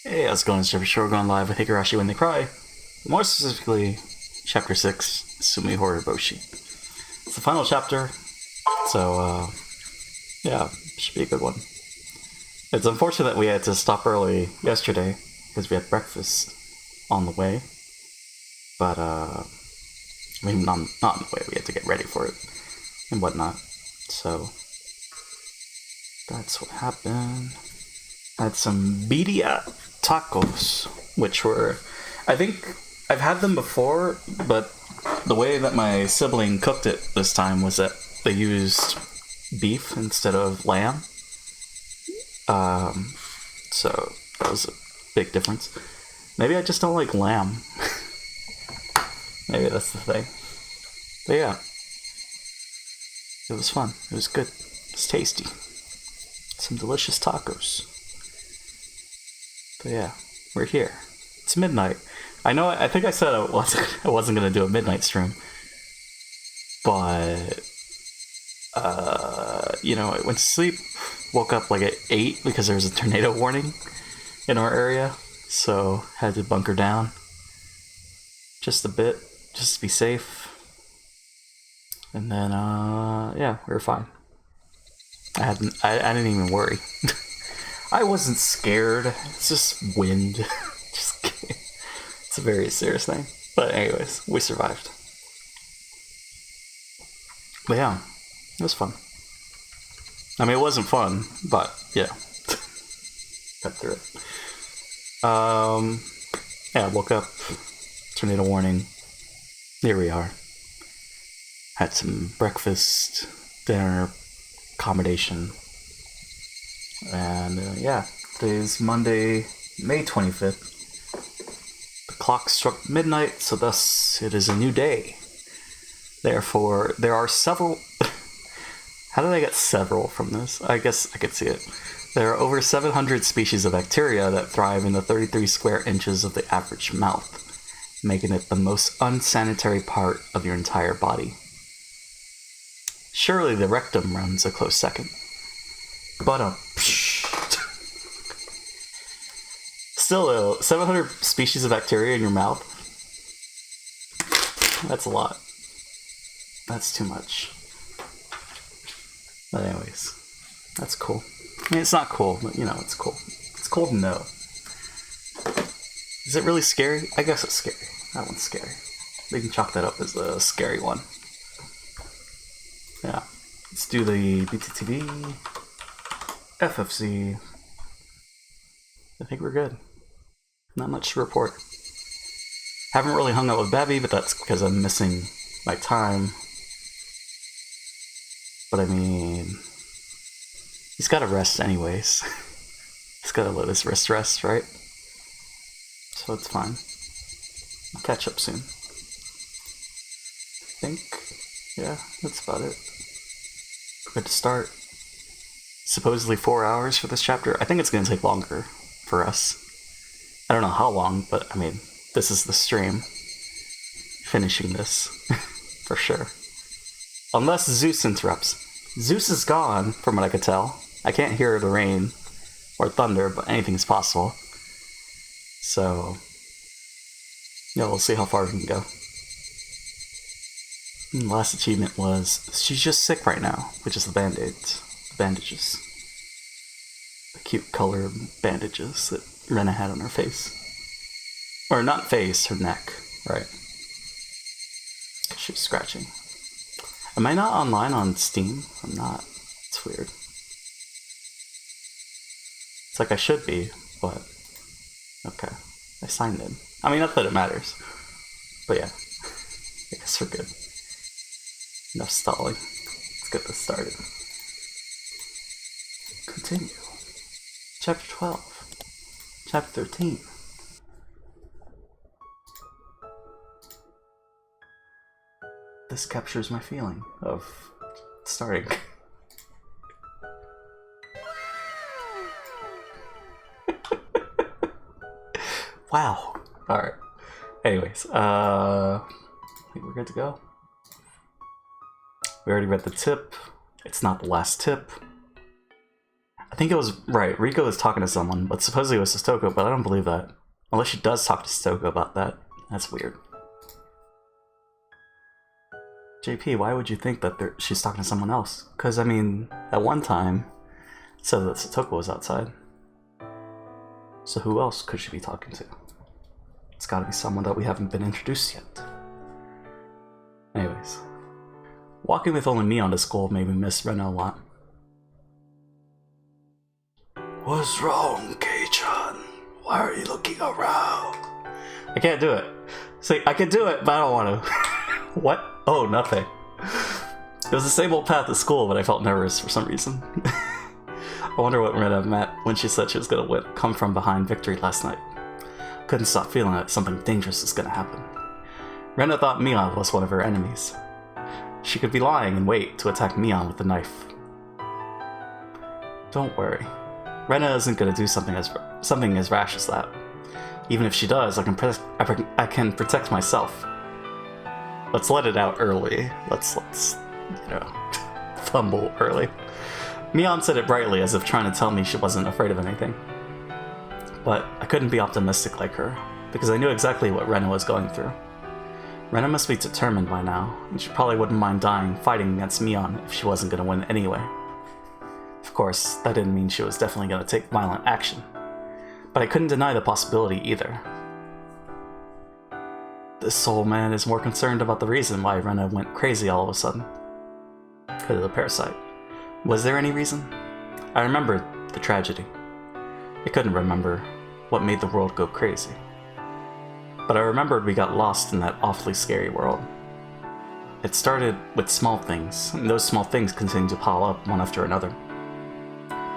Hey, how's it going? It's JPChivalry. We're going live with Higurashi When They Cry. More specifically, Chapter 6, Tsumihoroboshi. It's the final chapter, so, yeah, should be a good one. It's unfortunate that we had to stop early yesterday, because we had breakfast on the way. But, I mean, not on the way, we had to get ready for it, and whatnot. So, that's what happened. Had some birria tacos, which were, I think I've had them before, but the way that my sibling cooked it this time was that they used beef instead of lamb. So that was a big difference. Maybe I just don't like lamb. Maybe that's the thing. But yeah, it was fun. It was good. It was tasty. Some delicious tacos. But yeah, we're here. It's midnight. I know. I think I said I wasn't gonna do a midnight stream, but I went to sleep. Woke up like at 8 because there was a tornado warning in our area, so had to bunker down just a bit, just to be safe. And then yeah, we were fine. I didn't even worry. I wasn't scared. It's just wind. Just kidding. It's a very serious thing. But anyways, we survived. But yeah, it was fun. I mean, it wasn't fun, but yeah, got through it. Yeah, woke up. Tornado warning. Here we are. Had some breakfast, dinner, accommodation. And yeah, today's Monday, May 25th. The clock struck midnight, so thus it is a new day. Therefore, there are several... How did I get several from this? I guess I could see it. There are over 700 species of bacteria that thrive in the 33 square inches of the average mouth, making it the most unsanitary part of your entire body. Surely the rectum runs a close second. But still though, 700 species of bacteria in your mouth? That's a lot. That's too much. But anyways, that's cool. I mean, it's not cool, but it's cool. It's cool to know. Is it really scary? I guess it's scary. That one's scary. We can chalk that up as a scary one. Yeah. Let's do the BTTV. FFC. I think we're good. Not much to report. Haven't really hung out with Babby, but that's because I'm missing my time. But I mean, he's gotta rest anyways. He's gotta let his wrist rest, right? So it's fine. I'll catch up soon. I think, yeah, that's about it. Good to start. Supposedly 4 hours for this chapter. I think it's going to take longer for us. I don't know how long, but I mean, this is the stream. Finishing this, for sure. Unless Zeus interrupts. Zeus is gone, from what I could tell. I can't hear the rain or thunder, but anything's possible. So, yeah, we'll see how far we can go. And the last achievement was, she's just sick right now, which is the band-aids. Bandages. The cute colored bandages that Rena had on her face. Or not face, her neck, right? She was scratching. Am I not online on Steam? I'm not. It's weird. It's like I should be, but... Okay. I signed in. I mean, not that it matters. But yeah. I guess we're good. Enough stalling. Let's get this started. Continue. Chapter 12. Chapter 13. This captures my feeling of starting. Wow. Alright. Anyways, I think we're good to go. We already read the tip. It's not the last tip. I think it was, right, Riko was talking to someone, but supposedly it was Sotoko, but I don't believe that. Unless she does talk to Sotoko about that. That's weird. JP, why would you think that she's talking to someone else? Because, I mean, at one time, it said that Sotoko was outside. So who else could she be talking to? It's gotta be someone that we haven't been introduced yet. Anyways. Walking with only me on the school made me miss Rena a lot. What's wrong, Kei-chan? Why are you looking around? I can't do it. See, I can do it, but I don't want to. What? Oh, nothing. It was the same old path to school, but I felt nervous for some reason. I wonder what Rena meant when she said she was gonna come from behind victory last night. Couldn't stop feeling that something dangerous was gonna happen. Rena thought Mion was one of her enemies. She could be lying in wait to attack Mion with a knife. Don't worry. Rena isn't gonna do something as rash as that. Even if she does, I can protect myself. Let's let it out early. Let's you know, fumble early. Mion said it brightly, as if trying to tell me she wasn't afraid of anything. But I couldn't be optimistic like her, because I knew exactly what Rena was going through. Rena must be determined by now, and she probably wouldn't mind dying fighting against Mion if she wasn't going to win anyway. Of course, that didn't mean she was definitely going to take violent action. But I couldn't deny the possibility either. This soul man is more concerned about the reason why Rena went crazy all of a sudden. Because of the parasite. Was there any reason? I remembered the tragedy. I couldn't remember what made the world go crazy. But I remembered we got lost in that awfully scary world. It started with small things, and those small things continued to pile up one after another.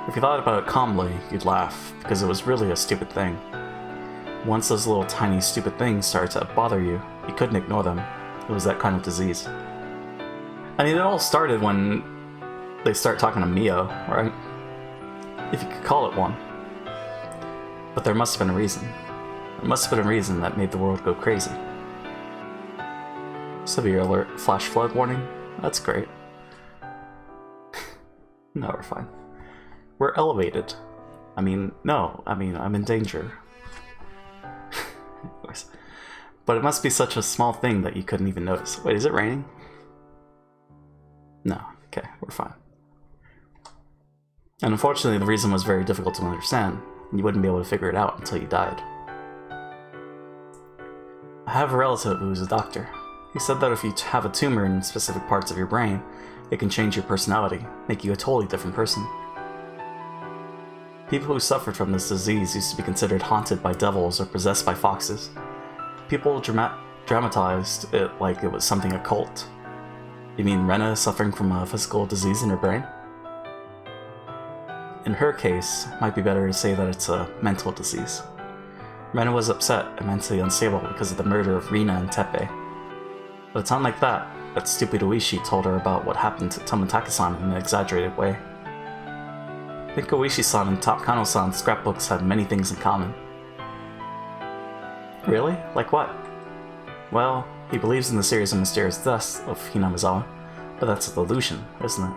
If you thought about it calmly, you'd laugh, because it was really a stupid thing. Once those little tiny stupid things started to bother you, you couldn't ignore them. It was that kind of disease. I mean, it all started when they start talking to Mio, right? If you could call it one. But there must have been a reason. There must have been a reason that made the world go crazy. Severe alert, flash flood warning? That's great. No, we're fine. We're elevated. I'm in danger. But it must be such a small thing that you couldn't even notice. Wait, is it raining? No, okay, we're fine. And unfortunately, the reason was very difficult to understand, and you wouldn't be able to figure it out until you died. I have a relative who's a doctor. He said that if you have a tumor in specific parts of your brain, it can change your personality, make you a totally different person. People who suffered from this disease used to be considered haunted by devils or possessed by foxes. People dramatized it like it was something occult. You mean Rena suffering from a physical disease in her brain? In her case, it might be better to say that it's a mental disease. Rena was upset and mentally unstable because of the murder of Rina and Teppei. At a time like that stupid Oishi told her about what happened to Toмотaki-san in an exaggerated way. I think Oishi-san and Kano-san's scrapbooks had many things in common. Really? Like what? Well, he believes in the series of mysterious deaths of Hinamizawa, but that's a delusion, isn't it?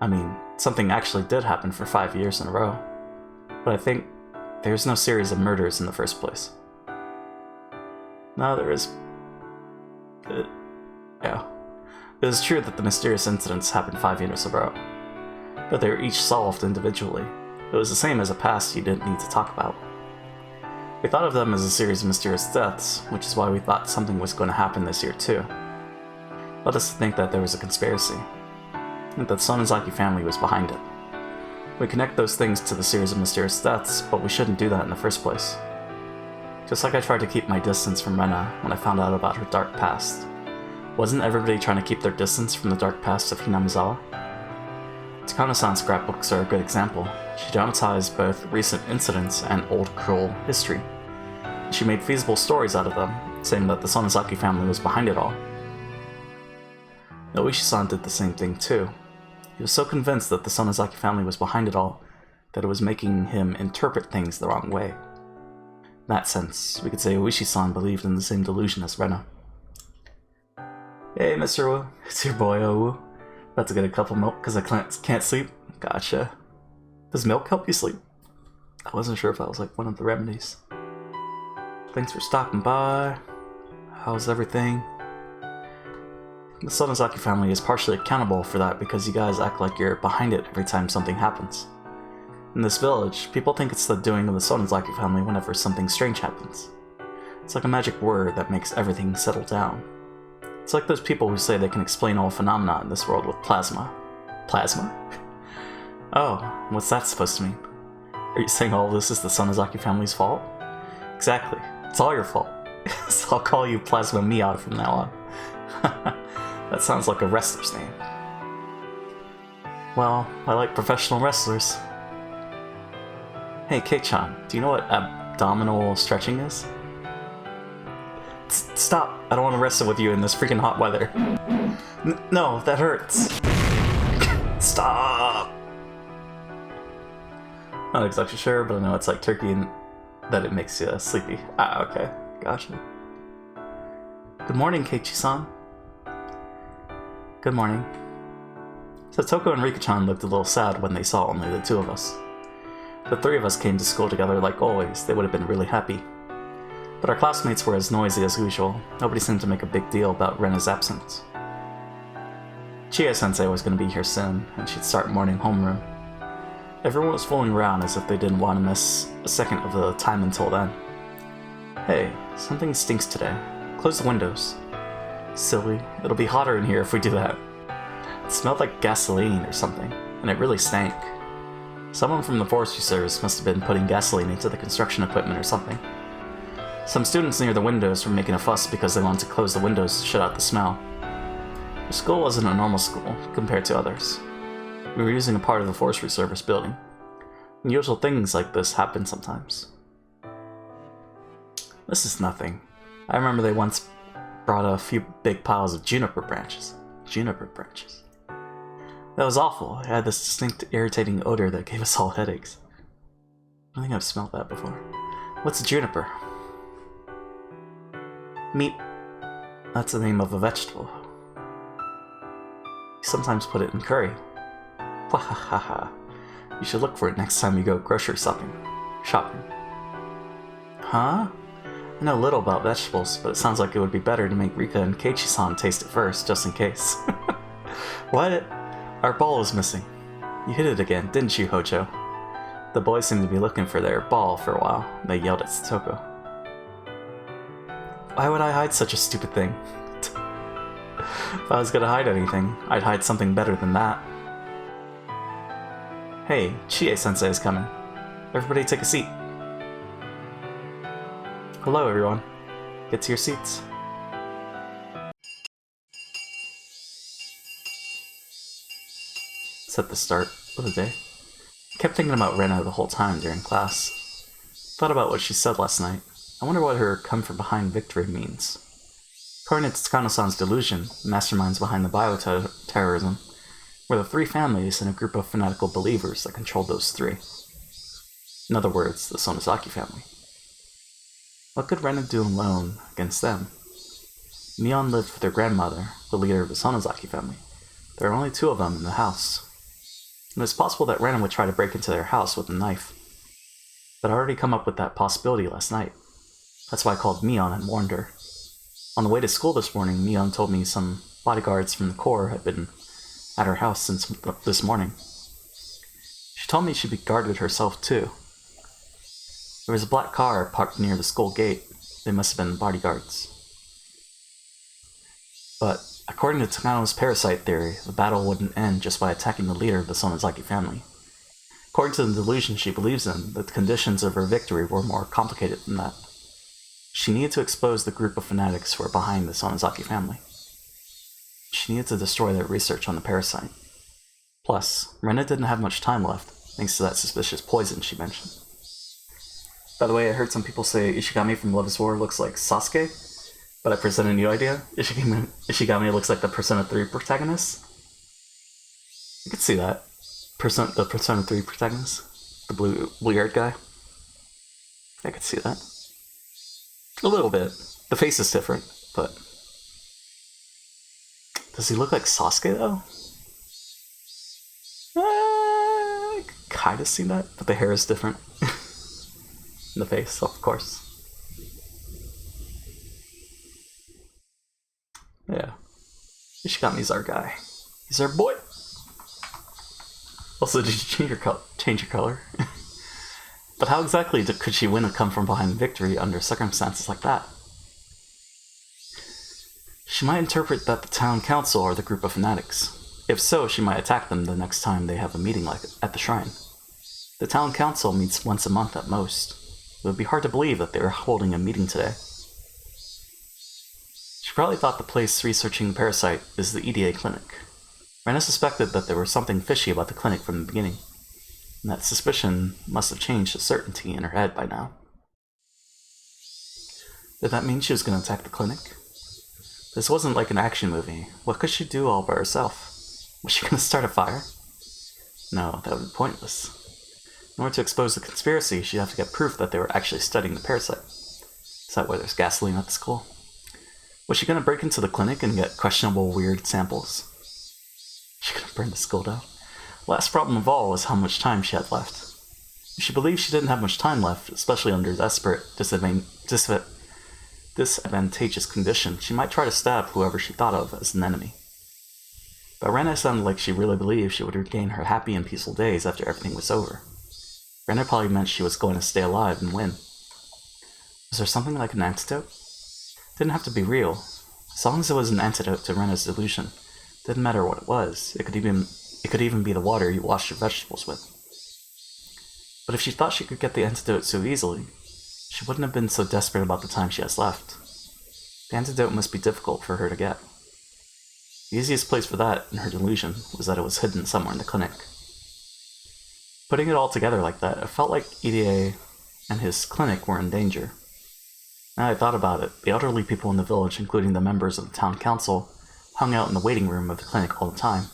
I mean, something actually did happen for 5 years in a row, but I think there's no series of murders in the first place. No, there is... yeah. It is true that the mysterious incidents happened 5 years in a row, but they were each solved individually. It was the same as a past you didn't need to talk about. We thought of them as a series of mysterious deaths, which is why we thought something was going to happen this year too. Led us to think that there was a conspiracy, and that the Sonozaki family was behind it. We connect those things to the series of mysterious deaths, but we shouldn't do that in the first place. Just like I tried to keep my distance from Rena when I found out about her dark past. Wasn't everybody trying to keep their distance from the dark past of Hinamizawa? Takano-san's scrapbooks are a good example. She dramatized both recent incidents and old cruel history. She made feasible stories out of them, saying that the Sonozaki family was behind it all. Oishi-san did the same thing too. He was so convinced that the Sonozaki family was behind it all that it was making him interpret things the wrong way. In that sense, we could say Oishi-san believed in the same delusion as Rena. Hey, Mr. Wu, it's your boy, Owu. About to get a cup of milk because I can't sleep? Gotcha. Does milk help you sleep? I wasn't sure if that was like one of the remedies. Thanks for stopping by. How's everything? The Sonozaki family is partially accountable for that because you guys act like you're behind it every time something happens. In this village, people think it's the doing of the Sonozaki family whenever something strange happens. It's like a magic word that makes everything settle down. It's like those people who say they can explain all phenomena in this world with plasma. Plasma? Oh, what's that supposed to mean? Are you saying all of this is the Sonozaki family's fault? Exactly. It's all your fault. So I'll call you Plasma Miata from now on. That sounds like a wrestler's name. Well, I like professional wrestlers. Hey, Kei-chan, do you know what abdominal stretching is? Stop! I don't want to wrestle with you in this freaking hot weather. No, that hurts. Stop! Not exactly sure, but I know it's like turkey and that it makes you sleepy. Ah, okay. Gotcha. Good morning, Keiichi-san. Good morning. Satoko and Rika-chan looked a little sad when they saw only the two of us. If the three of us came to school together like always, they would have been really happy. But our classmates were as noisy as usual. Nobody seemed to make a big deal about Rena's absence. Chie-sensei was going to be here soon, and she'd start morning homeroom. Everyone was fooling around as if they didn't want to miss a second of the time until then. Hey, something stinks today. Close the windows. Silly, it'll be hotter in here if we do that. It smelled like gasoline or something, and it really stank. Someone from the forestry service must have been putting gasoline into the construction equipment or something. Some students near the windows were making a fuss because they wanted to close the windows to shut out the smell. The school wasn't a normal school compared to others. We were using a part of the forestry service building. Unusual things like this happen sometimes. This is nothing. I remember they once brought a few big piles of juniper branches. Juniper branches. That was awful. It had this distinct irritating odor that gave us all headaches. I think I've smelled that before. What's a juniper? Meat. That's the name of a vegetable. You sometimes put it in curry. Wahahaha. You should look for it next time you go grocery shopping. Huh? I know little about vegetables, but it sounds like it would be better to make Rika and Keiichi-san taste it first, just in case. What? Our ball is missing. You hit it again, didn't you, Hojo? The boys seemed to be looking for their ball for a while. They yelled at Satoko. Why would I hide such a stupid thing? If I was gonna hide anything, I'd hide something better than that. Hey, Chie-sensei is coming. Everybody take a seat. Hello, everyone. Get to your seats. It's at the start of the day. I kept thinking about Rena the whole time during class. Thought about what she said last night. I wonder what her come from behind victory means. According to Tsukano-san's delusion, the masterminds behind the bioterrorism were the three families and a group of fanatical believers that controlled those three. In other words, the Sonozaki family. What could Rena do alone against them? Mion lived with her grandmother, the leader of the Sonozaki family. There are only two of them in the house. And it's possible that Rena would try to break into their house with a knife. But I already come up with that possibility last night. That's why I called Mion and warned her. On the way to school this morning, Mion told me some bodyguards from the Corps had been at her house since this morning. She told me she'd guarded herself too. There was a black car parked near the school gate. They must have been bodyguards. But according to Takano's parasite theory, the battle wouldn't end just by attacking the leader of the Sonozaki family. According to the delusion she believes in, the conditions of her victory were more complicated than that. She needed to expose the group of fanatics who were behind the Sonozaki family. She needed to destroy their research on the parasite. Plus, Rena didn't have much time left, thanks to that suspicious poison she mentioned. By the way, I heard some people say Ishigami from Love is War looks like Sasuke, but I present a new idea. Ishigami looks like the Persona 3 protagonist. I could see that. The Persona 3 protagonist. The blue-haired guy. I could see that. A little bit. The face is different, but... Does he look like Sasuke, though? kind of seen that, but the hair is different. In the face, of course. Yeah. Ishigami's our guy. He's our boy. Also, did you change your color? But how exactly could she win a come-from-behind victory under circumstances like that? She might interpret that the town council are the group of fanatics. If so, she might attack them the next time they have a meeting like at the shrine. The town council meets once a month at most. It would be hard to believe that they were holding a meeting today. She probably thought the place researching the parasite is the EDA clinic. Rena suspected that there was something fishy about the clinic from the beginning, and that suspicion must have changed to certainty in her head by now. Did that mean she was going to attack the clinic? This wasn't like an action movie. What could she do all by herself? Was she going to start a fire? No, that would be pointless. In order to expose the conspiracy, she'd have to get proof that they were actually studying the parasite. Is that why there's gasoline at the school? Was she going to break into the clinic and get questionable, weird samples? She could have burned the school down. The last problem of all was how much time she had left. If she believed she didn't have much time left, especially under desperate, disadvantageous condition, she might try to stab whoever she thought of as an enemy. But Rena sounded like she really believed she would regain her happy and peaceful days after everything was over. Rena probably meant she was going to stay alive and win. Was there something like an antidote? It didn't have to be real. As long as it was an antidote to Rena's delusion, it didn't matter what it was. It could even be the water you washed your vegetables with. But if she thought she could get the antidote so easily, she wouldn't have been so desperate about the time she has left. The antidote must be difficult for her to get. The easiest place for that, in her delusion, was that it was hidden somewhere in the clinic. Putting it all together like that, it felt like EDA and his clinic were in danger. Now I thought about it, the elderly people in the village, including the members of the town council, hung out in the waiting room of the clinic all the time.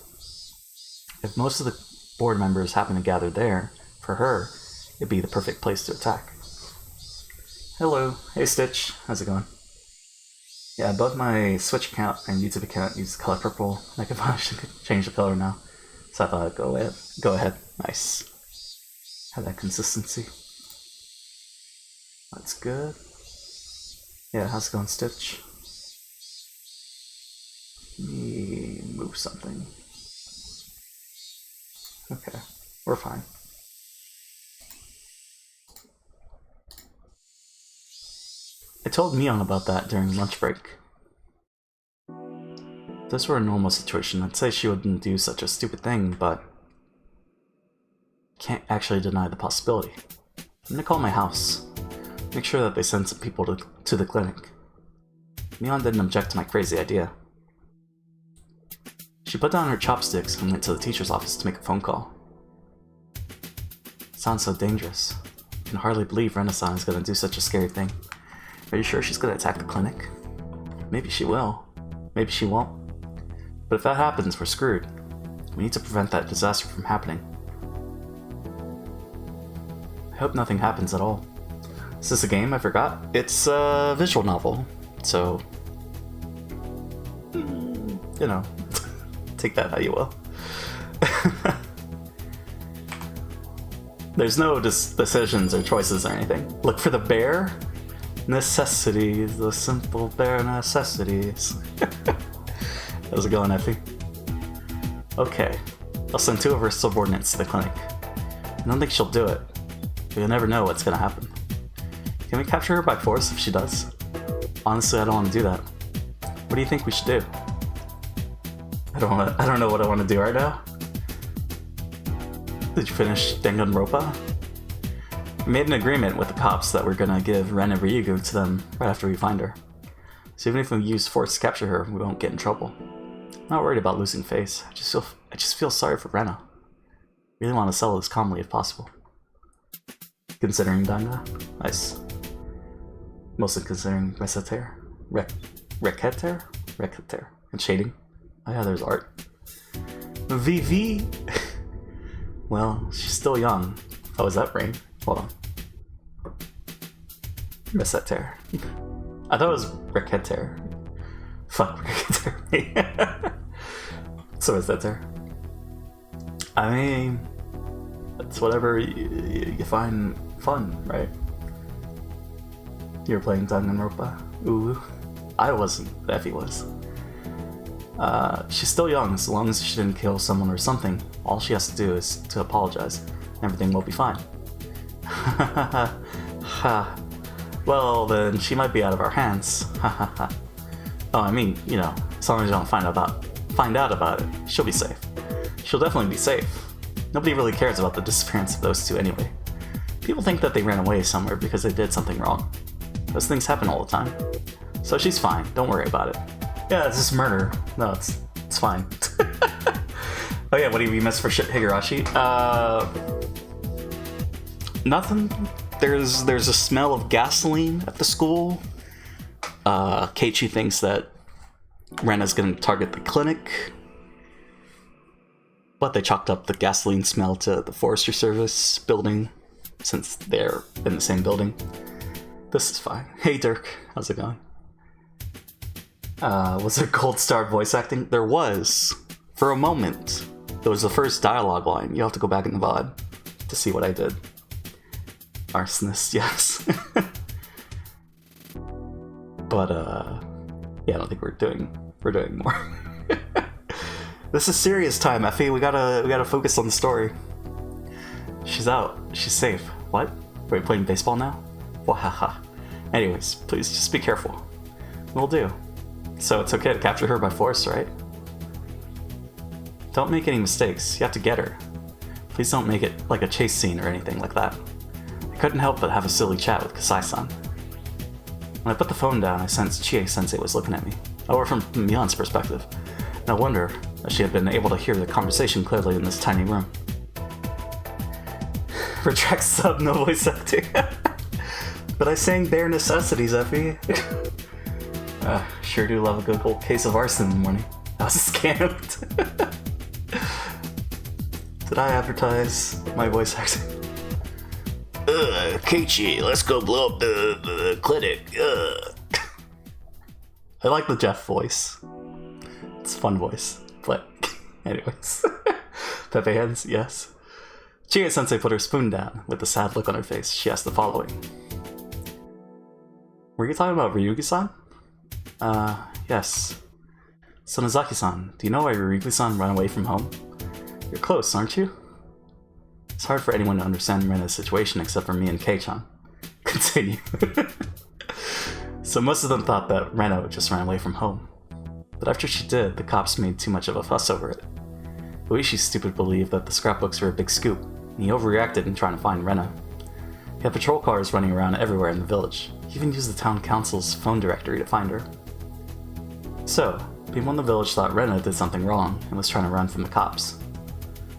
If most of the board members happened to gather there, for her, it'd be the perfect place to attack. Hello. Hey Stitch. How's it going? Yeah, both my Switch account and YouTube account use the color purple. I could probably change the color now. So I thought I'd go ahead. Nice. Have that consistency. That's good. Yeah, how's it going, Stitch? Let me move something. Okay, we're fine. I told Mion about that during lunch break. If this were a normal situation, I'd say she wouldn't do such a stupid thing, but can't actually deny the possibility. I'm gonna call my house. Make sure that they send some people to the clinic. Mion didn't object to my crazy idea. She put down her chopsticks and went to the teacher's office to make a phone call. It sounds so dangerous. I can hardly believe Renaissance is gonna do such a scary thing. Are you sure she's gonna attack the clinic? Maybe she will. Maybe she won't. But if that happens, we're screwed. We need to prevent that disaster from happening. I hope nothing happens at all. Is this a game? I forgot. It's a visual novel, so you know, take that how you will. There's no decisions or choices or anything. Look for the bare necessities, the simple bare necessities. How's it going, Effie? Okay, I'll send 2 of her subordinates to the clinic. I don't think she'll do it, but you'll never know what's gonna happen. Can we capture her by force if she does? Honestly, I don't want to do that. What do you think we should do? I don't know what I want to do right now. Did you finish Danganronpa? We made an agreement with the cops that we're gonna give Ren and Ryugu to them right after we find her. So even if we use force to capture her, we won't get in trouble. I'm not worried about losing face. I just feel sorry for Rena. Really want to settle this calmly if possible. Considering Danga? Nice. Mostly considering Reseter? Reketer? And shading. Oh yeah, there's art. VV! Well, she's still young. Oh, is that rain? Hold on. Reseter. I thought it was Reketer. Fuck Reketer. So is that there? I mean, It's whatever you find fun, right? You were playing Danganronpa? Ooh. I wasn't. Effie was. She's still young, so long as she didn't kill someone or something, all she has to do is to apologize, and everything will be fine. Ha. Well, then she might be out of our hands. Ha ha ha. Oh, I mean, you know, as long as you don't find out about it, she'll be safe. She'll definitely be safe. Nobody really cares about the disappearance of those two anyway. People think that they ran away somewhere because they did something wrong. Those things happen all the time. So she's fine, don't worry about it. Yeah, it's just murder. No, it's fine. Oh yeah, what do you miss for Higurashi? Nothing. There's a smell of gasoline at the school. Keiichi thinks that Rena's gonna target the clinic. But they chalked up the gasoline smell to the Forestry Service building, since they're in the same building. This is fine. Hey Dirk, how's it going? Was there gold star voice acting? There was. For a moment. It was the first dialogue line. You'll have to go back in the VOD to see what I did. Arsonist, yes. But, yeah, I don't think we're doing more. This is serious time, Effie. We gotta focus on the story. She's out. She's safe. What? Are we playing baseball now? Wahaha. Anyways, please just be careful. Will do. So it's okay to capture her by force, right? Don't make any mistakes. You have to get her. Please don't make it like a chase scene or anything like that. I couldn't help but have a silly chat with Kasai-san. When I put the phone down, I sensed Chie-sensei was looking at me. Or from Mion's perspective. No wonder that she had been able to hear the conversation clearly in this tiny room. Retract sub, no voice acting. But I sang bare necessities, Effie. Sure do love a good old case of arson in the morning. I was scammed. Did I advertise my voice acting? Keiichi, let's go blow up the clinic. I like the Jeff voice. It's a fun voice. But, anyways. Pepe hands, yes. Chie-sensei put her spoon down. With a sad look on her face, she asked the following. Were you talking about Ryugi-san? Yes. Sonozaki-san, do you know why Ryugi-san ran away from home? You're close, aren't you? It's hard for anyone to understand Rena's situation except for me and Kei-chan. Continue. So most of them thought that Rena just ran away from home. But after she did, the cops made too much of a fuss over it. Oishi's stupid believed that the scrapbooks were a big scoop, and he overreacted in trying to find Rena. He had patrol cars running around everywhere in the village. He even used the town council's phone directory to find her. So, people in the village thought Rena did something wrong and was trying to run from the cops.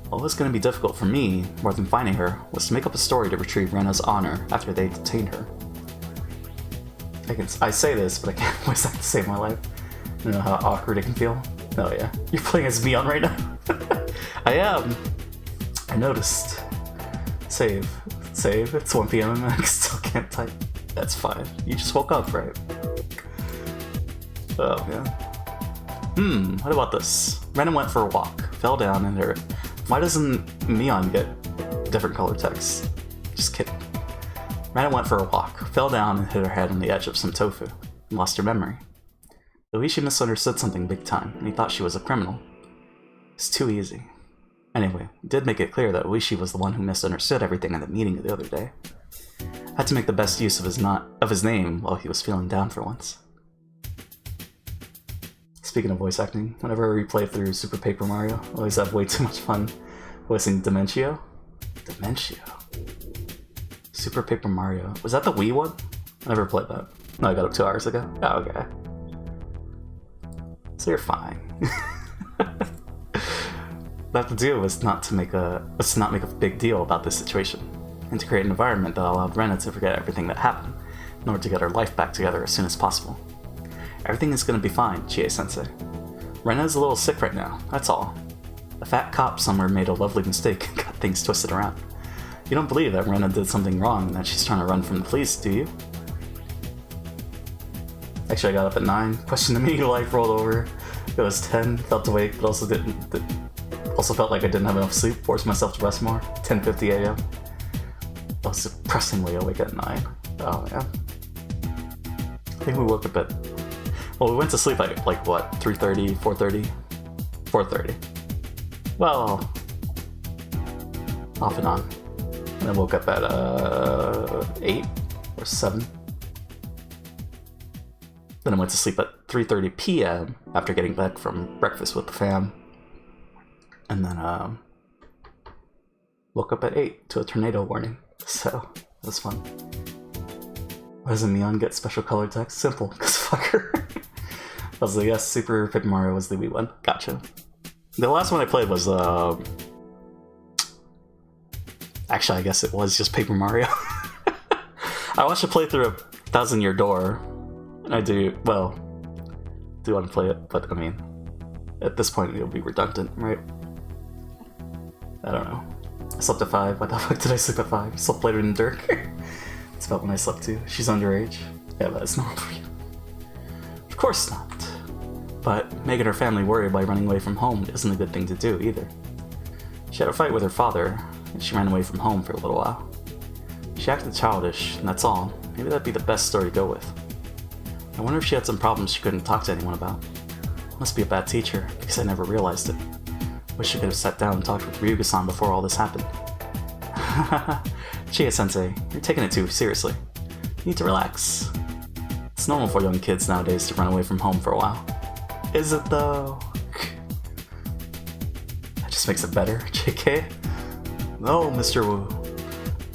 What was going to be difficult for me, more than finding her, was to make up a story to retrieve Rena's honor after they detained her. I say this, but I can't voice act to save my life. You know how awkward it can feel? Oh yeah, you're playing as Mion right now? I am! I noticed. Save. It's 1 PM and I still can't type. That's fine. You just woke up, right? Oh, yeah. What about this? Rena went for a walk, fell down, and hurt. Why doesn't Mion get different color text? Just kidding. Rena went for a walk, fell down, and hit her head on the edge of some tofu, and lost her memory. Oishi misunderstood something big time, and he thought she was a criminal. It's too easy. Anyway, it did make it clear that Oishi was the one who misunderstood everything at the meeting the other day. Had to make the best use of his name while he was feeling down for once. Speaking of voice acting, whenever I replay through Super Paper Mario, I always have way too much fun voicing Dimentio. Super Paper Mario. Was that the Wii one? I never played that. No, I got it 2 hours ago. Oh, okay. So you're fine. What I have to do was to not make a big deal about this situation, and to create an environment that allowed Rena to forget everything that happened, in order to get her life back together as soon as possible. Everything is gonna be fine, Chie-sensei. Rena is a little sick right now, that's all. A fat cop somewhere made a lovely mistake and got things twisted around. You don't believe that Rena did something wrong and that she's trying to run from the police, do you? Actually, I got up at 9, questioned the meaning of life, rolled over. It was 10, felt awake, but also Also felt like I didn't have enough sleep, forced myself to rest more. 10:50 a.m. I was depressingly awake at 9. Oh man. I think we woke up at... Well, we went to sleep at like what? 3:30, 4:30? 4:30. Well, off and on. And I woke up at 8 or 7. Then I went to sleep at 3:30 p.m. after getting back from breakfast with the fam. And then woke up at 8 to a tornado warning. So, it was fun. Why doesn't Neon get special color text? Simple, because fuck her. I was like, yes, Super Paper Mario was the Wii one. Gotcha. The last one I played was, actually, I guess it was just Paper Mario. I watched a playthrough of Thousand Year Door, and I do want to play it, but I mean, at this point it'll be redundant, right? I don't know. I slept at 5. Why the fuck did I sleep at 5? Slept later than Dirk. It's about when I slept too. She's underage. Yeah, but it's not for you. Of course not. But making her family worry by running away from home isn't a good thing to do either. She had a fight with her father, and she ran away from home for a little while. She acted childish, and that's all. Maybe that'd be the best story to go with. I wonder if she had some problems she couldn't talk to anyone about. Must be a bad teacher, because I never realized it. Wish I could have sat down and talked with Ryuga-san before all this happened. Chie-sensei, you're taking it too seriously. You need to relax. It's normal for young kids nowadays to run away from home for a while. Is it though? That just makes it better, JK. No, Mr. Wu.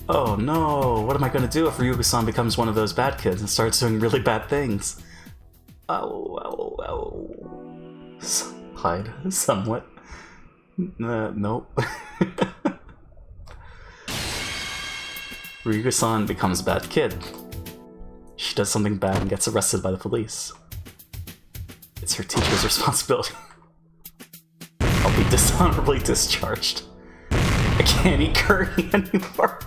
Oh no, what am I gonna do if Ryuga-san becomes one of those bad kids and starts doing really bad things? Hide, somewhat. Nope. Ryuga-san becomes a bad kid. She does something bad and gets arrested by the police. It's her teacher's responsibility. I'll be dishonorably discharged. I can't eat curry anymore.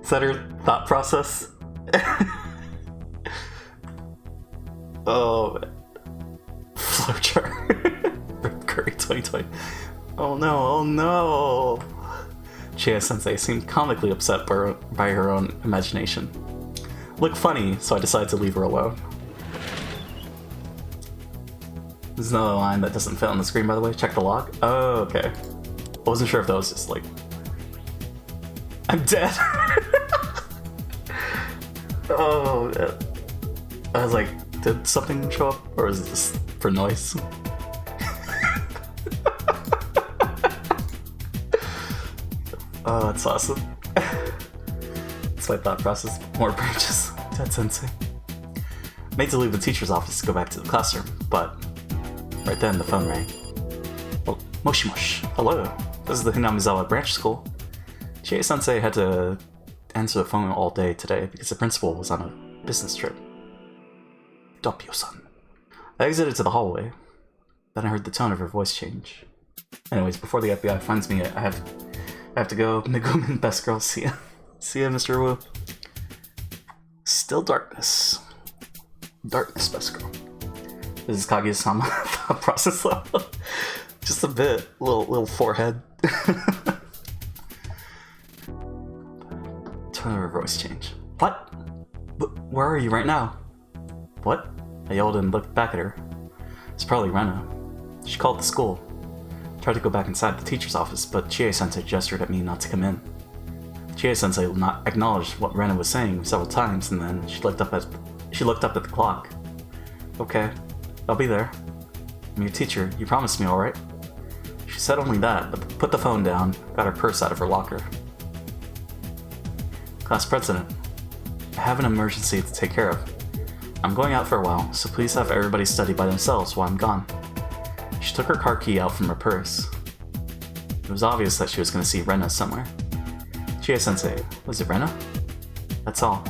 Is that her thought process? Oh, flowchart. Rip Curry 2020. Oh no, oh no! Chie-sensei seemed comically upset by her own imagination. Looked funny, so I decided to leave her alone. There's another line that doesn't fit on the screen, by the way. Check the log. Oh, okay. I wasn't sure if that was just like... I'm dead! Oh, man. I was like, did something show up? Or is it just for noise? Oh, that's awesome. That's my thought process. More branches. Dead sensei. Made to leave the teacher's office to go back to the classroom, but right then the phone rang. Oh, Moshi Mosh. Hello. This is the Hinamizawa branch school. Chie-sensei had to answer the phone all day today because the principal was on a business trip. Doppio-san. I exited to the hallway. Then I heard the tone of her voice change. Anyways, before the FBI finds me, I have to go. Megumin, best girl. See ya. See ya, Mr. Wu. Still darkness. Darkness, best girl. This is Kaguya-sama thought process level. Just a bit. Little forehead. Tone of her voice change. What? Where are you right now? What? I yelled and looked back at her. It's probably Rena. She called the school. Tried to go back inside the teacher's office, but Chie-sensei gestured at me not to come in. Chie-sensei acknowledged what Rena was saying several times, and then she looked up at the clock. Okay, I'll be there. I'm your teacher. You promised me, alright? She said only that, but put the phone down, got her purse out of her locker. Class president, I have an emergency to take care of. I'm going out for a while, so please have everybody study by themselves while I'm gone. She took her car key out from her purse. It was obvious that she was going to see Rena somewhere. Chie-sensei, was it Rena? That's all.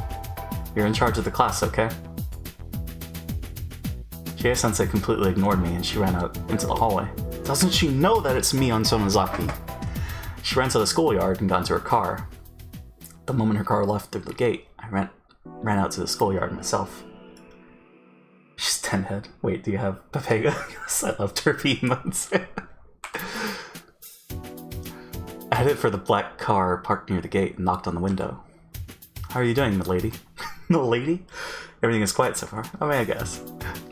You're in charge of the class, okay? Chie-sensei completely ignored me and she ran out into the hallway. Doesn't she know that it's me on Sonozaki? She ran to the schoolyard and got into her car. The moment her car left through the gate, I ran out to the schoolyard myself. She's Tenhead. Wait, do you have Pepega? Yes, I love derpy emotes. I headed for the black car parked near the gate and knocked on the window. How are you doing, milady? Milady? Everything is quiet so far. I mean, I guess.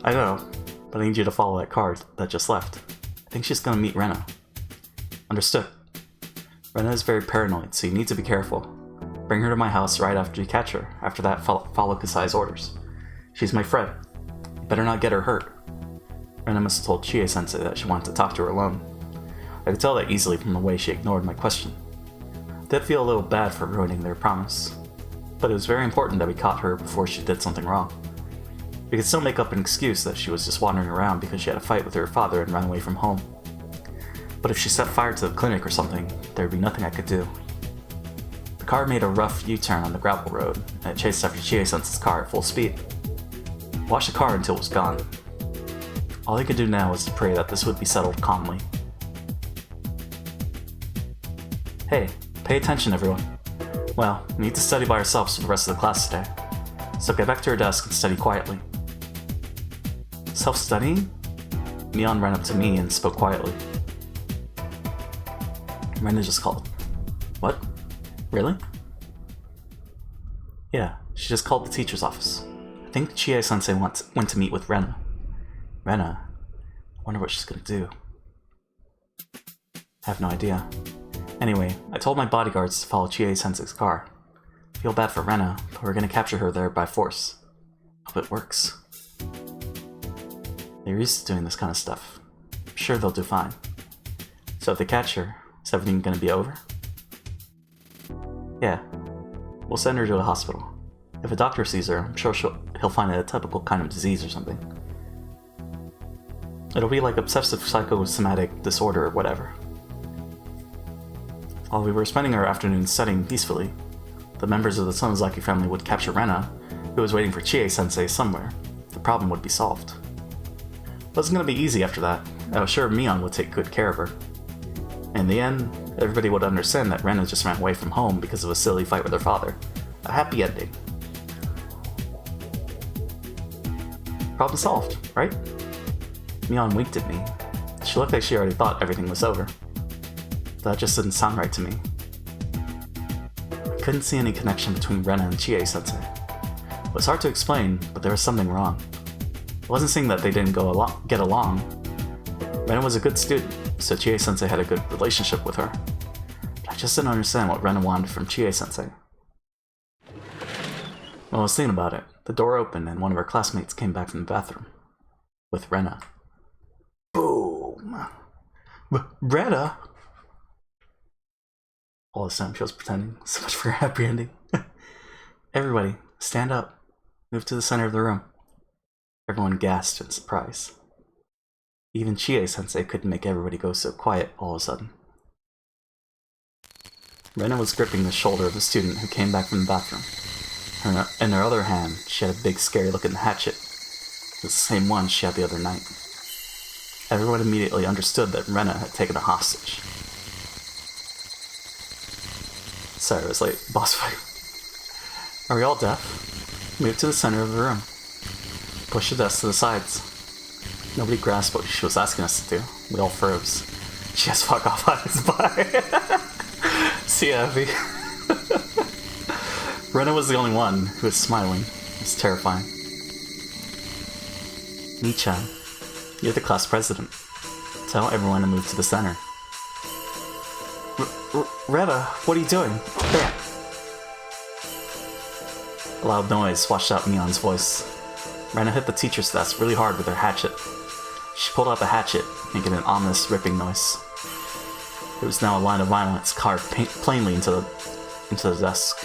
I know, but I need you to follow that car that just left. I think she's gonna meet Rena. Understood. Rena is very paranoid, so you need to be careful. Bring her to my house right after you catch her. After that, follow Kasai's orders. She's my friend. You better not get her hurt. Rena must have told Chie-sensei that she wanted to talk to her alone. I could tell that easily from the way she ignored my question. I did feel a little bad for ruining their promise, but it was very important that we caught her before she did something wrong. We could still make up an excuse that she was just wandering around because she had a fight with her father and ran away from home. But if she set fire to the clinic or something, there would be nothing I could do. The car made a rough U-turn on the gravel road, and it chased after Chie-sensei's car at full speed. I watched the car until it was gone. All I could do now was to pray that this would be settled calmly. Hey, pay attention everyone. Well, we need to study by ourselves for the rest of the class today, so get back to your desk and study quietly. Self-studying? Mion ran up to me and spoke quietly. Rena just called. What? Really? Yeah, she just called the teacher's office. I think Chie-sensei went to meet with Rena. Rena? I wonder what she's gonna do. I have no idea. Anyway, I told my bodyguards to follow Chie-sensei's car. I feel bad for Rena, but we're gonna capture her there by force. Hope it works. They're used to doing this kind of stuff. I'm sure they'll do fine. So if they catch her, is everything gonna be over? Yeah. We'll send her to a hospital. If a doctor sees her, I'm sure he'll find a typical kind of disease or something. It'll be like obsessive psychosomatic disorder or whatever. While we were spending our afternoon studying peacefully, the members of the Sonozaki family would capture Rena, who was waiting for Chie-sensei somewhere. The problem would be solved. It wasn't going to be easy after that. I was sure Mion would take good care of her. In the end, everybody would understand that Rena just ran away from home because of a silly fight with her father. A happy ending. Problem solved, right? Mion winked at me. She looked like she already thought everything was over. That just didn't sound right to me. I couldn't see any connection between Rena and Chie-sensei. It was hard to explain, but there was something wrong. I wasn't saying that they didn't get along. Rena was a good student, so Chie-sensei had a good relationship with her. But I just didn't understand what Rena wanted from Chie-sensei. When I was thinking about it, the door opened and one of her classmates came back from the bathroom. With Rena. Boom! Rena? All this time she was pretending. So much for her happy ending. Everybody, stand up. Move to the center of the room. Everyone gasped in surprise. Even Chie-sensei couldn't make everybody go so quiet all of a sudden. Rena was gripping the shoulder of the student who came back from the bathroom. In her other hand, she had a big scary-looking hatchet. It was the same one she had the other night. Everyone immediately understood that Rena had taken a hostage. Sorry, I was late. Boss fight. Are we all deaf? Move to the center of the room. Push the desk to the sides. Nobody grasped what she was asking us to do. We all froze. She has fuck off on his bye. See ya, Abby. Rena was the only one who was smiling. It was terrifying. Michan, you're the class president. Tell everyone to move to the center. Rena, what are you doing? There. A loud noise washed out Mion's voice. Rena hit the teacher's desk really hard with her hatchet. She pulled out the hatchet, making an ominous ripping noise. It was now a line of violence carved plainly into the desk.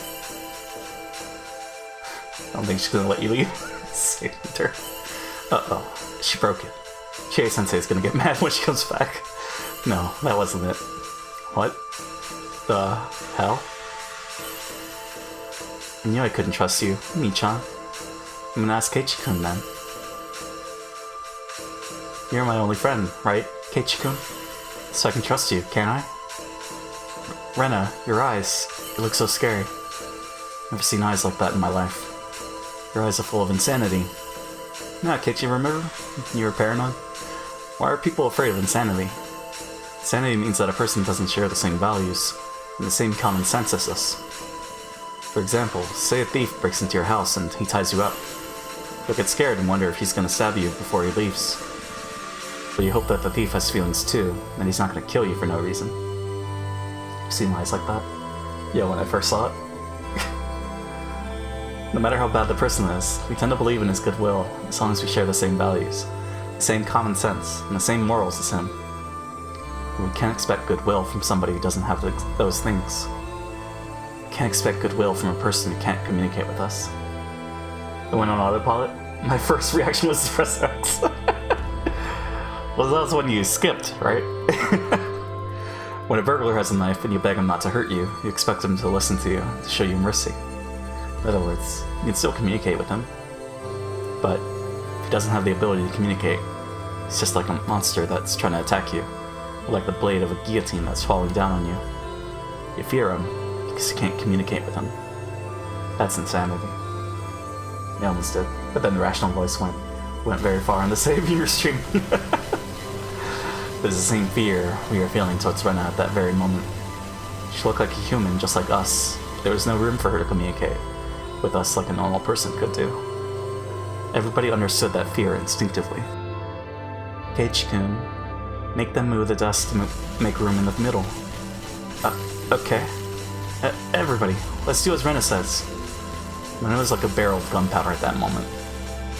I don't think she's gonna let you leave. Saved her. Uh-oh. She broke it. Chie-sensei is gonna get mad when she comes back. No, that wasn't it. What the hell? I knew I couldn't trust you, Michan. I'm gonna ask Keiichi-kun then. You're my only friend, right, Keiichi-kun? So I can trust you, can't I? Rena, your eyes. You look so scary. Never seen eyes like that in my life. Your eyes are full of insanity. Nah, Keiichi, remember? You were paranoid? Why are people afraid of insanity? Insanity means that a person doesn't share the same values and the same common sense as us. For example, say a thief breaks into your house and he ties you up. You'll get scared and wonder if he's gonna stab you before he leaves. But you hope that the thief has feelings too, and he's not gonna kill you for no reason. You've seen lies like that? Yeah, when I first saw it. No matter how bad the person is, we tend to believe in his goodwill as long as we share the same values, the same common sense, and the same morals as him. But we can't expect goodwill from somebody who doesn't have those things. We can't expect goodwill from a person who can't communicate with us. I went on autopilot. My first reaction was to press X. Well, that was when you skipped, right? When a burglar has a knife and you beg him not to hurt you, you expect him to listen to you, to show you mercy. In other words, you can still communicate with him. But if he doesn't have the ability to communicate, he's just like a monster that's trying to attack you, or like the blade of a guillotine that's falling down on you. You fear him because you can't communicate with him. That's insanity. You almost did, but then the rational voice went very far on the savior stream. There's the same fear we are feeling towards Rena at that very moment. She looked like a human just like us. There was no room for her to communicate with us like a normal person could do. Everybody understood that fear instinctively. Keiichi-kun, make them move the desk to make room in the middle. Okay. Everybody, let's do as Rena says. Rena was like a barrel of gunpowder at that moment.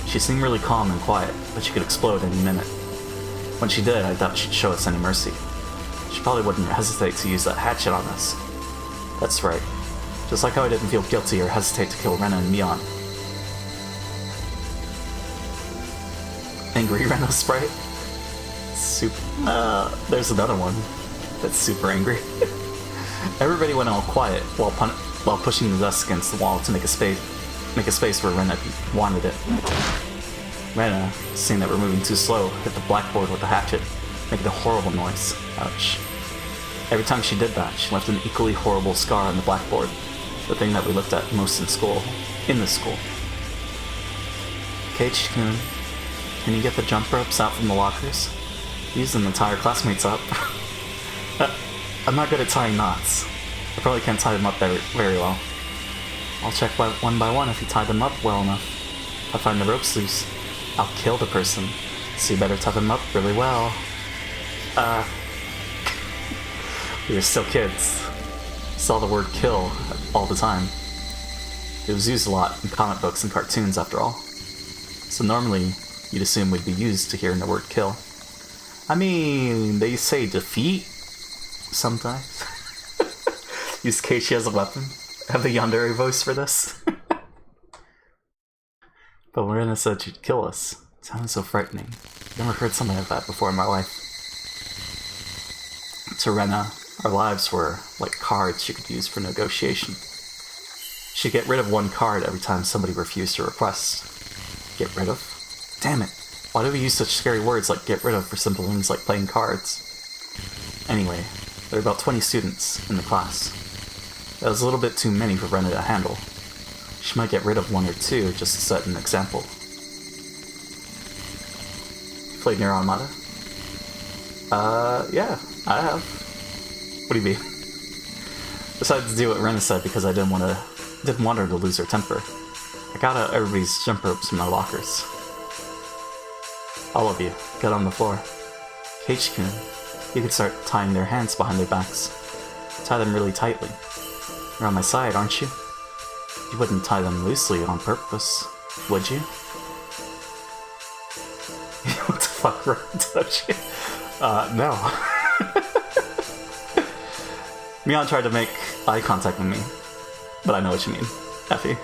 She seemed really calm and quiet, but she could explode any minute. When she did, I doubt she'd show us any mercy. She probably wouldn't hesitate to use that hatchet on us. That's right. Just like how I didn't feel guilty or hesitate to kill Rena and Mion. Angry Rena sprite? There's another one that's super angry. Everybody went all quiet while pushing the desk against the wall to make a space where Rena wanted it. Rena, seeing that we're moving too slow, hit the blackboard with the hatchet, making a horrible noise. Ouch. Every time she did that, she left an equally horrible scar on the blackboard, the thing that we looked at most in this school. Keiichi-kun, can you get the jump ropes out from the lockers? Use them to tie our classmates up. I'm not good at tying knots. I probably can't tie them up very well. I'll check one by one if you tie them up well enough. If I find the ropes loose, I'll kill the person, so you better tie them up really well. We were still kids. Saw the word kill all the time. It was used a lot in comic books and cartoons after all. So normally, you'd assume we'd be used to hearing the word kill. I mean, they say defeat sometimes. Use Keiichi as a weapon. Have the yandere voice for this. But when Rena said she'd kill us, it sounded so frightening. I've never heard something like that before in my life. To Rena, our lives were like cards she could use for negotiation. She'd get rid of one card every time somebody refused her request. Get rid of? Damn it! Why do we use such scary words like get rid of for simple things like playing cards? Anyway, there were about 20 students in the class. That was a little bit too many for Rena to handle. She might get rid of one or two just to set an example. Played Nier Automata? Yeah, I have. What do you mean? Decided to do what Rena said because I didn't want her to lose her temper. I got out everybody's jump ropes from their lockers. All of you, get on the floor. Keiichi-kun, you could start tying their hands behind their backs. Tie them really tightly. You're on my side, aren't you? You wouldn't tie them loosely on purpose, would you? What the fuck, don't you? No. Mion tried to make eye contact with me, but I know what you mean, Effie,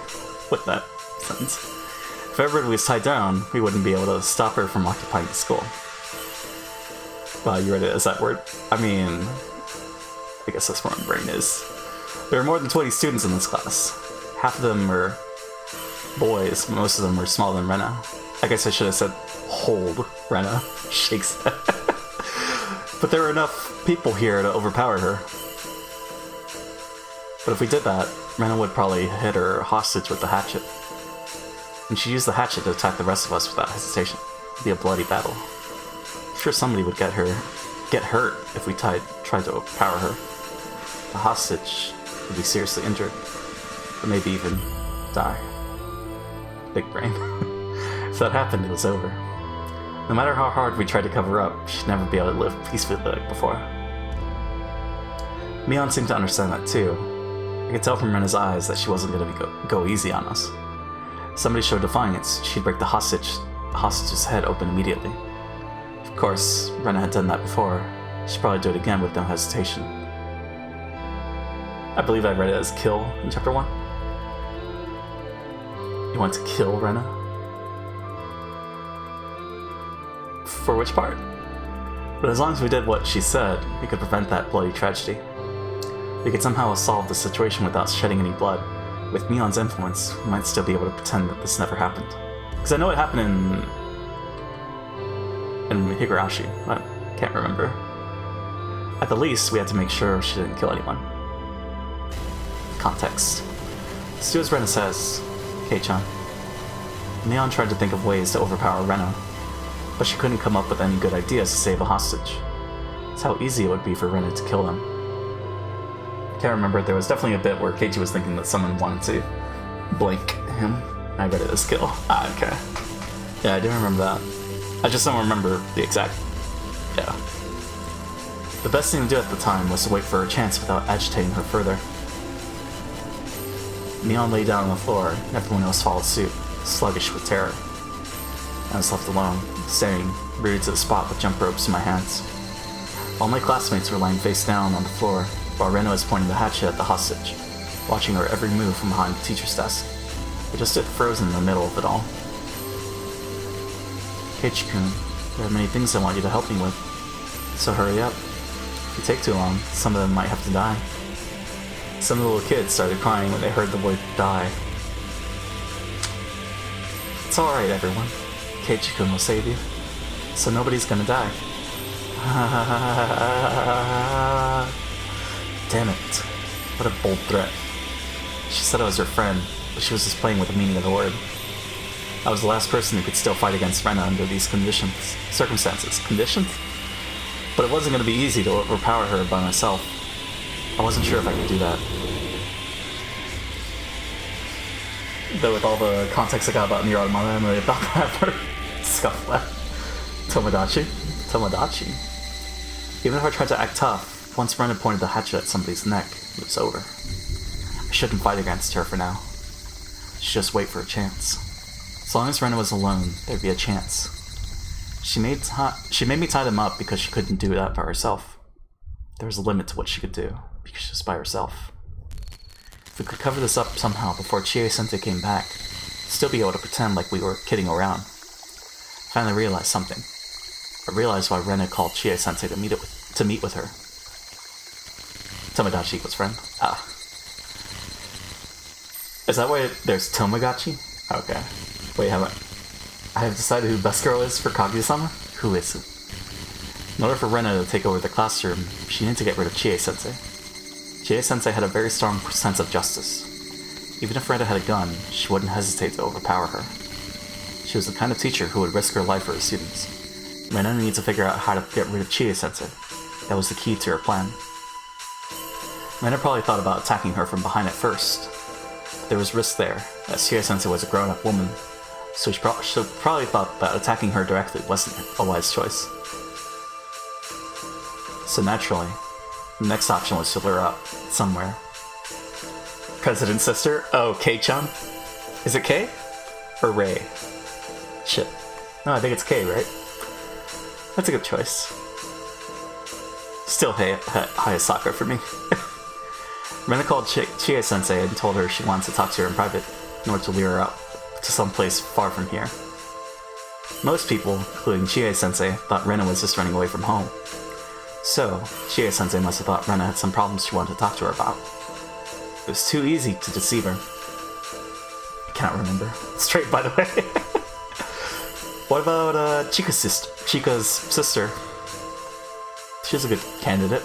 with that sentence. If everybody was tied down, we wouldn't be able to stop her from occupying the school. Wow, you read it as that word? I mean, I guess that's where my brain is. There are more than 20 students in this class. Half of them were boys, most of them were smaller than Rena. I guess I should have said, hold Rena, shakes head. But there were enough people here to overpower her. But if we did that, Rena would probably hit her hostage with the hatchet. and she used the hatchet to attack the rest of us without hesitation. It'd be a bloody battle. I'm sure somebody would get hurt if we tried to overpower her. The hostage would be seriously injured, or maybe even die. Big brain. If that happened, it was over. No matter how hard we tried to cover up, she'd never be able to live peacefully like before. Mion seemed to understand that too. I could tell from Rena's eyes that she wasn't going to go easy on us. If somebody showed defiance, she'd break the hostage's head open immediately. Of course, Rena had done that before. She'd probably do it again with no hesitation. I believe I read it as kill in chapter 1. You want to kill Rena? For which part? But as long as we did what she said, we could prevent that bloody tragedy. We could somehow solve the situation without shedding any blood. With Mion's influence, we might still be able to pretend that this never happened. Because I know it happened in Higurashi, but I can't remember. At the least, we had to make sure she didn't kill anyone. Context. Let's do as Rena says. Kei-chan. Mion tried to think of ways to overpower Rena, but she couldn't come up with any good ideas to save a hostage. That's how easy it would be for Rena to kill them. I can't remember, there was definitely a bit where Keiichi was thinking that someone wanted to blink him. I read it as kill. Ah, okay. Yeah, I do remember that. I just don't remember the exact... yeah. The best thing to do at the time was to wait for her chance without agitating her further. Mion lay down on the floor, and everyone else followed suit, sluggish with terror. I was left alone, staring, rooted to the spot with jump ropes in my hands. All my classmates were lying face down on the floor, while Rena was pointing the hatchet at the hostage, watching her every move from behind the teacher's desk. I just stood frozen in the middle of it all. Keiichi-kun, there are many things I want you to help me with, so hurry up. If you take too long, some of them might have to die. Some of the little kids started crying when they heard the word die. It's alright, everyone. Keiichi-kun will save you, so nobody's gonna die. Damn it. What a bold threat. She said I was her friend, but she was just playing with the meaning of the word. I was the last person who could still fight against Rena under these circumstances. Conditions? But it wasn't going to be easy to overpower her by myself. I wasn't sure if I could do that. Though with all the context I got about Nier Automata, I'm really about forever. Scuff left. Tomodachi. Even if I tried to act tough, once Rena pointed the hatchet at somebody's neck, it was over. I shouldn't fight against her for now. I should just wait for a chance. As long as Rena was alone, there'd be a chance. She made me tie them up because she couldn't do that by herself. There was a limit to what she could do, because she was by herself. If we could cover this up somehow before Chie-sensei came back, we'd still be able to pretend like we were kidding around. I finally realized something. I realized why Rena called Chie-sensei to meet with her. Tomodachi equals friend. Ah. Is that why there's Tomogachi? Okay. Wait, I have decided who best girl is for Kaguya-sama? Who is it? In order for Rena to take over the classroom, she needed to get rid of Chie-sensei. Chie-sensei had a very strong sense of justice. Even if Rena had a gun, she wouldn't hesitate to overpower her. She was the kind of teacher who would risk her life for her students. Rena needed to figure out how to get rid of Chie-sensei. That was the key to her plan. Rena probably thought about attacking her from behind at first. But there was risk there, as Chie-sensei was a grown-up woman, so she probably thought that attacking her directly wasn't a wise choice. So naturally, the next option was to lure up somewhere. President's sister? Oh, Kei-chan? Is it Kei? Or Rei? Shit. No, I think it's Kei, right? That's a good choice. Still Hayasaka for me. Rena called Chie-sensei and told her she wanted to talk to her in private in order to lure her up to some place far from here. Most people, including Chie-sensei, thought Rena was just running away from home. So, Chie-sensei must have thought Rena had some problems she wanted to talk to her about. It was too easy to deceive her. I can't remember. Straight, by the way. What about Chika's sister? She's a good candidate.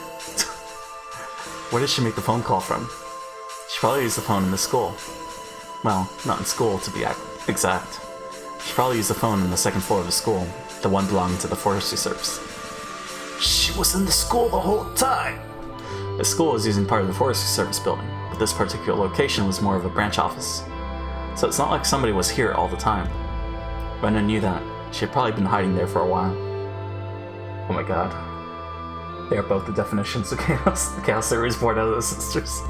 Where did she make the phone call from? She probably used the phone in the school. Well, not in school to be exact. She probably used the phone on the second floor of the school, the one belonging to the forestry service. She was in the school the whole time! The school was using part of the forestry service building, but this particular location was more of a branch office. So it's not like somebody was here all the time. Rena knew that. She had probably been hiding there for a while. Oh my god. They are both the definitions of chaos. The chaos theory is born out of the sisters.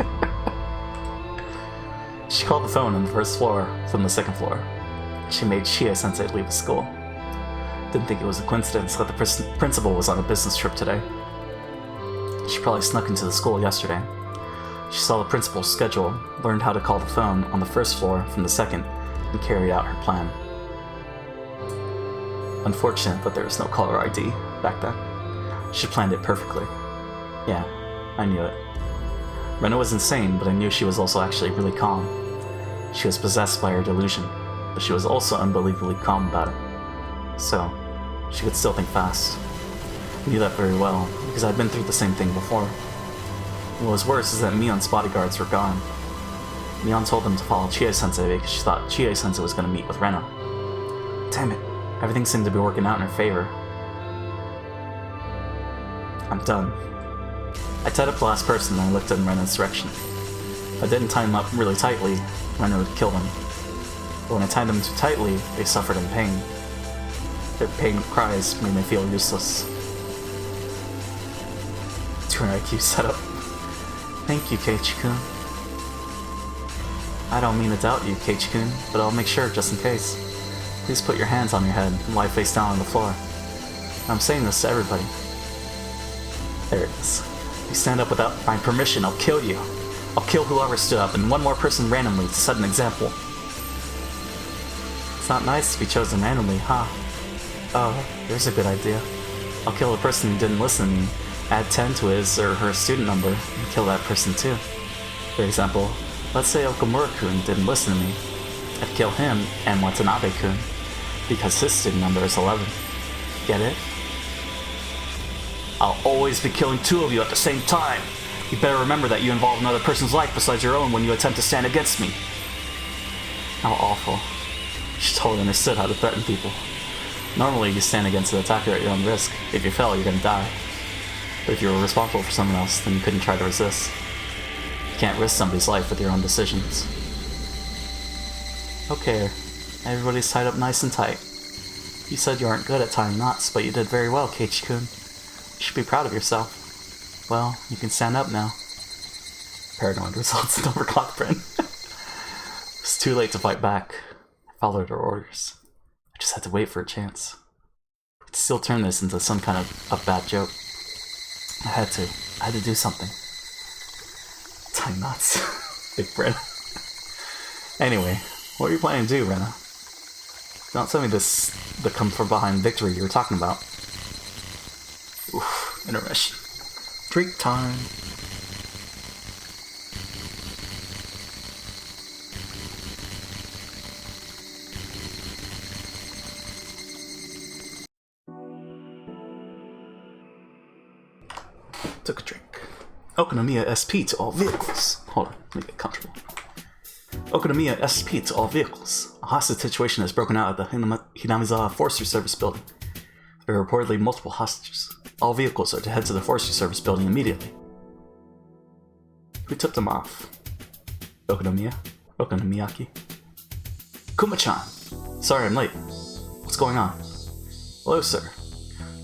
She called the phone on the first floor from the second floor. She made Chie-sensei leave the school. Didn't think it was a coincidence that the principal was on a business trip today. She probably snuck into the school yesterday. She saw the principal's schedule, learned how to call the phone on the first floor from the second, and carried out her plan. Unfortunate that there was no caller ID back then. She planned it perfectly. Yeah, I knew it. Rena was insane, but I knew she was also actually really calm. She was possessed by her delusion, but she was also unbelievably calm about it. So, she could still think fast. I knew that very well, because I'd been through the same thing before. What was worse is that Mion's bodyguards were gone. Mion told them to follow Chie-sensei because she thought Chie-sensei was going to meet with Rena. Damn it, everything seemed to be working out in her favor. I'm done. I tied up the last person and I looked in Rena's direction. If I didn't tie them up really tightly, Rena would kill them. But when I tied them too tightly, they suffered in pain. Their pain cries made me feel useless. 200 IQ setup. Thank you, Keiichi-kun. I don't mean to doubt you, Keiichi-kun, but I'll make sure just in case. Please put your hands on your head and lie face down on the floor. I'm saying this to everybody. There it is. If you stand up without my permission, I'll kill you. I'll kill whoever stood up and one more person randomly to set an example. It's not nice to be chosen randomly, huh? Oh, here's a good idea. I'll kill the person who didn't listen to me, add 10 to his or her student number, and kill that person too. For example, let's say Okamura-kun didn't listen to me. I'd kill him and Watanabe-kun, because his student number is 11. Get it? I'll always be killing two of you at the same time. You better remember that you involve another person's life besides your own when you attempt to stand against me. How awful. She totally understood how to threaten people. Normally, you stand against an attacker at your own risk. If you fell, you're gonna die. But if you were responsible for someone else, then you couldn't try to resist. You can't risk somebody's life with your own decisions. Okay, everybody's tied up nice and tight. You said you aren't good at tying knots, but you did very well, Keiichi-kun. You should be proud of yourself. Well, you can stand up now. Paranoid results in overclock print. It's too late to fight back. I followed her orders. I just had to wait for a chance. I could still turn this into some kind of a bad joke. I had to do something. Tie knots. Big Rena. Anyway, what are you planning to do, Rena? Don't tell me the come from behind victory you were talking about. Oof, intermission. Drink time. Took a drink. Okonomiya SP to all vehicles. Hold on, let me get comfortable. Okonomiya SP to all vehicles. A hostage situation has broken out at the Hinamizawa Forestry Service building. There are reportedly multiple hostages. All vehicles are to head to the Forestry Service building immediately. Who tipped them off? Okonomiya? Okonomiyaki? Kuma-chan! Sorry I'm late. What's going on? Hello, sir.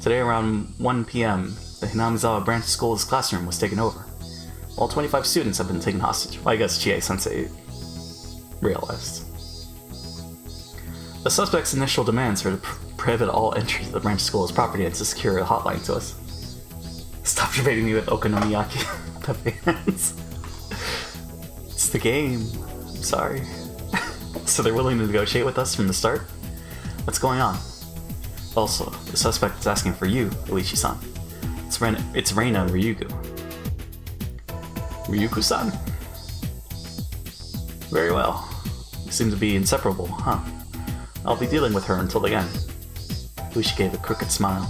Today around 1 p.m., the Hinamizawa branch school's classroom was taken over. All 25 students have been taken hostage. Well, I guess Chie-sensei realized. The suspect's initial demands were to prohibit all entry to the branch school's property and to secure a hotline to us. Stop debating me with Okonomiyaki. The fans. It's the game. I'm sorry. So they're willing to negotiate with us from the start? What's going on? Also, the suspect is asking for you, Uichi-san. It's Reina Ryugu. Ryugu-san? Very well. You seem to be inseparable, huh? I'll be dealing with her until the end. Uichi gave a crooked smile.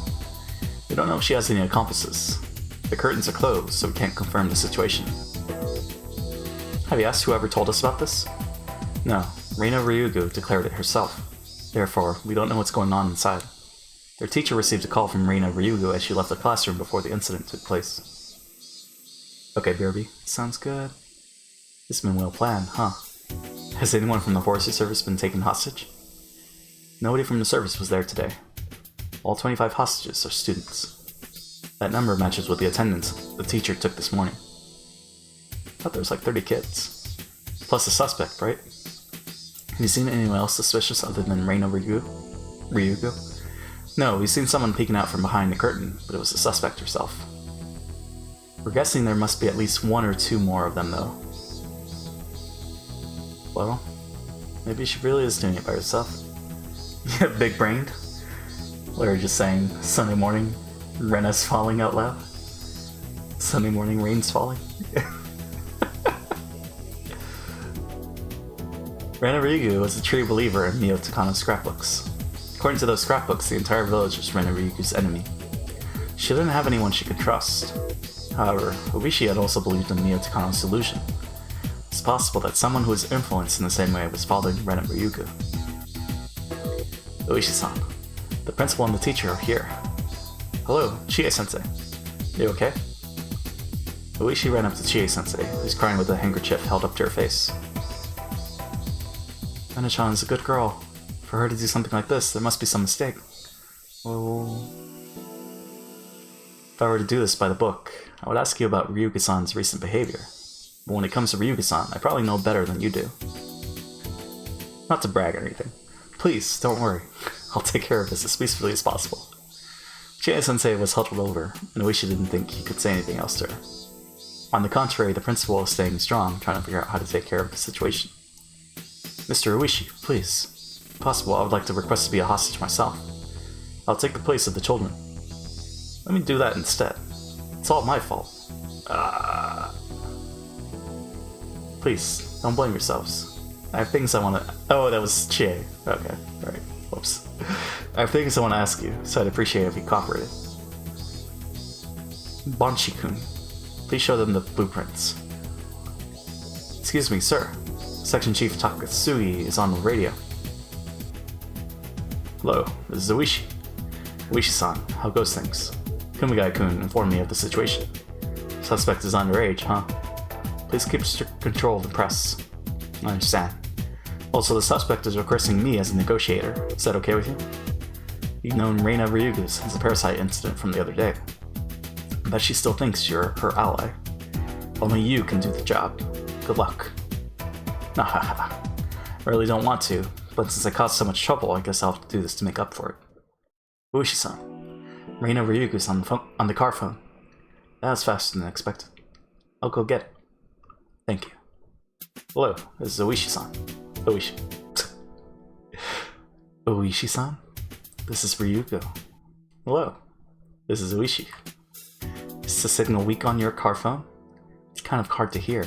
We don't know if she has any accomplices. The curtains are closed, so we can't confirm the situation. Have you asked whoever told us about this? No. Reina Ryugu declared it herself. Therefore, we don't know what's going on inside. Their teacher received a call from Reina Ryugu as she left the classroom before the incident took place. Okay, BRB, sounds good. This has been well planned, huh? Has anyone from the forestry service been taken hostage? Nobody from the service was there today. All 25 hostages are students. That number matches with the attendance the teacher took this morning. I thought there was like 30 kids. Plus a suspect, right? Have you seen anyone else suspicious other than Reina Ryugu? No, we've seen someone peeking out from behind the curtain, but it was the suspect herself. We're guessing there must be at least one or two more of them, though. Well, maybe she really is doing it by herself. Yeah, big-brained. Larry just saying, Sunday morning, Rena's falling out loud. Sunday morning, rain's falling. Reina Ryugu was a true believer in Mio Takano's scrapbooks. According to those scrapbooks, the entire village was Reina Ryugu's enemy. She didn't have anyone she could trust. However, Oishi had also believed in Mio Takano's delusion. It's possible that someone who was influenced in the same way was following Reina Ryugu. Oishi-san, the principal and the teacher are here. Hello, Chie-sensei. You okay? Oishi ran up to Chie-sensei, who's crying with a handkerchief held up to her face. Reina-chan is a good girl. For her to do something like this, there must be some mistake. Well, if I were to do this by the book, I would ask you about Ryuga-san's recent behavior. But when it comes to Ryuga-san, I probably know better than you do. Not to brag or anything. Please, don't worry. I'll take care of this as peacefully as possible. Chie-sensei was huddled over, and Oishi didn't think he could say anything else to her. On the contrary, the principal was staying strong, trying to figure out how to take care of the situation. Mr. Oishi, please. If possible, I would like to request to be a hostage myself. I'll take the place of the children. Let me do that instead. It's all my fault. Please, don't blame yourselves. I have things I want to... Oh, that was Chie. Okay, alright. Whoops. I have things I want to ask you, so I'd appreciate it if you cooperated. Banshi-kun, please show them the blueprints. Excuse me, sir. Section Chief Takatsugi is on the radio. Hello, this is Oishi. Oishi-san, how goes things? Kumigai-kun informed me of the situation. Suspect is underage, huh? Please keep strict control of the press. I understand. Also, the suspect is requesting me as a negotiator. Is that okay with you? You've known Reina Ryugu since the parasite incident from the other day. I bet she still thinks you're her ally. Only you can do the job. Good luck. Nahaha. I really don't want to, but since I caused so much trouble, I guess I'll have to do this to make up for it. Oishi-san. Reina Ryugu's on the car phone. That was faster than expected. I'll go get it. Thank you. Hello, this is Oishi-san. Oishi. Oishi-san? This is Ryugu. Hello, this is Oishi. Is the signal weak on your car phone? It's kind of hard to hear.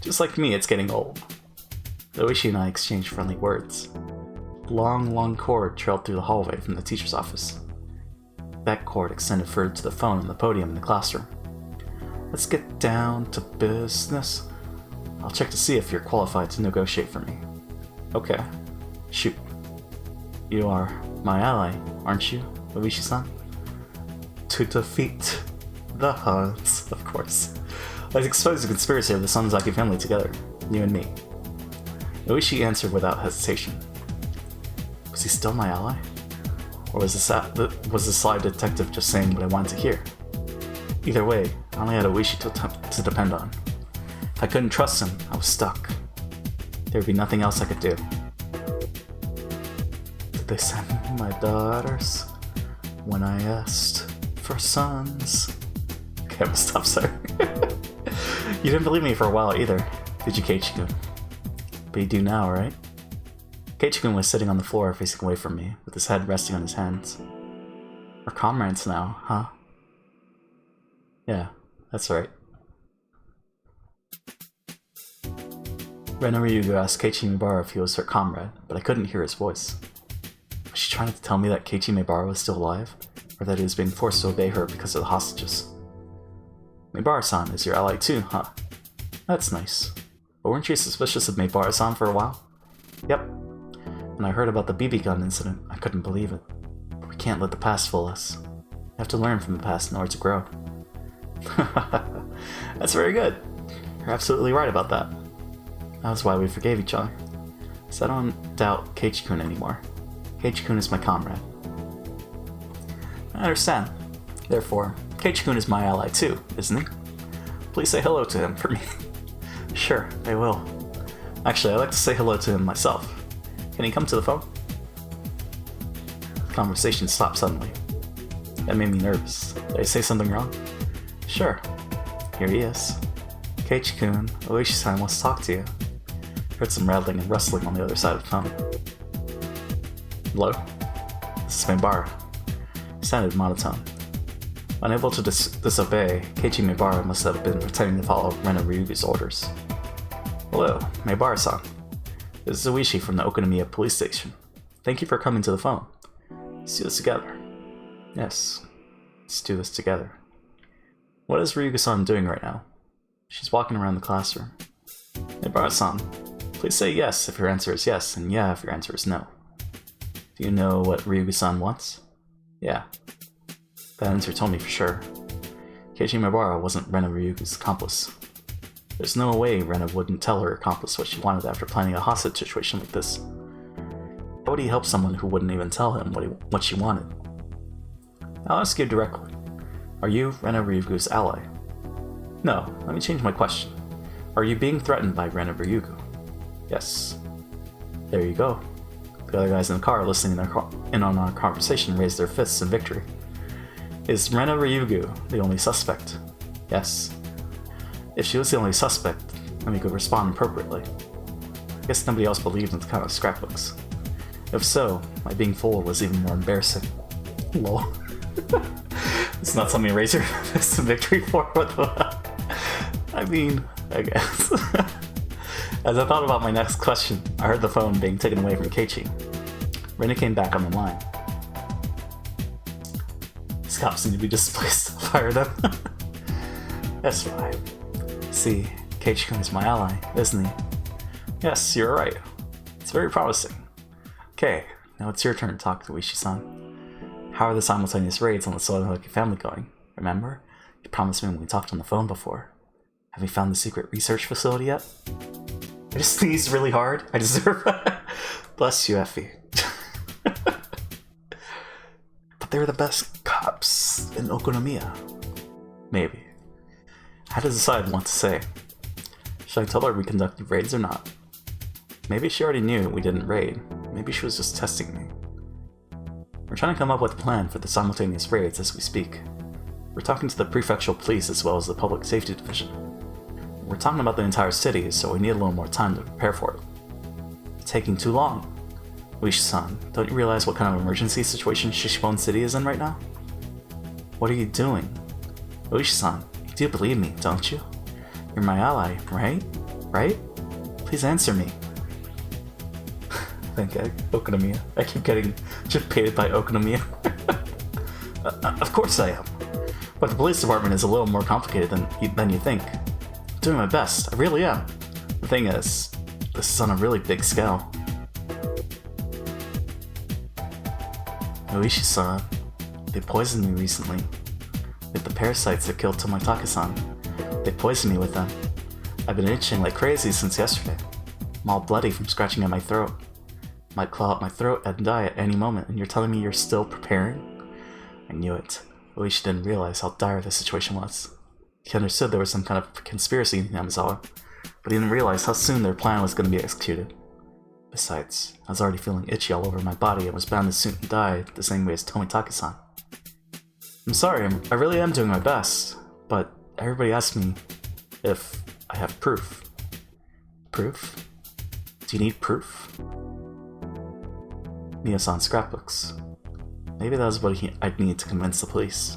Just like me, it's getting old. Oishi and I exchanged friendly words. A long cord trailed through the hallway from the teacher's office. That cord extended further to the phone on the podium in the classroom. Let's get down to business. I'll check to see if you're qualified to negotiate for me. Okay. Shoot. You are my ally, aren't you, Oishi-san? To defeat the Huns, of course. Let's expose the conspiracy of the Sonzaki family together, you and me. Oishi answered without hesitation. Was he still my ally? Or was the sly detective just saying what I wanted to hear? Either way, I only had Oishi to depend on. If I couldn't trust him, I was stuck. There would be nothing else I could do. Did they send me my daughters when I asked for sons? Okay, I'm gonna stop, sorry. You didn't believe me for a while either, did you, Keiichi-kun? But you do now, right? Keiichi-kun was sitting on the floor facing away from me, with his head resting on his hands. We're comrades now, huh? Yeah, that's right. Reina Ryugu asked Keiichi Maebara if he was her comrade, but I couldn't hear his voice. Was she trying to tell me that Keiichi Maebara was still alive, or that he was being forced to obey her because of the hostages? Maebara-san is your ally too, huh? That's nice. But weren't you suspicious of Meibara-san for a while? Yep. When I heard about the BB gun incident, I couldn't believe it. But we can't let the past fool us. We have to learn from the past in order to grow. That's very good. You're absolutely right about that. That was why we forgave each other. So I don't doubt Keiichi-kun anymore. Keiichi-kun is my comrade. I understand. Therefore, Keiichi-kun is my ally too, isn't he? Please say hello to him for me. Sure, I will. Actually, I'd like to say hello to him myself. Can he come to the phone? The conversation stopped suddenly. That made me nervous. Did I say something wrong? Sure. Here he is. Keiichi-kun, Oishi-san wants to talk to you. Heard some rattling and rustling on the other side of the phone. Hello? This is Meibara. He sounded monotone. Unable to disobey, Keiichi Meibara must have been pretending to follow Rena Ryugu's orders. Hello, Meibara-san. This is Oishi from the Okonomiya police station. Thank you for coming to the phone. Let's do this together. Yes, let's do this together. What is Ryugu-san doing right now? She's walking around the classroom. Meibara-san, please say yes if your answer is yes, and yeah if your answer is no. Do you know what Ryugu-san wants? Yeah. That answer told me for sure. Keiichi Meibara wasn't Rena Ryugu's accomplice. There's no way Rena wouldn't tell her accomplice what she wanted after planning a hostage situation like this. How would he help someone who wouldn't even tell him what she wanted? I'll ask you directly. Are you Rena Ryugu's ally? No, let me change my question. Are you being threatened by Rena Ryugu? Yes. There you go. The other guys in the car listening in on our conversation raised their fists in victory. Is Rena Ryugu the only suspect? Yes. If she was the only suspect, then we could respond appropriately. I guess nobody else believed in the kind of scrapbooks. If so, my being fooled was even more embarrassing. Lol. It's not something to raise your fist in victory for, what the... I mean, I guess. As I thought about my next question, I heard the phone being taken away from Keiichi. Rena came back on the line. These cops need to be displaced. Fire them. That's right. See, Keiichi-kun is my ally, isn't he? Yes, you're right. It's very promising. Okay, now it's your turn to talk to Oishi-san. How are the simultaneous raids on the Sonohiki family going? Remember? You promised me when we talked on the phone before. Have you found the secret research facility yet? I just sneezed really hard. I deserve that. Bless you, Effie. But they're the best cops in Okonomiya. Maybe. I had to decide what to say. Should I tell her we conducted raids or not? Maybe she already knew we didn't raid. Maybe she was just testing me. We're trying to come up with a plan for the simultaneous raids as we speak. We're talking to the prefectural police as well as the public safety division. We're talking about the entire city, so we need a little more time to prepare for it. It's taking too long. Oishi-san, don't you realize what kind of emergency situation Shishibon City is in right now? What are you doing? Oishi-san, you do believe me, don't you? You're my ally, right? Right? Please answer me. Thank you, Okonomiya. I keep getting painted by Okonomiya. Of course I am. But the police department is a little more complicated than you think. I'm doing my best, I really am. The thing is, this is on a really big scale. Oishi-san, they poisoned me recently. With the parasites that killed Tomoitake-san. They poisoned me with them. I've been itching like crazy since yesterday. I'm all bloody from scratching at my throat. Might claw up my throat and die at any moment, and you're telling me you're still preparing? I knew it. Oishi didn't realize how dire the situation was. He understood there was some kind of conspiracy in Yamazawa, but he didn't realize how soon their plan was going to be executed. Besides, I was already feeling itchy all over my body and was bound to soon die the same way as Tomitake-san. I'm sorry, I really am doing my best, but everybody asks me if I have proof. Proof? Do you need proof? Mio-san scrapbooks. Maybe that was what I'd need to convince the police.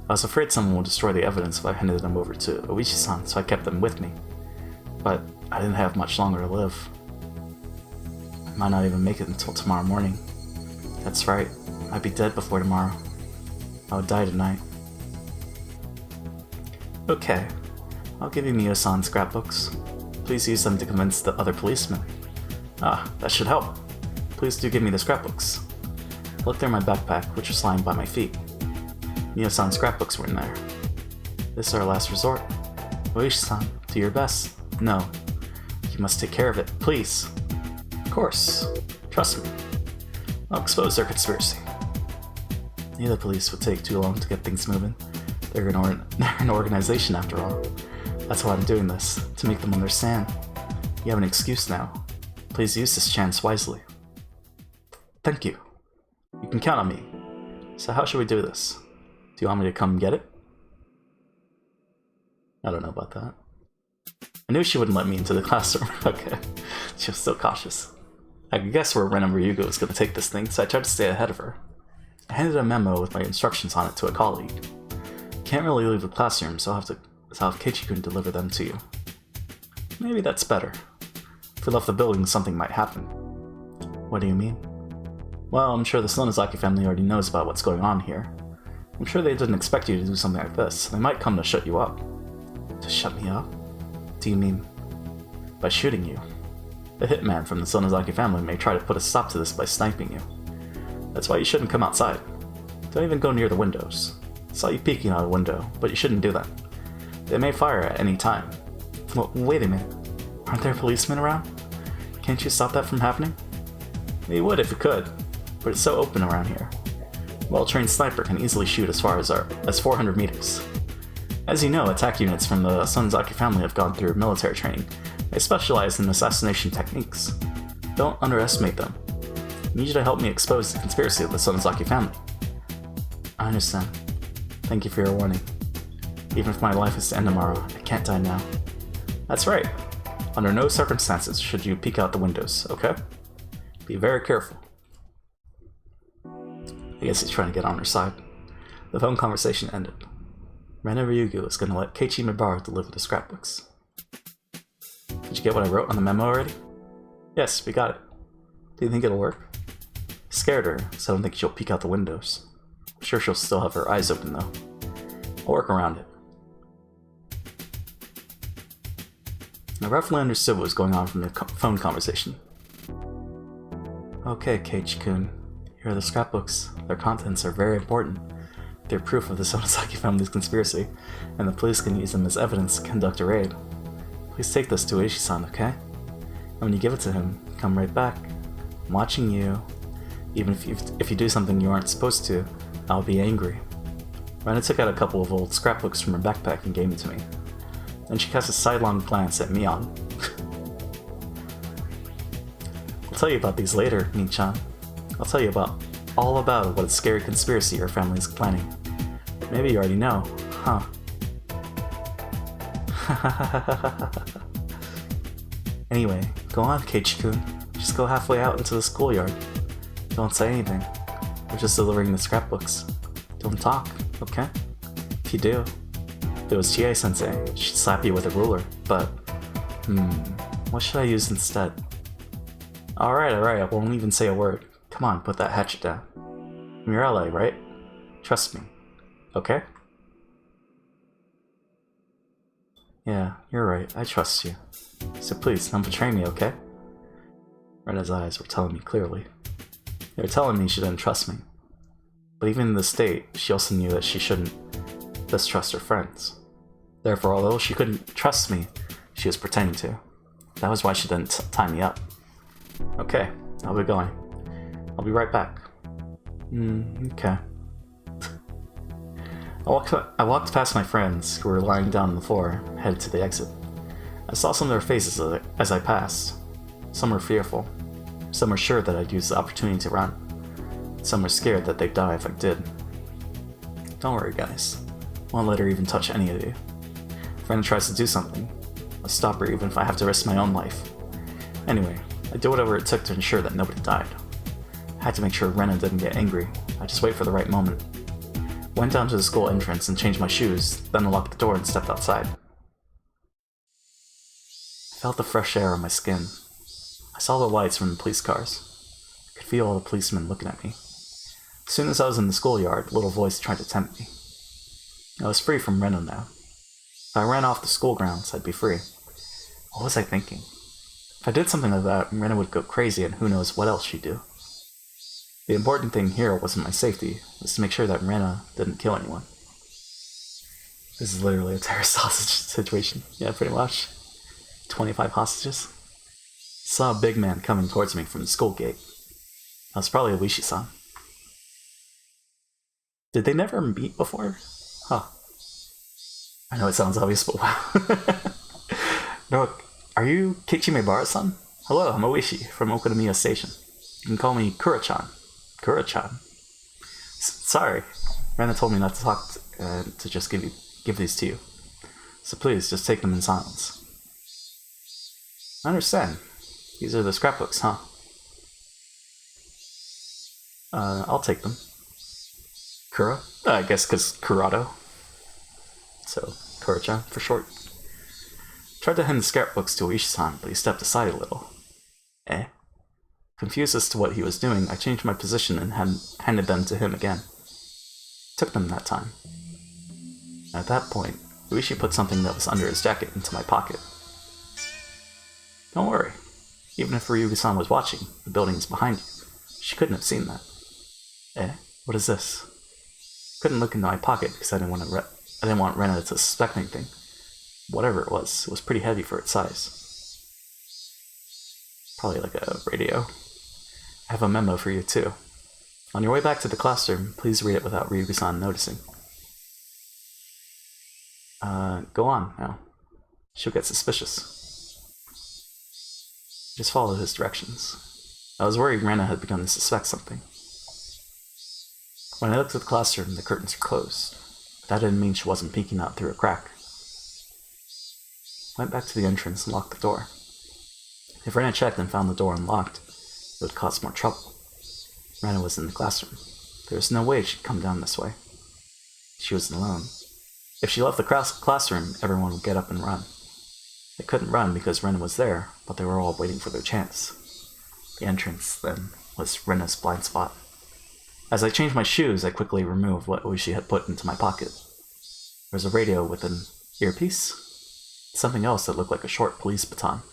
I was afraid someone would destroy the evidence if I handed them over to Oishi-san, so I kept them with me. But I didn't have much longer to live. I might not even make it until tomorrow morning. That's right, I'd be dead before tomorrow. I would die tonight. Okay, I'll give you Mio-san scrapbooks. Please use them to convince the other policemen. Ah, that should help. Please do give me the scrapbooks. Look, they're in my backpack, which was lying by my feet. Mio-san scrapbooks were in there. This is our last resort. Oishi-san, do your best. No. You must take care of it, please. Of course. Trust me. I'll expose their conspiracy. Neither police would take too long to get things moving. They're an organization after all. That's why I'm doing this, to make them understand. You have an excuse now. Please use this chance wisely. Thank you. You can count on me. So how should we do this? Do you want me to come get it? I don't know about that. I knew she wouldn't let me into the classroom. Okay. She was still cautious. I could guess where Ren and Ryuga was going to take this thing, so I tried to stay ahead of her. I handed a memo with my instructions on it to a colleague. Can't really leave the classroom, so I'll have Keiichi-kun deliver them to you. Maybe that's better. If we left the building, something might happen. What do you mean? Well, I'm sure the Sonozaki family already knows about what's going on here. I'm sure they didn't expect you to do something like this. They might come to shut you up. To shut me up? Do you mean by shooting you? The hitman from the Sonozaki family may try to put a stop to this by sniping you. That's why you shouldn't come outside. Don't even go near the windows. I saw you peeking out a window, but you shouldn't do that. They may fire at any time. Well, wait a minute. Aren't there policemen around? Can't you stop that from happening? You would if you could, but it's so open around here. A well-trained sniper can easily shoot as far as 400 meters. As you know, attack units from the Sonozaki family have gone through military training. They specialize in assassination techniques. Don't underestimate them. I need you to help me expose the conspiracy of the Sonozaki family. I understand. Thank you for your warning. Even if my life is to end tomorrow, I can't die now. That's right. Under no circumstances should you peek out the windows, okay? Be very careful. I guess he's trying to get on her side. The phone conversation ended. Ren and Ryuga was going to let Keiichi Mibara deliver the scrapbooks. Did you get what I wrote on the memo already? Yes, we got it. Do you think it'll work? I scared her, so I don't think she'll peek out the windows. I'm sure she'll still have her eyes open though. I'll work around it. I roughly understood what was going on from the phone conversation. Okay, Keiichi-kun. Here are the scrapbooks. Their contents are very important. They're proof of the Sonozaki family's conspiracy, and the police can use them as evidence to conduct a raid. Please take this to Oishi-san, okay? And when you give it to him, come right back. I'm watching you. Even if you do something you aren't supposed to, I'll be angry. Rena took out a couple of old scrapbooks from her backpack and gave them to me. Then she cast a sidelong glance at Mion. I'll tell you about these later, Nin-chan. I'll tell you all about what a scary conspiracy your family is planning. Maybe you already know, huh? Anyway, go on, Keiichi-kun. Just go halfway out into the schoolyard. Don't say anything. We're just delivering the scrapbooks. Don't talk, okay? If you do, if it was Chie-sensei, she'd slap you with a ruler, but... what should I use instead? Alright, I won't even say a word. Come on, put that hatchet down. I'm your ally, right? Trust me. Okay? Yeah, you're right. I trust you. So please, don't betray me, okay? Rena's eyes were telling me clearly. They were telling me she didn't trust me. But even in this state, she also knew that she shouldn't distrust her friends. Therefore, although she couldn't trust me, she was pretending to. That was why she didn't tie me up. Okay, I'll be going. I'll be right back. Okay. I walked past my friends, who were lying down on the floor, headed to the exit. I saw some of their faces as I passed. Some were fearful. Some were sure that I'd use the opportunity to run. Some were scared that they'd die if I did. Don't worry, guys. I won't let her even touch any of you. If Rena tries to do something, I'll stop her even if I have to risk my own life. Anyway, I did whatever it took to ensure that nobody died. I had to make sure Rena didn't get angry. I just wait for the right moment. Went down to the school entrance and changed my shoes, then unlocked the door and stepped outside. I felt the fresh air on my skin. I saw the lights from the police cars. I could feel all the policemen looking at me. As soon as I was in the schoolyard, a little voice tried to tempt me. I was free from Rena now. If I ran off the school grounds, I'd be free. What was I thinking? If I did something like that, Rena would go crazy and who knows what else she'd do. The important thing here wasn't my safety, it was to make sure that Rena didn't kill anyone. This is literally a terrorist hostage situation. Yeah, pretty much. 25 hostages. Saw a big man coming towards me from the school gate. That was probably Oishi-san. Did they never meet before? Huh. I know it sounds obvious, but wow. No, are you Kichimebara-san? Hello, I'm Oishi from Okutamiya Station. You can call me Kura-chan. Kura-chan? Sorry. Rena told me not to talk to just give these to you. So please, just take them in silence. I understand. These are the scrapbooks, huh? I'll take them. Kura? I guess because Kurado. So, Kura-chan for short. Tried to hand the scrapbooks to Oishi-san, but he stepped aside a little. Eh? Confused as to what he was doing, I changed my position and handed them to him again. Took them that time. At that point, Oishi put something that was under his jacket into my pocket. Don't worry. Even if Ryugi-san was watching, the building is behind you. She couldn't have seen that. Eh? What is this? Couldn't look into my pocket because I didn't want Rena to suspect anything. Whatever it was pretty heavy for its size. Probably like a radio. I have a memo for you too. On your way back to the classroom, please read it without Ryugi-san noticing. Go on now. She'll get suspicious. Just follow his directions. I was worried Rena had begun to suspect something. When I looked at the classroom, the curtains were closed. But that didn't mean she wasn't peeking out through a crack. Went back to the entrance and locked the door. If Rena checked and found the door unlocked, it would cause more trouble. Rena was in the classroom. There was no way she'd come down this way. She was alone. If she left the classroom, everyone would get up and run. They couldn't run because Rena was there, but they were all waiting for their chance. The entrance, then, was Rena's blind spot. As I changed my shoes, I quickly removed what Oishi had put into my pocket. There was a radio with an earpiece, something else that looked like a short police baton.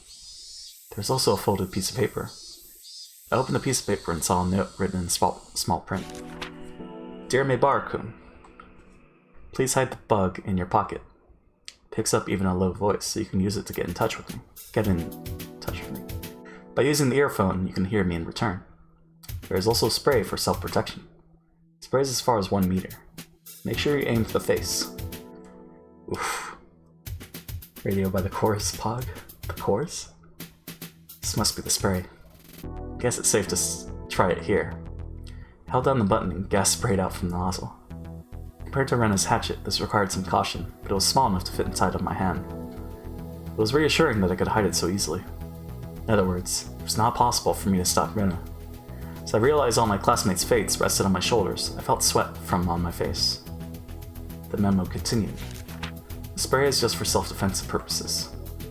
There was also a folded piece of paper. I opened the piece of paper and saw a note written in small print. Dear Meibara-kun, please hide the bug in your pocket. Picks up even a low voice, so you can use it to get in touch with me. By using the earphone, you can hear me in return. There is also spray for self-protection. Sprays as far as 1 meter. Make sure you aim for the face. Oof. Radio by the chorus pog? The chorus? This must be the spray. Guess it's safe to try it here. Held down the button and gas sprayed out from the nozzle. Compared to Rena's hatchet, this required some caution, but it was small enough to fit inside of my hand. It was reassuring that I could hide it so easily. In other words, it was not possible for me to stop Rena. As I realized all my classmates' fates rested on my shoulders, I felt sweat from on my face. The memo continued. The spray is just for self-defensive purposes.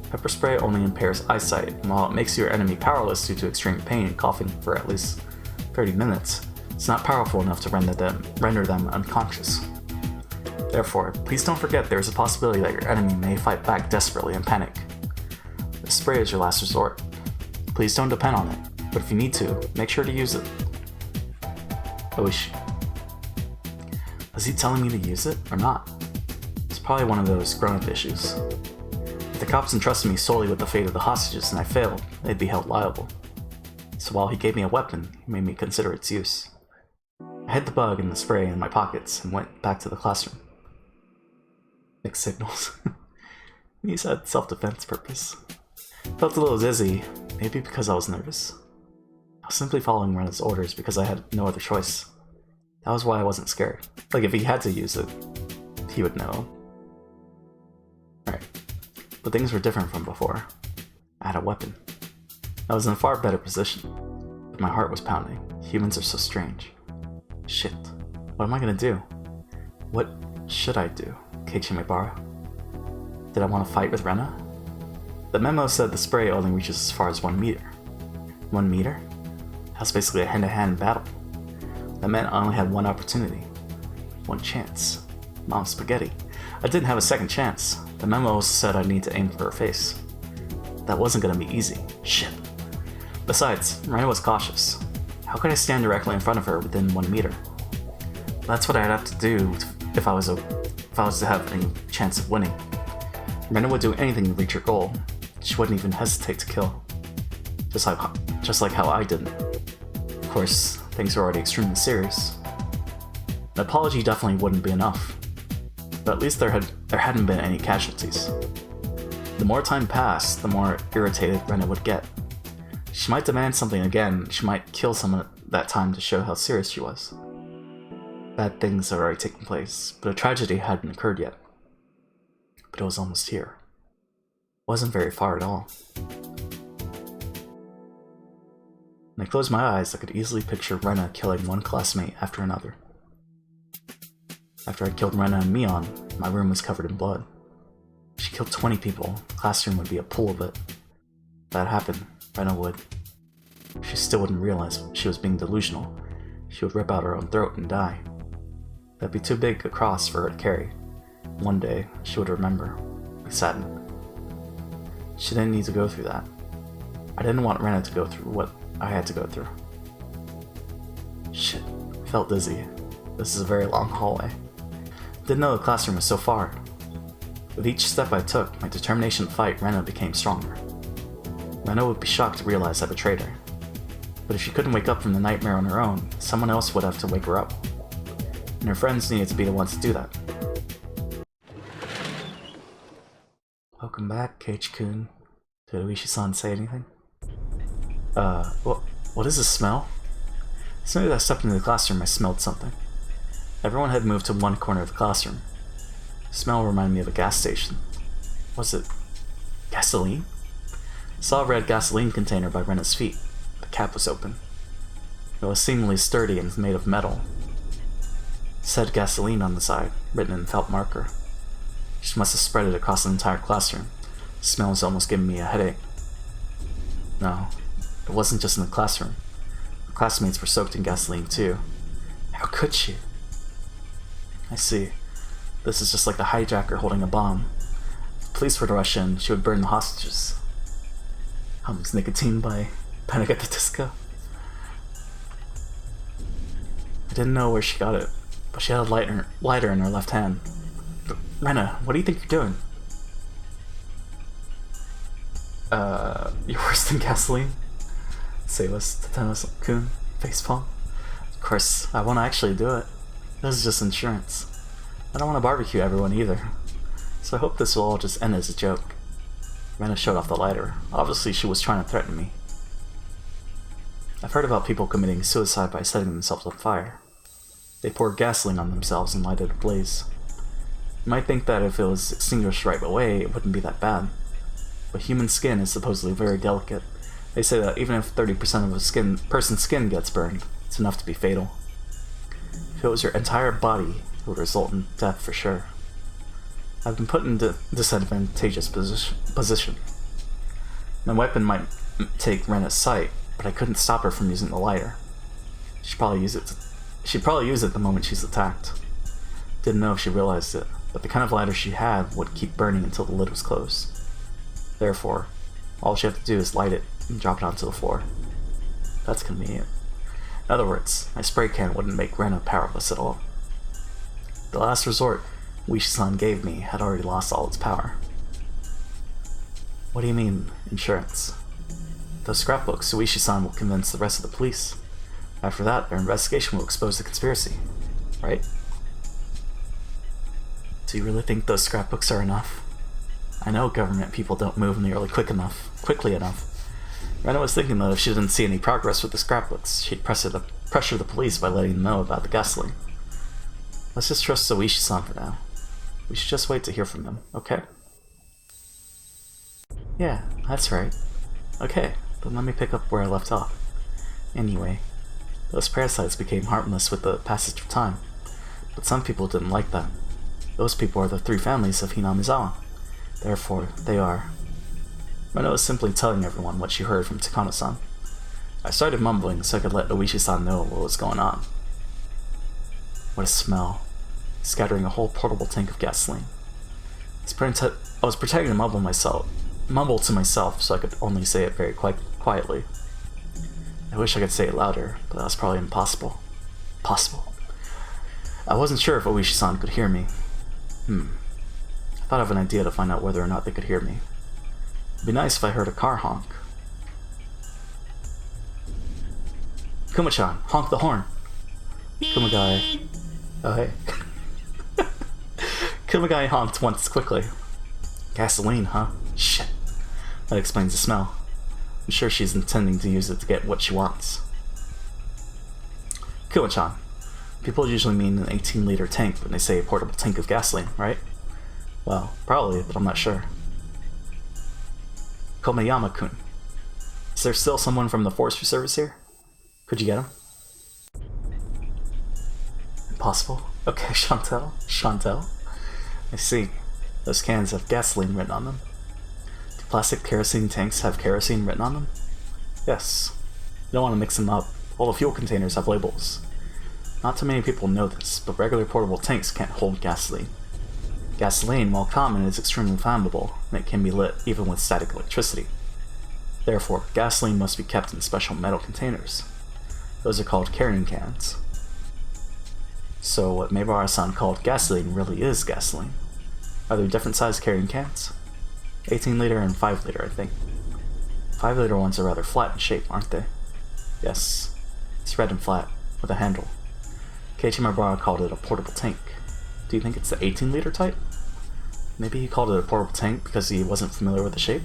Pepper spray only impairs eyesight, and while it makes your enemy powerless due to extreme pain and coughing for at least 30 minutes, it's not powerful enough to render them unconscious. Therefore, please don't forget there is a possibility that your enemy may fight back desperately in panic. The spray is your last resort. Please don't depend on it, but if you need to, make sure to use it. Oishi. Was he telling me to use it, or not? It's probably one of those grown-up issues. If the cops entrusted me solely with the fate of the hostages and I failed, they'd be held liable. So while he gave me a weapon, he made me consider its use. I hid the bug and the spray in my pockets and went back to the classroom. Mixed signals. He said self-defense purpose. Felt a little dizzy, maybe because I was nervous. I was simply following Rena's orders because I had no other choice. That was why I wasn't scared. Like, if he had to use it, he would know. Alright. But things were different from before. I had a weapon. I was in a far better position. But my heart was pounding. Humans are so strange. Shit. What am I gonna do? What should I do, Keiichi Meibara? Did I want to fight with Rena? The memo said the spray only reaches as far as 1 meter. 1 meter? That's basically a hand-to-hand battle. That meant I only had one opportunity. One chance. Mom's spaghetti. I didn't have a second chance. The memo also said I'd need to aim for her face. that wasn't gonna be easy. Shit. Besides, Rena was cautious. How could I stand directly in front of her within 1 meter? That's what I'd have to do if I was to have any chance of winning. Rena would do anything to reach her goal. She wouldn't even hesitate to kill. Just like how I didn't. Of course, things were already extremely serious. An apology definitely wouldn't be enough. But at least there hadn't been any casualties. The more time passed, the more irritated Rena would get. She might demand something again, she might kill someone at that time to show how serious she was. Bad things had already taken place, but a tragedy hadn't occurred yet. But it was almost here. It wasn't very far at all. When I closed my eyes, I could easily picture Rena killing one classmate after another. After I killed Rena and Mion, my room was covered in blood. If she killed 20 people, the classroom would be a pool of it. If that happened, Rena would. She still wouldn't realize she was being delusional. She would rip out her own throat and die. That'd be too big a cross for her to carry. One day, she would remember, be saddened. She didn't need to go through that. I didn't want Rena to go through what I had to go through. Shit, I felt dizzy. This is a very long hallway. Didn't know the classroom was so far. With each step I took, my determination to fight Rena became stronger. Rena would be shocked to realize I betrayed her. But if she couldn't wake up from the nightmare on her own, someone else would have to wake her up. And her friends needed to be the ones to do that. Welcome back, Keiichi-kun. Did Oishi-san say anything? What is this smell? As soon as I stepped into the classroom, I smelled something. Everyone had moved to one corner of the classroom. The smell reminded me of a gas station. Was it gasoline? I saw a red gasoline container by Rena's feet. The cap was open. It was seemingly sturdy and made of metal. It said gasoline on the side, written in felt marker. She must have spread it across the entire classroom. The smell was almost giving me a headache. No, it wasn't just in the classroom. Her classmates were soaked in gasoline too. How could she? I see. This is just like the hijacker holding a bomb. If the police were to rush in, she would burn the hostages. Hums nicotine by Panic at the Disco. I didn't know where she got it, but she had a lighter in her left hand. Rena, what do you think you're doing? You're worse than gasoline? Saywas Tatano-kun, facepalm. Of course, I won't actually do it. This is just insurance. I don't want to barbecue everyone either. So I hope this will all just end as a joke. Rena showed off the lighter. Obviously she was trying to threaten me. I've heard about people committing suicide by setting themselves on fire. They poured gasoline on themselves and lighted a blaze. You might think that if it was extinguished right away, it wouldn't be that bad. But human skin is supposedly very delicate. They say that even if 30% of a person's skin gets burned, it's enough to be fatal. If it was your entire body, it would result in death for sure. I've been put in a disadvantageous position. My weapon might take Rena's sight, but I couldn't stop her from using the lighter. She'd probably use it the moment she's attacked. Didn't know if she realized it, but the kind of lighter she had would keep burning until the lid was closed. Therefore, all she had to do is light it and drop it onto the floor. That's convenient. In other words, my spray can wouldn't make Rena powerless at all. The last resort Oishi-san gave me had already lost all its power. What do you mean, insurance? Those scrapbooks, Oishi-san will convince the rest of the police. After that, their investigation will expose the conspiracy, right? Do you really think those scrapbooks are enough? I know government people don't move nearly quickly enough. Rena was thinking that if she didn't see any progress with the scrapbooks, she'd pressure the police by letting them know about the gasoline. Let's just trust Oishi-san for now. We should just wait to hear from them, okay? Yeah, that's right. Okay, then let me pick up where I left off. Anyway, those parasites became harmless with the passage of time, but some people didn't like that. Those people are the 3 families of Hinamizawa. Therefore, they are... Rena was simply telling everyone what she heard from Takano-san. I started mumbling so I could let Oishi-san know what was going on. What a smell. Scattering a whole portable tank of gasoline. I was pretending to mumble mumbled to myself so I could only say it very quietly. I wish I could say it louder, but that was probably impossible. Possible. I wasn't sure if Oishi-san could hear me. I thought of an idea to find out whether or not they could hear me. It'd be nice if I heard a car honk. Kuma-chan, honk the horn! Kumagai... Oh, hey. Kumagai honked once quickly. Gasoline, huh? Shit. That explains the smell. I'm sure she's intending to use it to get what she wants. Kuma-chan. People usually mean an 18-liter tank when they say a portable tank of gasoline, right? Well, probably, but I'm not sure. Komayama-kun. Is there still someone from the forestry service here? Could you get him? Impossible. Okay, Chantel. I see. Those cans have gasoline written on them. Do plastic kerosene tanks have kerosene written on them? Yes. You don't want to mix them up. All the fuel containers have labels. Not too many people know this, but regular portable tanks can't hold gasoline. Gasoline, while common, is extremely flammable, and it can be lit even with static electricity. Therefore, gasoline must be kept in special metal containers. Those are called carrying cans. So what Maebara-san called gasoline really is gasoline. Are there different sized carrying cans? 18-liter and 5-liter, I think. 5-liter ones are rather flat in shape, aren't they? Yes. It's red and flat, with a handle. Keiichi Maebara called it a portable tank. Do you think it's the 18-liter type? Maybe he called it a portable tank because he wasn't familiar with the shape?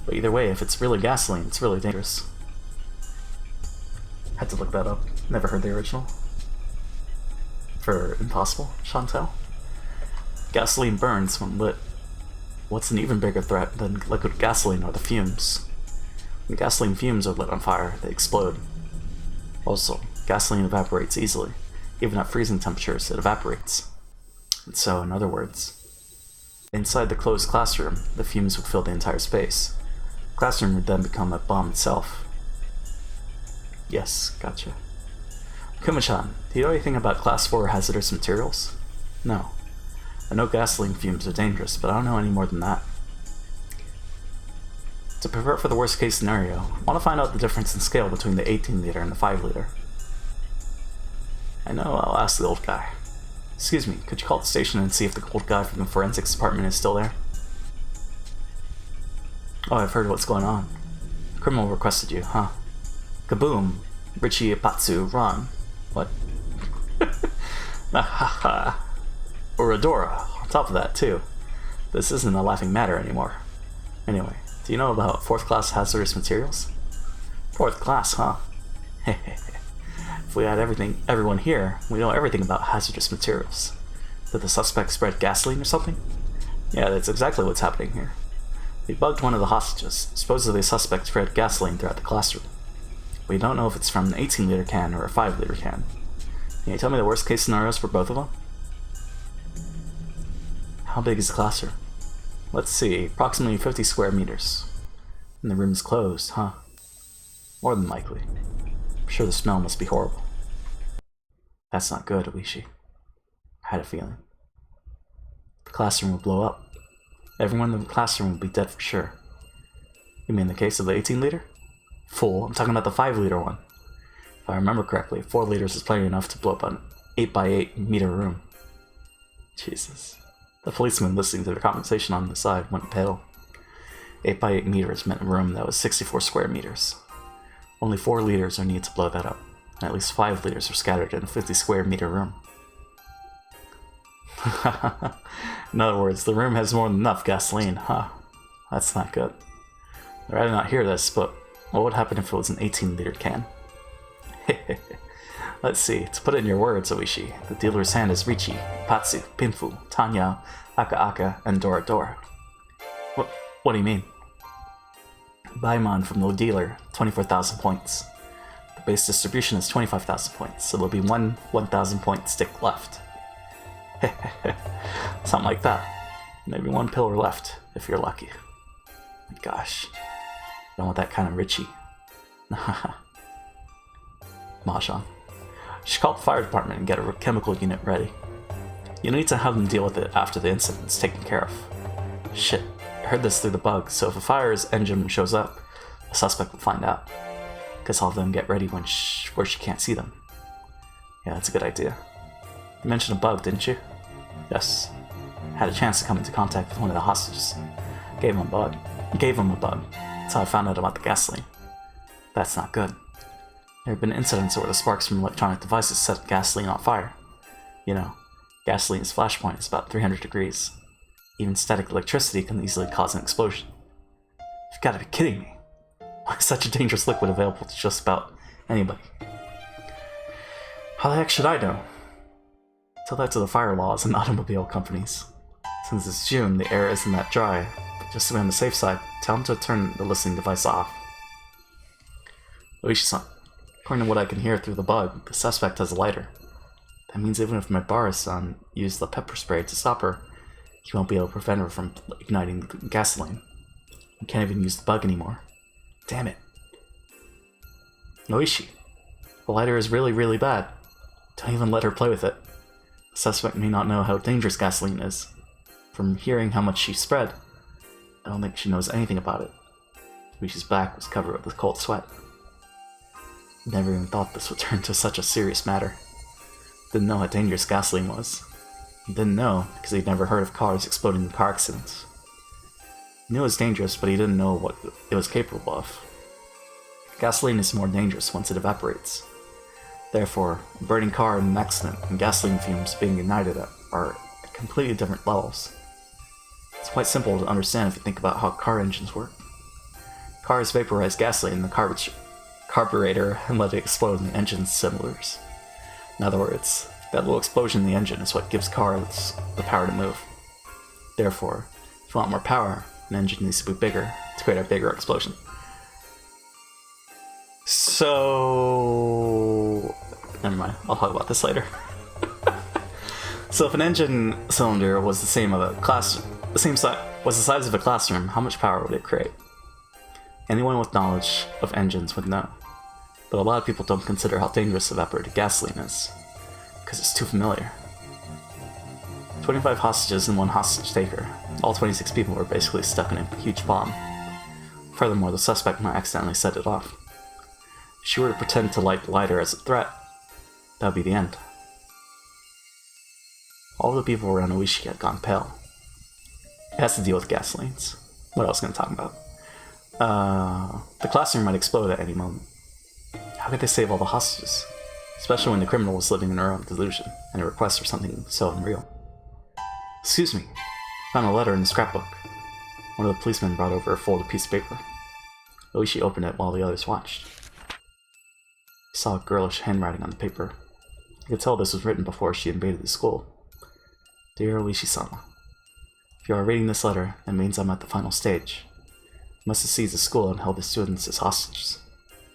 But either way, if it's really gasoline, it's really dangerous. Had to look that up. Never heard the original. For impossible, Chantel. Gasoline burns when lit. What's an even bigger threat than liquid gasoline are the fumes. When gasoline fumes are lit on fire, they explode. Also, gasoline evaporates easily. Even at freezing temperatures, it evaporates. And so, in other words, inside the closed classroom, the fumes would fill the entire space. The classroom would then become a bomb itself. Yes, gotcha. Kuma-chan, do you know anything about Class 4 hazardous materials? No. I know gasoline fumes are dangerous, but I don't know any more than that. To prepare for the worst case scenario, I want to find out the difference in scale between the 18-liter and the 5-liter. I know, I'll ask the old guy. Excuse me, could you call the station and see if the old guy from the forensics department is still there? Oh, I've heard what's going on. The criminal requested you, huh? Kaboom! Richie Ipatsu, run. What? Ahaha. Oradora, on top of that, too. This isn't a laughing matter anymore. Anyway, do you know about 4th class hazardous materials? 4th class, huh? If we had everyone here, we know everything about hazardous materials. Did the suspect spread gasoline or something? Yeah, that's exactly what's happening here. We bugged one of the hostages. Supposedly the suspect spread gasoline throughout the classroom. We don't know if it's from an 18-liter can or a 5-liter can. Can you tell me the worst case scenarios for both of them? How big is the classroom? Let's see, approximately 50 square meters. And the room is closed, huh? More than likely. I'm sure the smell must be horrible. That's not good, Oishi. I had a feeling. The classroom will blow up. Everyone in the classroom will be dead for sure. You mean the case of the 18-liter? Fool, I'm talking about the 5-liter one. If I remember correctly, 4 liters is plenty enough to blow up an 8x8 meter room. Jesus. The policeman listening to the conversation on the side went pale. 8x8 meters meant a room that was 64 square meters. Only 4 liters are needed to blow that up, and at least 5 liters are scattered in a 50 square meter room. In other words, the room has more than enough gasoline, huh? That's not good. I'd rather not hear this, but what would happen if it was an 18-liter can? Let's see, to put it in your words, Oishi, the dealer's hand is Richi, Patsu, Pinfu, Tanya, Aka, and Dora Dora. What do you mean? Baimon from the dealer, 24,000 points. The base distribution is 25,000 points, so there'll be one 1,000 point stick left. Something like that. Maybe 1 pillar left, if you're lucky. My gosh. Don't want that kind of Richie. Mahjong. You should call the fire department and get a chemical unit ready. You need to have them deal with it after the incident's taken care of. Shit, I heard this through the bug, so if a fire's engine shows up, the suspect will find out. Guess I'll have them get ready where she can't see them. Yeah, that's a good idea. You mentioned a bug, didn't you? Yes. I had a chance to come into contact with one of the hostages. Gave him a bug. That's how I found out about the gasoline. That's not good. There have been incidents where the sparks from electronic devices set gasoline on fire. You know, gasoline's flash point is about 300 degrees. Even static electricity can easily cause an explosion. You've got to be kidding me. Why is such a dangerous liquid available to just about anybody? How the heck should I know? Tell that to the fire laws and automobile companies. Since it's June, the air isn't that dry. But just to be on the safe side, tell them to turn the listening device off. Oishi-san, according to what I can hear through the bug, the suspect has a lighter. That means even if my Bara-san used the pepper spray to stop her, he won't be able to prevent her from igniting the gasoline. He can't even use the bug anymore. Damn it. Oishi, the lighter is really, really bad. Don't even let her play with it. The suspect may not know how dangerous gasoline is. From hearing how much she spread, I don't think she knows anything about it. Oishi's back was covered with cold sweat. Never even thought this would turn to such a serious matter. Didn't know how dangerous gasoline was. He didn't know because he'd never heard of cars exploding in car accidents. He knew it was dangerous, but he didn't know what it was capable of. Gasoline is more dangerous once it evaporates. Therefore, a burning car in an accident and gasoline fumes being ignited are at completely different levels. It's quite simple to understand if you think about how car engines work. Cars vaporize gasoline in the carburetor and let it explode in the engine's cylinders. In other words, that little explosion in the engine is what gives cars the power to move. Therefore, if you want more power, an engine needs to be bigger to create a bigger explosion. So... never mind, I'll talk about this later. So if an engine cylinder was the size of a classroom, how much power would it create? Anyone with knowledge of engines would know. But a lot of people don't consider how dangerous evaporated gasoline is, because it's too familiar. 25 hostages and one hostage taker. All 26 people were basically stuck in a huge bomb. Furthermore, the suspect might accidentally set it off. If she were to pretend to light the lighter as a threat, that would be the end. All the people around Oishi had gone pale. It has to deal with gasolines. What else can I talk about? The classroom might explode at any moment. How could they save all the hostages? Especially when the criminal was living in her own delusion, and a request for something so unreal. Excuse me. Found a letter in the scrapbook. One of the policemen brought over a folded piece of paper. Oishi opened it while the others watched. He saw girlish handwriting on the paper. You could tell this was written before she invaded the school. Dear Oishi-sama, if you are reading this letter, it means I'm at the final stage. I must have seized the school and held the students as hostages.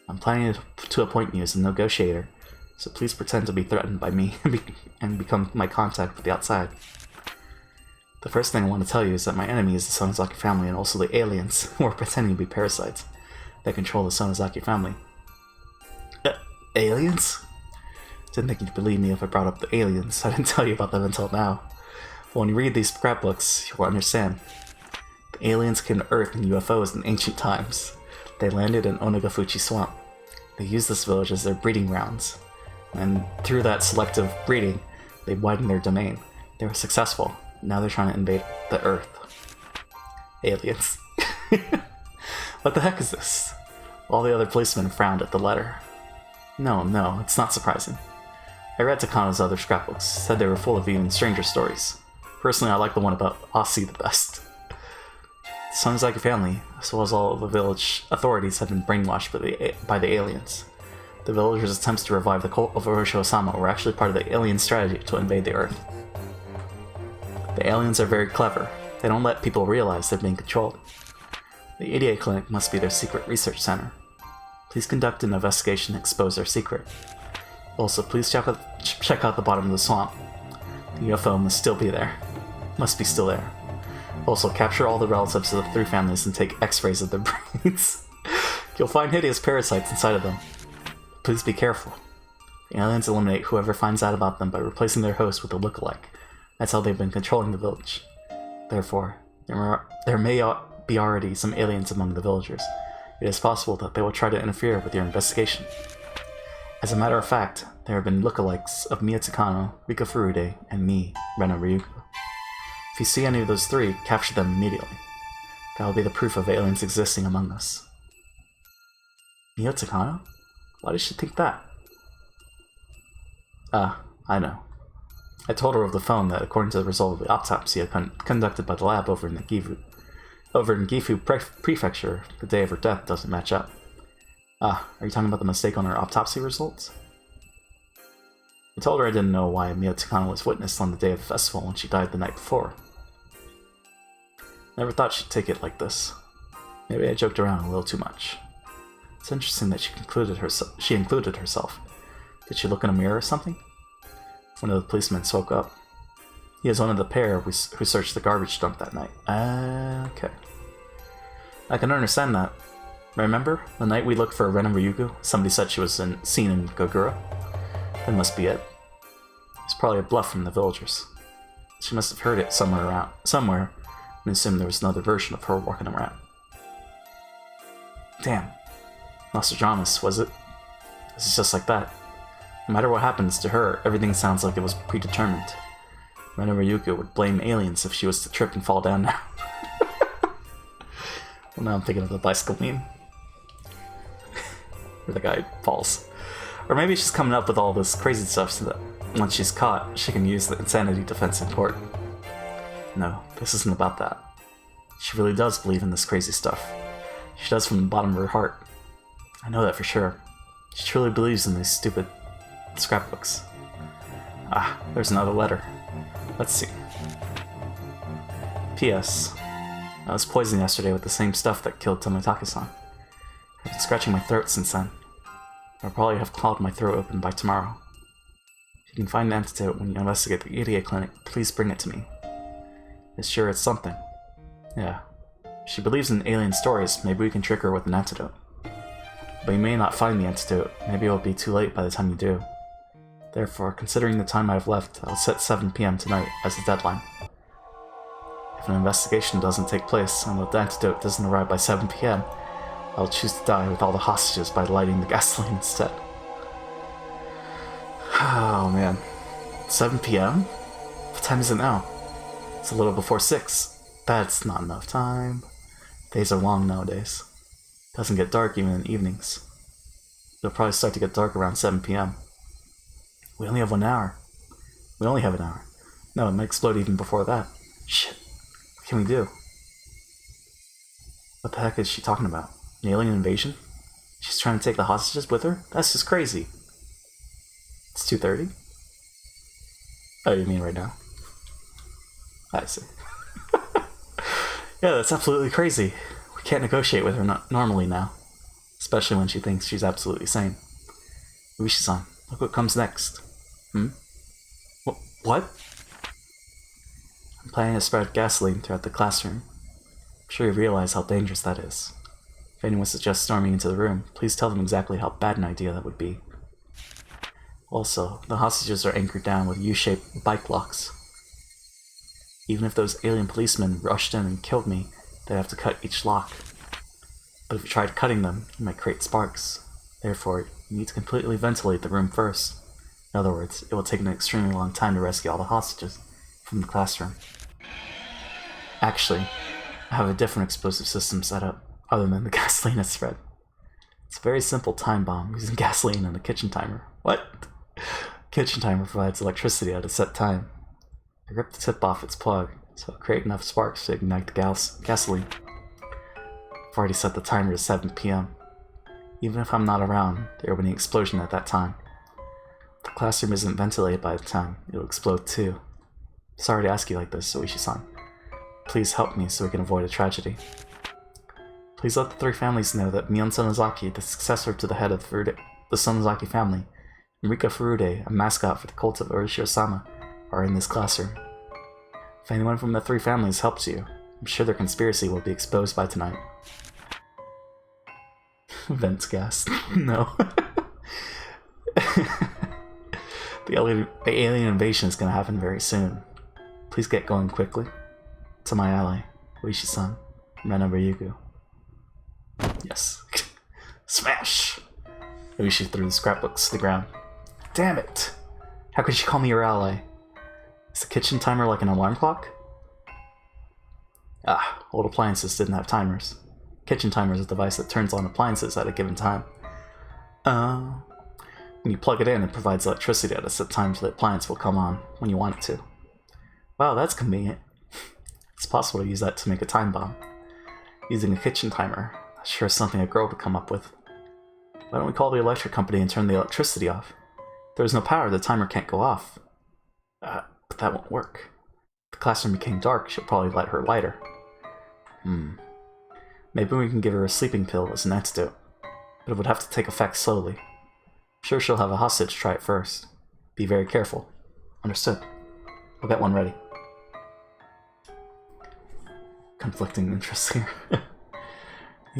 I'm planning to appoint you as a negotiator, so please pretend to be threatened by me and become my contact with the outside. The first thing I want to tell you is that my enemy is the Sonozaki family and also the aliens who are pretending to be parasites that control the Sonozaki family. Aliens? Didn't think you'd believe me if I brought up the aliens. I didn't tell you about them until now. But when you read these scrapbooks, you'll understand. The aliens came to Earth in UFOs in ancient times. They landed in Onagafuchi Swamp. They used this village as their breeding grounds. And through that selective breeding, they widened their domain. They were successful. Now they're trying to invade the Earth. Aliens. What the heck is this? All the other policemen frowned at the letter. No, it's not surprising. I read Takano's other scrapbooks, said they were full of even stranger stories. Personally, I like the one about Aussie the best. The Sonozaki family, as well as all of the village authorities, have been brainwashed by the aliens. The villagers' attempts to revive the cult of Orochi-Osama were actually part of the alien strategy to invade the Earth. The aliens are very clever. They don't let people realize they're being controlled. The EDA clinic must be their secret research center. Please conduct an investigation and expose their secret. Also, please check out the bottom of the swamp. The UFO must still be there. Must be still there. Also, capture all the relatives of the three families and take x-rays of their brains. You'll find hideous parasites inside of them. Please be careful. The aliens eliminate whoever finds out about them by replacing their host with a look-alike. That's how they've been controlling the village. Therefore, There may be already some aliens among the villagers. It is possible that they will try to interfere with your investigation. As a matter of fact, there have been lookalikes of Miya Takano, Rika Furude, and me, Rena Ryuko. If you see any of those three, capture them immediately. That will be the proof of aliens existing among us. Miya Takano? Why did she think that? I know. I told her over the phone that according to the result of the autopsy conducted by the lab over in Gifu Prefecture, the day of her death doesn't match up. Are you talking about the mistake on her autopsy results? I told her I didn't know why Miya Takano was witnessed on the day of the festival when she died the night before. Never thought she'd take it like this. Maybe I joked around a little too much. It's interesting that she included herself. Did she look in a mirror or something? One of the policemen spoke up. He is one of the pair who searched the garbage dump that night. Okay. I can understand that. Remember? The night we looked for Ren and Ryugu, somebody said she was seen in Gogura? That must be it. It's probably a bluff from the villagers. She must have heard it somewhere, and assumed there was another version of her walking around. Damn. Nostradamus, was it? This is just like that. No matter what happens to her, everything sounds like it was predetermined. Ren and Ryugu would blame aliens if she was to trip and fall down now. Well, now I'm thinking of the bicycle meme. Where the guy falls. Or maybe she's coming up with all this crazy stuff so that once she's caught, she can use the insanity defense in court. No, this isn't about that. She really does believe in this crazy stuff. She does from the bottom of her heart. I know that for sure. She truly believes in these stupid scrapbooks. There's another letter. Let's see. P.S. I was poisoned yesterday with the same stuff that killed Tomitake-san. I've been scratching my throat since then. I'll probably have clawed my throat open by tomorrow. If you can find an antidote when you investigate the idiot clinic, please bring it to me. It's sure it's something. Yeah. If she believes in alien stories, maybe we can trick her with an antidote. But you may not find the antidote, maybe it will be too late by the time you do. Therefore, considering the time I have left, I'll set 7 p.m. tonight as the deadline. If an investigation doesn't take place and the antidote doesn't arrive by 7 p.m., I'll choose to die with all the hostages by lighting the gasoline instead. Oh man. 7 p.m.? What time is it now? It's a little before 6. That's not enough time. Days are long nowadays. It doesn't get dark even in evenings. It'll probably start to get dark around 7 p.m. We only have 1 hour. We only have an hour. No, it might explode even before that. Shit. What can we do? What the heck is she talking about? An alien invasion? She's trying to take the hostages with her? That's just crazy. It's 2:30? Oh, you mean right now? I see. Yeah, that's absolutely crazy. We can't negotiate with her normally now. Especially when she thinks she's absolutely sane. Uishi-san, look what comes next. What? I'm planning to spread gasoline throughout the classroom. I'm sure you realize how dangerous that is. If anyone suggests storming into the room, please tell them exactly how bad an idea that would be. Also, the hostages are anchored down with U-shaped bike locks. Even if those alien policemen rushed in and killed me, they'd have to cut each lock. But if you tried cutting them, you might create sparks. Therefore, you need to completely ventilate the room first. In other words, it will take an extremely long time to rescue all the hostages from the classroom. Actually, I have a different explosive system set up, other than the gasoline I spread. It's a very simple time bomb using gasoline and a kitchen timer. What? Kitchen timer provides electricity at a set time. I ripped the tip off its plug, so it'll create enough sparks to ignite the gasoline. I've already set the timer to 7 p.m. Even if I'm not around, there will be an explosion at that time. If the classroom isn't ventilated by the time, it'll explode too. Sorry to ask you like this, Oishi-san. Please help me so we can avoid a tragedy. Please let the 3 families know that Mion Sonozaki, the successor to the head of the Sonozaki family, and Rika Furude, a mascot for the cult of Orishiro-sama, are in this classroom. If anyone from the 3 families helps you, I'm sure their conspiracy will be exposed by tonight. Vents gas. No. The alien invasion is going to happen very soon. Please get going quickly. To my ally, Oishi-san. Ran over Yugu. Yes. Smash! Oishi threw the scrapbooks to the ground. Damn it! How could she call me your ally? Is the kitchen timer like an alarm clock? Ah, old appliances didn't have timers. Kitchen timer is a device that turns on appliances at a given time. When you plug it in, it provides electricity at a set time so the appliance will come on when you want it to. Wow, that's convenient. It's possible to use that to make a time bomb. Using a kitchen timer, that's sure something a girl would come up with. Why don't we call the electric company and turn the electricity off? If there's no power, the timer can't go off. But that won't work. If the classroom became dark, she'll probably light her lighter. Maybe we can give her a sleeping pill as an antidote. But it would have to take effect slowly. I'm sure she'll have a hostage try it first. Be very careful. Understood. I'll get one ready. Conflicting interests here. You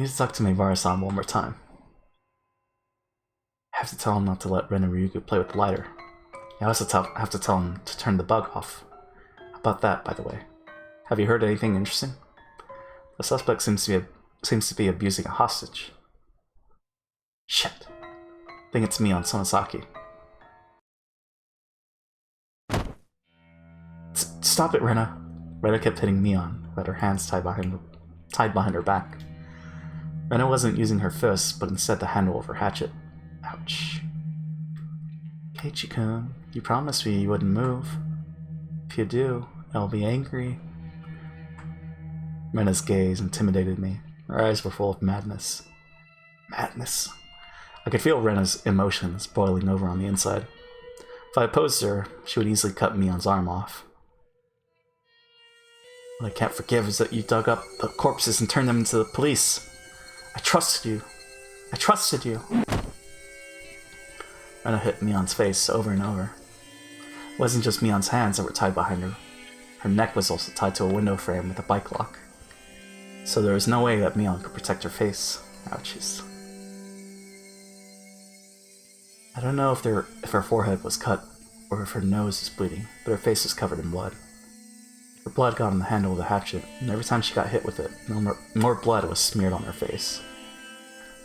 need to talk to Meibara-san one more time. I have to tell him not to let Ren and Ryugu play with the lighter. I also have to tell him to turn the bug off. How about that, by the way? Have you heard anything interesting? The suspect seems to be abusing a hostage. Shit. I think it's Mion Sonosaki. Stop it, Rena. Rena kept hitting Mion, who had her hands tied behind her back. Rena wasn't using her fists, but instead the handle of her hatchet. Ouch. Keiichi-kun, you promised me you wouldn't move. If you do, I'll be angry. Rena's gaze intimidated me. Her eyes were full of madness. Madness. I could feel Rena's emotions boiling over on the inside. If I opposed her, she would easily cut Mion's arm off. What I can't forgive is that you dug up the corpses and turned them into the police. I trusted you. I trusted you. Rena hit Mion's face over and over. It wasn't just Mion's hands that were tied behind her. Her neck was also tied to a window frame with a bike lock. So there was no way that Mion could protect her face. Ouchies. I don't know if her forehead was cut or if her nose was bleeding, but her face was covered in blood. Her blood got on the handle of the hatchet, and every time she got hit with it, more blood was smeared on her face.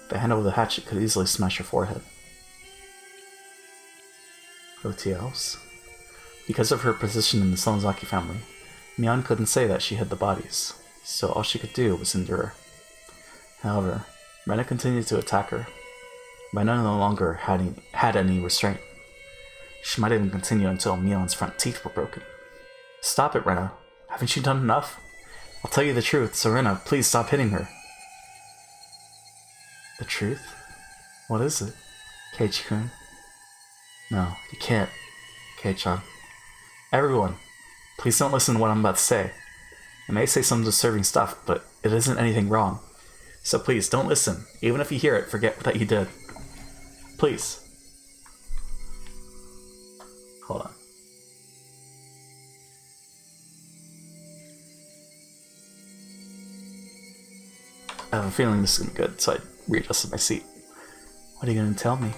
The handle of the hatchet could easily smash her forehead. OTLs? Because of her position in the Sonozaki family, Mion couldn't say that she hid the bodies, so all she could do was endure. However, Rena continued to attack her. Rena no longer had any restraint. She might even continue until Mion's front teeth were broken. Stop it, Rena. Haven't you done enough? I'll tell you the truth, so Rena, please stop hitting her. The truth? What is it? Keiichi-kun? No, you can't. Kei-chan. Everyone, please don't listen to what I'm about to say. I may say some disturbing stuff, but it isn't anything wrong. So please, don't listen. Even if you hear it, forget that you did. Please. Hold on. I have a feeling this is going to be good, so I readjusted my seat. What are you going to tell me?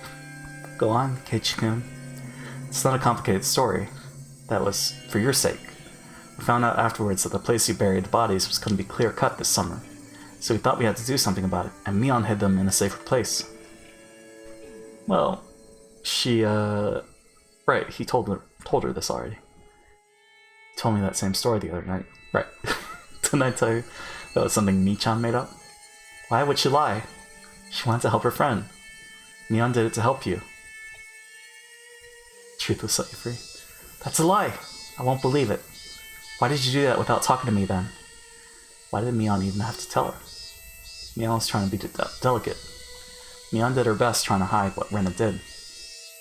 Go on, Keiichi-kun. It's not a complicated story. That was for your sake. We found out afterwards that the place you buried the bodies was going to be clear-cut this summer, so we thought we had to do something about it, and Mion hid them in a safer place. Well, she, right, he told her this already. He told me that same story the other night. Right. Didn't I tell you that was something Mi-chan made up? Why would she lie? She wanted to help her friend. Mion did it to help you. Truth will set you free. That's a lie! I won't believe it. Why did you do that without talking to me then? Why did Mion even have to tell her? Mion was trying to be delicate. Mion did her best trying to hide what Rena did.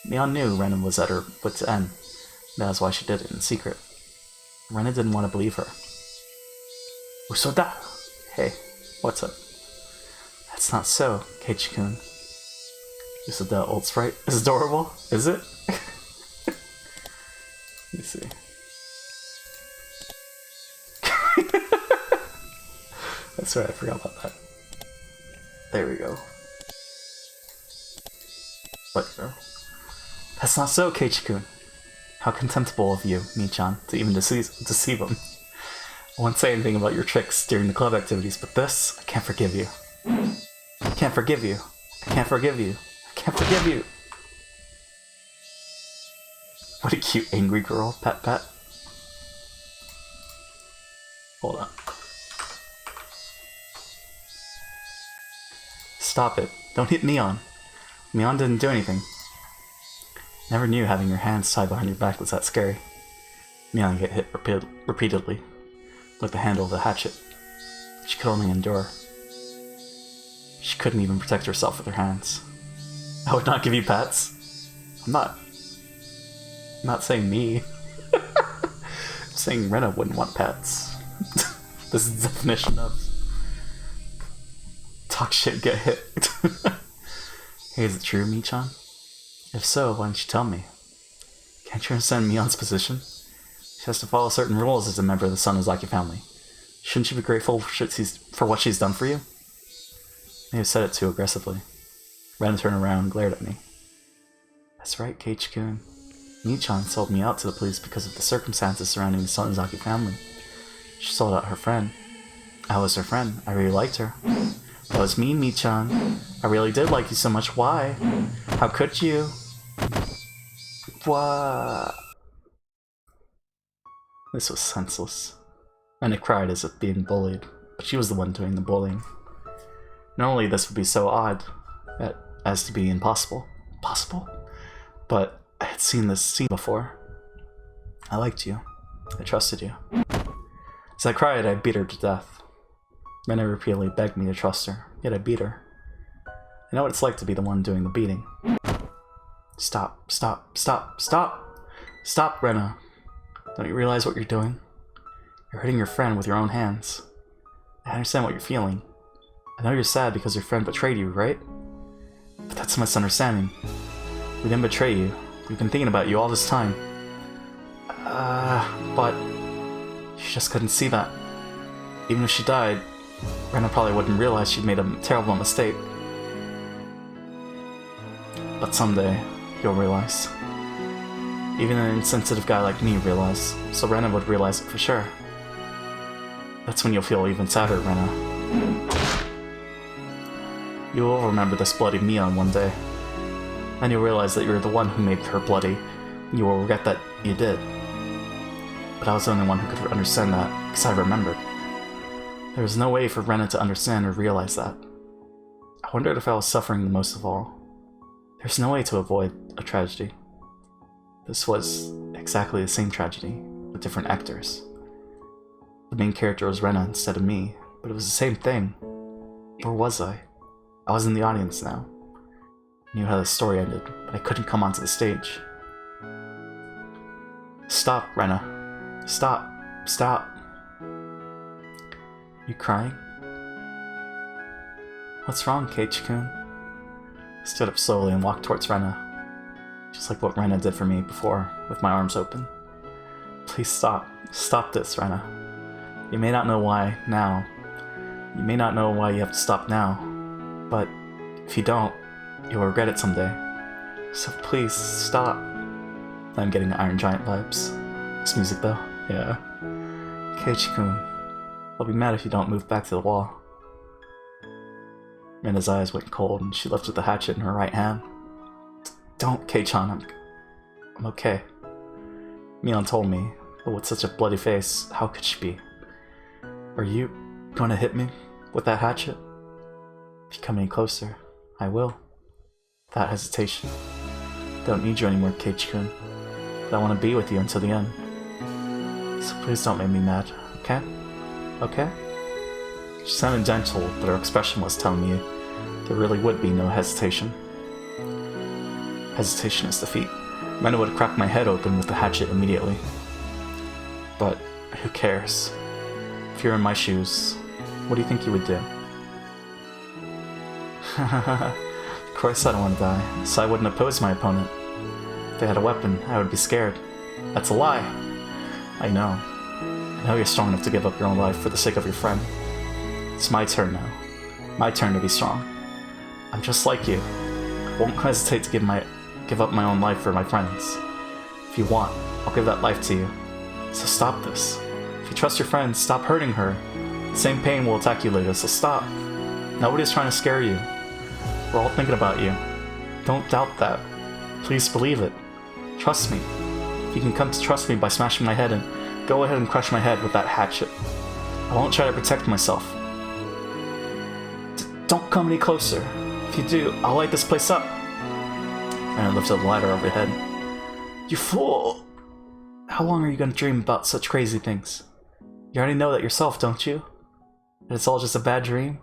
Mion knew Rena was at her wit's end. That is why she did it in secret. Rena didn't want to believe her. Usoda! Hey, what's up? That's not so, Keiichi-kun. Usoda old sprite is adorable, is it? Let me see. That's right, I forgot about that. There we go. What, bro? That's not so, Keiichi-kun. How contemptible of you, Mi-chan, to even deceive him. I won't say anything about your tricks during the club activities, but this, I can't forgive you. I can't forgive you. I can't forgive you. I can't forgive you. What a cute angry girl. Pat pat. Hold on. Stop it. Don't hit Mion. Mion didn't do anything. Never knew having your hands tied behind your back was that scary. Mion get hit repeatedly with the handle of the hatchet. She could only endure. She couldn't even protect herself with her hands. I would not give you pats. I'm not saying me. I'm saying Rena wouldn't want pats. This is the definition of talk shit, get hit. Hey, is it true, Michan? If so, why don't you tell me? Can't you understand Mion's position? She has to follow certain rules as a member of the Sonozaki family. Shouldn't you be grateful for what she's done for you? I may have said it too aggressively. Ren turned around and glared at me. That's right, Keiichi-kun. Michan sold me out to the police because of the circumstances surrounding the Sonozaki family. She sold out her friend. I was her friend. I really liked her. That was me, Michan. I really did like you so much. Why? How could you? What? This was senseless. And it cried as if being bullied, but she was the one doing the bullying. Normally this would be so odd as to be impossible. Possible? But I had seen this scene before. I liked you. I trusted you. As I cried, I beat her to death. Rena repeatedly begged me to trust her, yet I beat her. I know what it's like to be the one doing the beating. Stop, stop, stop, stop! Stop, Rena! Don't you realize what you're doing? You're hurting your friend with your own hands. I understand what you're feeling. I know you're sad because your friend betrayed you, right? But that's a misunderstanding. We didn't betray you. We've been thinking about you all this time. But she just couldn't see that. Even if she died, Rena probably wouldn't realize she'd made a terrible mistake. But someday, you'll realize. Even an insensitive guy like me realized, so Rena would realize it for sure. That's when you'll feel even sadder, Rena. You will remember this bloody Mion one day. And you'll realize that you're the one who made her bloody, and you will regret that you did. But I was the only one who could understand that, because I remembered. There was no way for Rena to understand or realize that. I wondered if I was suffering the most of all. There's no way to avoid a tragedy. This was exactly the same tragedy, with different actors. The main character was Rena instead of me, but it was the same thing. Where was I? I was in the audience now. I knew how the story ended, but I couldn't come onto the stage. Stop, Rena. Stop. Stop. You crying? What's wrong, Keiichi-kun? I stood up slowly and walked towards Rena, just like what Rena did for me before, with my arms open. Please stop. Stop this, Rena. You may not know why now. You may not know why you have to stop now, but if you don't, you'll regret it someday. So please, stop. I'm getting Iron Giant vibes. This music though? Yeah. Keiichi-kun, I'll be mad if you don't move back to the wall. Rena's eyes went cold and she lifted the hatchet in her right hand. Don't, Kei-chan, I'm okay. Mion told me, but with such a bloody face, how could she be? Are you going to hit me with that hatchet? If you come any closer, I will. Without hesitation. Don't need you anymore, Keiichi-kun. But I want to be with you until the end. So please don't make me mad, okay? Okay? She sounded gentle, but her expression was telling me there really would be no hesitation. Hesitation is defeat. Rena would crack my head open with the hatchet immediately. But who cares? If you're in my shoes, what do you think you would do? Of course I don't want to die, so I wouldn't oppose my opponent. If they had a weapon, I would be scared. That's a lie! I know. I know you're strong enough to give up your own life for the sake of your friend. It's my turn now. My turn to be strong. I'm just like you. I won't hesitate to give up my own life for my friends. If you want, I'll give that life to you. So stop this. If If you trust your friend, stop hurting her. The same pain will attack you later, so stop. Nobody's trying to scare you. We're all thinking about you. Don't doubt that. Please believe it. Trust me. If you can come to trust me by smashing my head in, go ahead and crush my head with that hatchet. I won't try to protect myself. Don't come any closer. If you do, I'll light this place up. And I lifted the lighter overhead. You fool! How long are you going to dream about such crazy things? You already know that yourself, don't you? That it's all just a bad dream?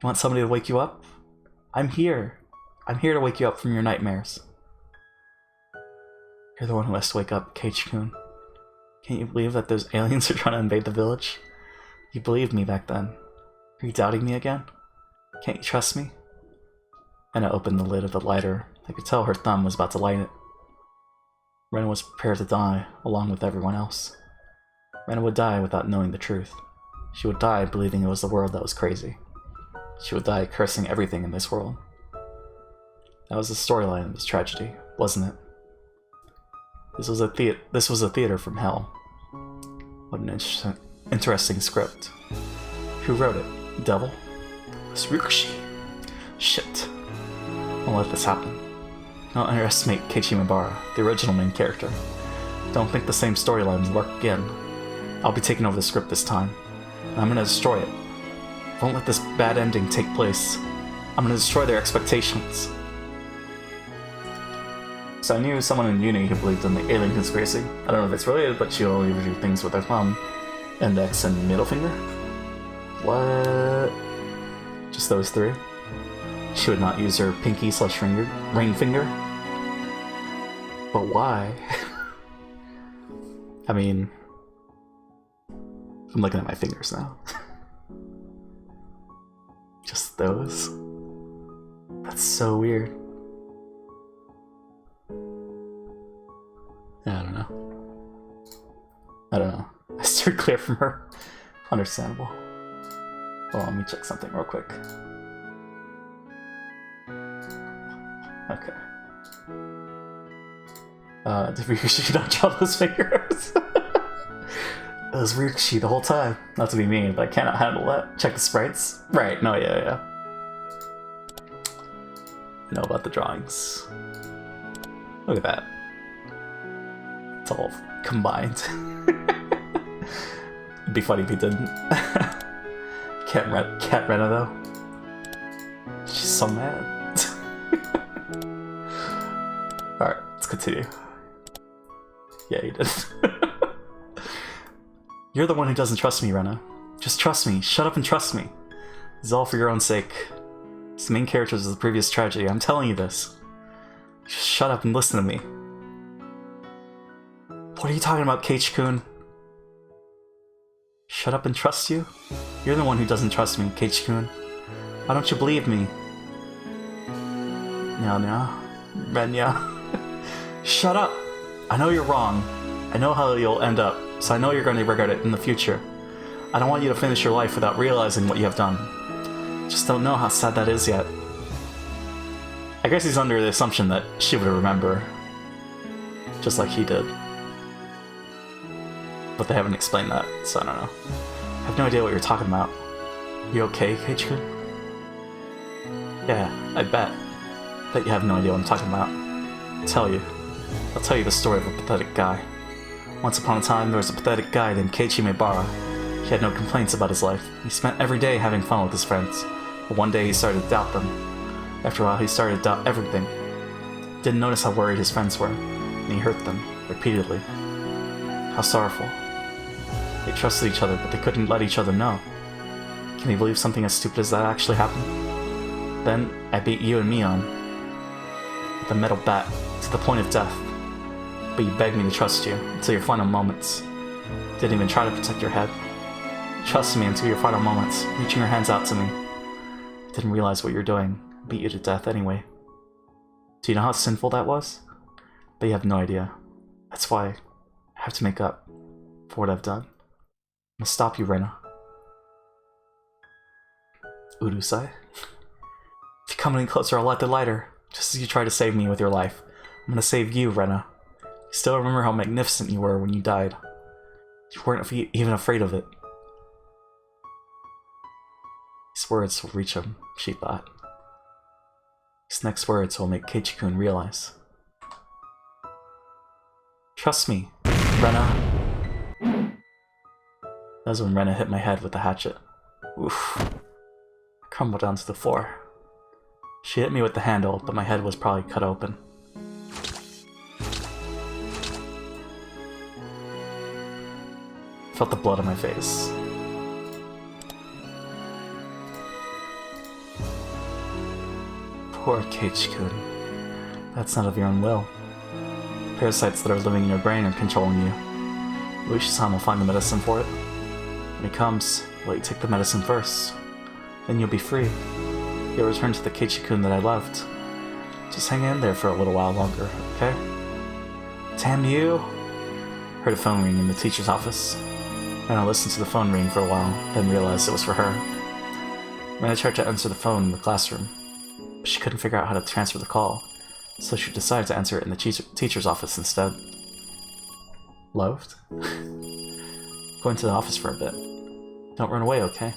You want somebody to wake you up? I'm here. I'm here to wake you up from your nightmares. You're the one who has to wake up, Ch.6. Can't you believe that those aliens are trying to invade the village? You believed me back then. Are you doubting me again? Can't you trust me? And I opened the lid of the lighter. I could tell her thumb was about to light it. Rena was prepared to die, along with everyone else. Rena would die without knowing the truth. She would die believing it was the world that was crazy. She would die cursing everything in this world. That was the storyline of this tragedy, wasn't it? This was a theater from hell. What an interesting script. Who wrote it? Devil? It's Higurashi. Shit. Don't let this happen. Don't underestimate Ch.6, the original main character. Don't think the same storyline will work again. I'll be taking over the script this time, and I'm gonna destroy it. Don't let this bad ending take place. I'm gonna destroy their expectations. So I knew someone in uni who believed in the alien conspiracy. I don't know if it's related, but she only would do things with her thumb, index, and middle finger. What? Just those three? She would not use her pinky/ring finger? But why? I mean, I'm looking at my fingers now. Just those? That's so weird. I don't know. I steered clear from her. Understandable. Well, let me check something real quick. Okay. Did Higurashi not draw those fingers? It was Higurashi the whole time. Not to be mean, but I cannot handle that. Check the sprites. Right, no, yeah. I know about the drawings. Look at that. It's all combined. It'd be funny if he didn't. Cat Rena though. She's so mad. Alright, let's continue. Yeah, he did. You're the one who doesn't trust me, Rena. Just trust me. Shut up and trust me. It's all for your own sake. It's the main characters of the previous tragedy. I'm telling you this. Just shut up and listen to me. What are you talking about, Ch.6? Shut up and trust you? You're the one who doesn't trust me, Ch.6. Why don't you believe me? Renya. Shut up! I know you're wrong. I know how you'll end up, so I know you're going to regret it in the future. I don't want you to finish your life without realizing what you have done. Just don't know how sad that is yet. I guess he's under the assumption that she would remember. Just like he did. But they haven't explained that, so I don't know. I have no idea what you're talking about. You okay, Ch.6? Yeah, I bet. Bet you have no idea what I'm talking about. I'll tell you the story of a pathetic guy. Once upon a time, there was a pathetic guy named Ch.6. He had no complaints about his life. He spent every day having fun with his friends. But one day he started to doubt them. After a while, he started to doubt everything. Didn't notice how worried his friends were, and he hurt them, repeatedly. How sorrowful. They trusted each other, but they couldn't let each other know. Can you believe something as stupid as that actually happened? Then, I beat you and Mion with a metal bat to the point of death. But you begged me to trust you until your final moments. Didn't even try to protect your head. You trusted me until your final moments, reaching your hands out to me. Didn't realize what you're doing. Beat you to death anyway. Do you know how sinful that was? But you have no idea. That's why I have to make up for what I've done. I'm gonna stop you, Rena. Urusai? If you come any closer, I'll light the lighter. Just as you try to save me with your life. I'm gonna save you, Rena. You still remember how magnificent you were when you died. You weren't even afraid of it. These words will reach him, she thought. These next words will make Keiichi-kun realize. Trust me, Rena. That was when Rena hit my head with the hatchet. Oof. I crumbled onto the floor. She hit me with the handle, but my head was probably cut open. I felt the blood on my face. Poor Keiichi-kun. That's not of your own will. Parasites that are living in your brain are controlling you. Uishi-san will find the medicine for it. When he comes, let you take the medicine first. Then you'll be free. You'll return to the Keiichi-kun that I loved. Just hang in there for a little while longer, okay? Damn you! Heard a phone ring in the teacher's office. And I listened to the phone ring for a while, then realized it was for her. When I tried to answer the phone in the classroom, but she couldn't figure out how to transfer the call, so she decided to answer it in the teacher's office instead. Loved? Going to the office for a bit. Don't run away, okay?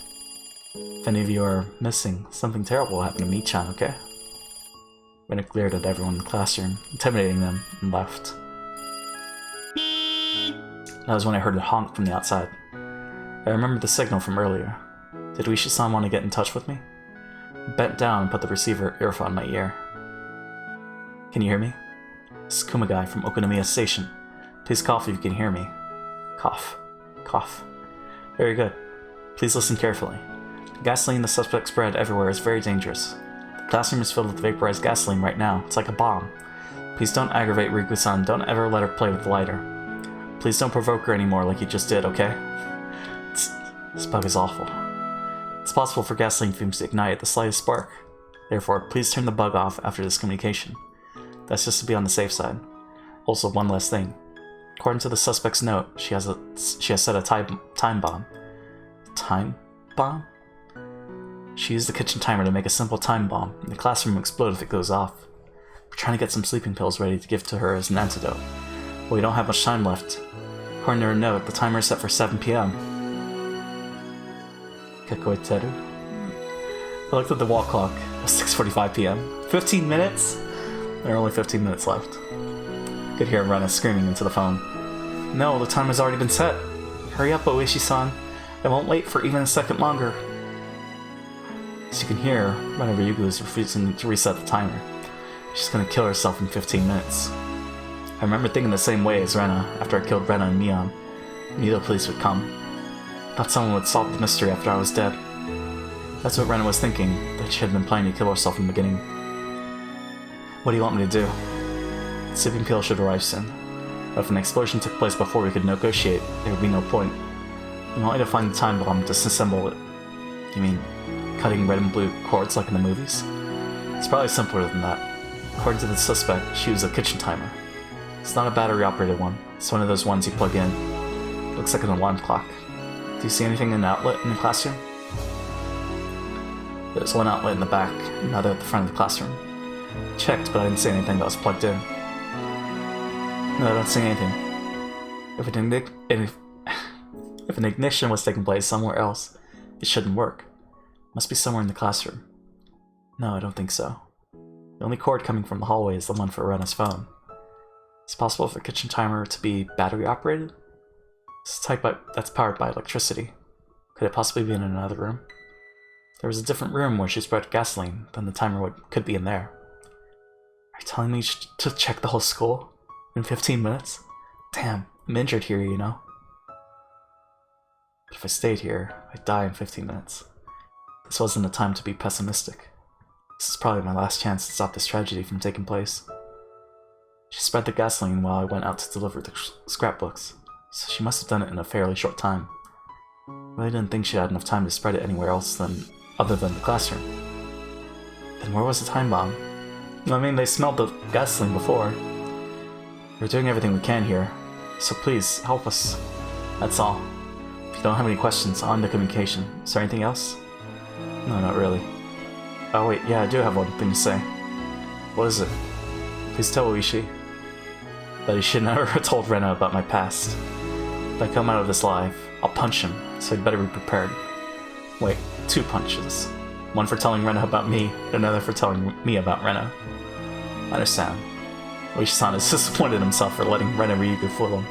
If any of you are missing, something terrible will happen to me-chan, okay? Rena glared at everyone in the classroom, intimidating them, and left. That was when I heard a honk from the outside. I remembered the signal from earlier. Did Uishi-san want to get in touch with me? I bent down and put the receiver earphone in my ear. Can you hear me? This is Kumagai from Okonomiya Station. Please cough if you can hear me. Cough. Cough. Very good. Please listen carefully. The gasoline the suspect spread everywhere is very dangerous. The classroom is filled with vaporized gasoline right now. It's like a bomb. Please don't aggravate Riku-san. Don't ever let her play with the lighter. Please don't provoke her anymore like you just did, okay? This bug is awful. It's possible for gasoline fumes to ignite at the slightest spark. Therefore, please turn the bug off after this communication. That's just to be on the safe side. Also, one last thing. According to the suspect's note, she has set a time bomb. Time bomb? She used the kitchen timer to make a simple time bomb, and the classroom will explode if it goes off. We're trying to get some sleeping pills ready to give to her as an antidote. But we don't have much time left. According to her note, the timer is set for 7 p.m. Kekoiteru? I looked at the wall clock. It was 6:45 p.m. 15 minutes? There are only 15 minutes left. I could hear Rena screaming into the phone. No, the time has already been set. Hurry up, Oishi-san. I won't wait for even a second longer. As you can hear, Rena Ryugu is refusing to reset the timer. She's gonna kill herself in 15 minutes. I remember thinking the same way as Rena after I killed Rena and Mion. I knew the police would come. I thought someone would solve the mystery after I was dead. That's what Rena was thinking, that she had been planning to kill herself in the beginning. What do you want me to do? The sleeping pill should arrive soon. But if an explosion took place before we could negotiate, there would be no point. You want me to find the time bomb, disassemble it? You mean cutting red and blue cords like in the movies? It's probably simpler than that. According to the suspect, she used a kitchen timer. It's not a battery-operated one. It's one of those ones you plug in. It looks like an alarm clock. Do you see anything in the outlet in the classroom? There's one outlet in the back, another at the front of the classroom. I checked, but I didn't see anything that was plugged in. No, I don't see anything. If an ignition was taking place somewhere else, it shouldn't work. It must be somewhere in the classroom. No, I don't think so. The only cord coming from the hallway is the one for Rena's phone. It's possible for the kitchen timer to be battery-operated? That's powered by electricity. Could it possibly be in another room? There was a different room where she spread gasoline, then the timer could be in there. Are you telling me to check the whole school? In 15 minutes? Damn, I'm injured here, you know. But if I stayed here, I'd die in 15 minutes. This wasn't a time to be pessimistic. This is probably my last chance to stop this tragedy from taking place. She spread the gasoline while I went out to deliver the scrapbooks, so she must have done it in a fairly short time. I really didn't think she had enough time to spread it anywhere else other than the classroom. Then where was the time bomb? I mean, they smelled the gasoline before. We're doing everything we can here, so please, help us. That's all. If you don't have any questions on the communication, is there anything else? No, not really. Oh wait, yeah, I do have one thing to say. What is it? Please tell Oishi that he should never have told Rena about my past. If I come out of this alive, I'll punch him, so you'd better be prepared. Wait, 2 punches. One for telling Rena about me, and another for telling me about Rena. I understand. Oishi-san is disappointed in himself for letting Rena Ryugu fool him.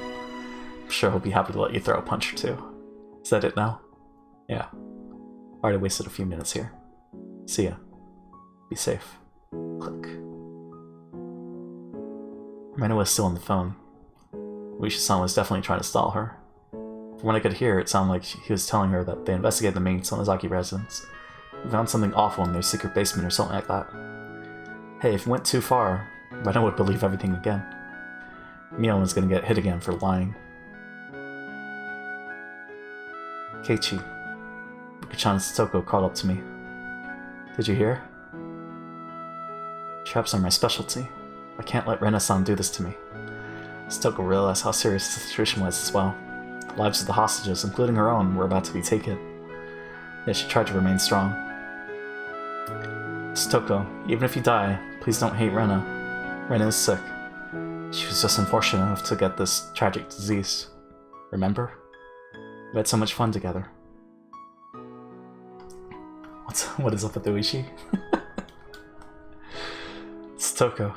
I'm sure he'll be happy to let you throw a punch or 2. Is that it now? Yeah. Already wasted a few minutes here. See ya. Be safe. Click. Rena was still on the phone. Oishi-san was definitely trying to stall her. From what I could hear, it sounded like he was telling her that they investigated the main Sonozaki residence. We found something awful in their secret basement or something like that. Hey, if it went too far, Rena would believe everything again. Mion was gonna get hit again for lying. Keiichi. Rika-chan and Satoko crawled up to me. Did you hear? Traps are my specialty. I can't let Rena-san do this to me. Satoko realized how serious the situation was as well. The lives of the hostages, including her own, were about to be taken. Yet she tried to remain strong. Satoko, even if you die, please don't hate Rena. Rena is sick. She was just unfortunate enough to get this tragic disease. Remember? We had so much fun together. What is up with Oishi? Satoko.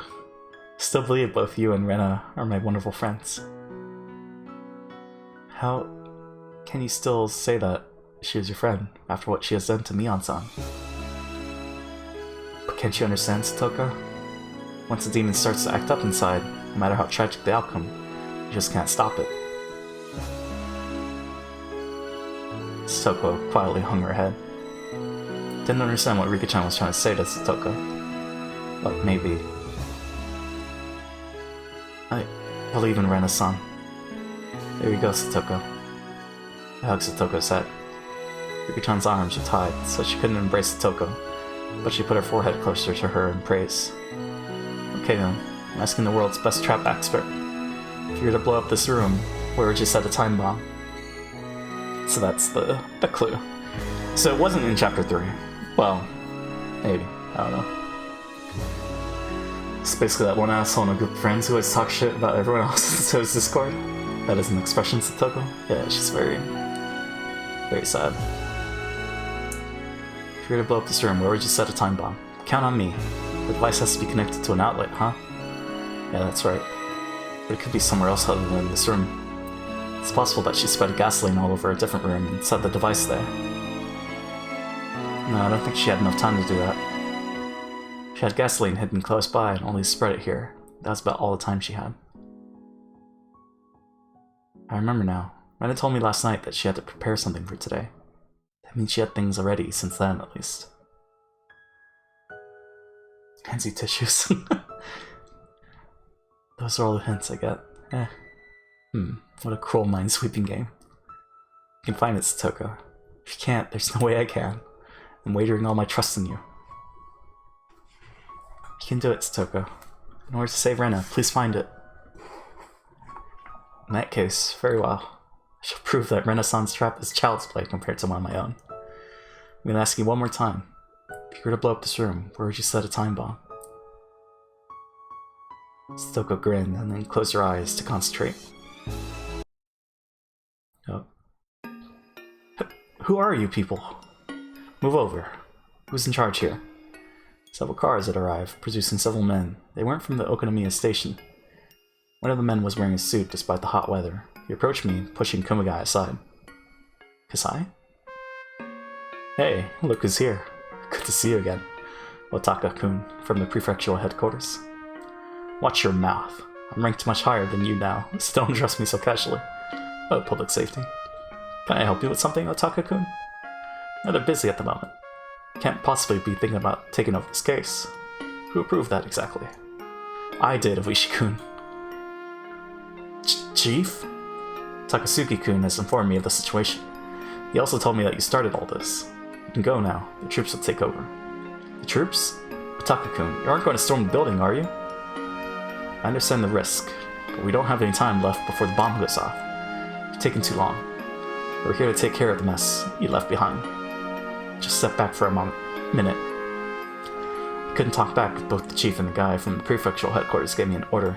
Still believe both you and Rena are my wonderful friends. How can you still say that she is your friend after what she has done to Mion-san? But can't you understand, Satoko? Once the demon starts to act up inside, no matter how tragic the outcome, you just can't stop it. Satoko quietly hung her head. Didn't understand what Rika-chan was trying to say to Satoko. But maybe. I believe in Rena-san. There you go, Satoko. I hugged Satoko's head. Rika-chan's arms were tied, so she couldn't embrace Satoko, but she put her forehead closer to her in praise. Okay then, I'm asking the world's best trap expert. If you were to blow up this room, where would you set a time bomb? So that's the clue. So it wasn't in Chapter 3. Well, maybe. I don't know. It's basically that one asshole in a group of friends who always talk shit about everyone else in his Discord. That is an expression, Satoko. Yeah, she's very sad. If you were to blow up this room, where would you set a time bomb? Count on me. The device has to be connected to an outlet, huh? Yeah, that's right. But it could be somewhere else other than this room. It's possible that she spread gasoline all over a different room and set the device there. No, I don't think she had enough time to do that. She had gasoline hidden close by and only spread it here. That was about all the time she had. I remember now. Rena told me last night that she had to prepare something for today. That means she had things already, since then at least. Handsy tissues. Those are all the hints I get. What a cruel mind-sweeping game. You can find it, Satoko. If you can't, there's no way I can. I'm wagering all my trust in you. You can do it, Satoko. In order to save Rena, please find it. In that case, very well. I shall prove that Rena-san's trap is child's play compared to one of my own. I'm gonna ask you one more time. If you were to blow up this room, where would you set a time bomb? Satoko grinned and then closed her eyes to concentrate. Oh. Who are you people? Move over. Who's in charge here? Several cars had arrived, producing several men. They weren't from the Okonomiya station. One of the men was wearing a suit despite the hot weather. He approached me, pushing Kumagai aside. Kasai? Hey, look who's here. Good to see you again. Otaka-kun, from the prefectural headquarters. Watch your mouth. I'm ranked much higher than you now, so don't address me so casually. Oh, public safety. Can I help you with something, Otaka-kun? Rather busy at the moment. Can't possibly be thinking about taking over this case. Who approved that exactly? I did, Oishi-kun. Chief? Takasugi-kun has informed me of the situation. He also told me that you started all this. You can go now. The troops will take over. The troops? Otaka-kun, you aren't going to storm the building, are you? I understand the risk, but we don't have any time left before the bomb goes off. You've taken too long. We're here to take care of the mess you left behind. Just step back for a minute. I couldn't talk back, but both the chief and the guy from the prefectural headquarters gave me an order.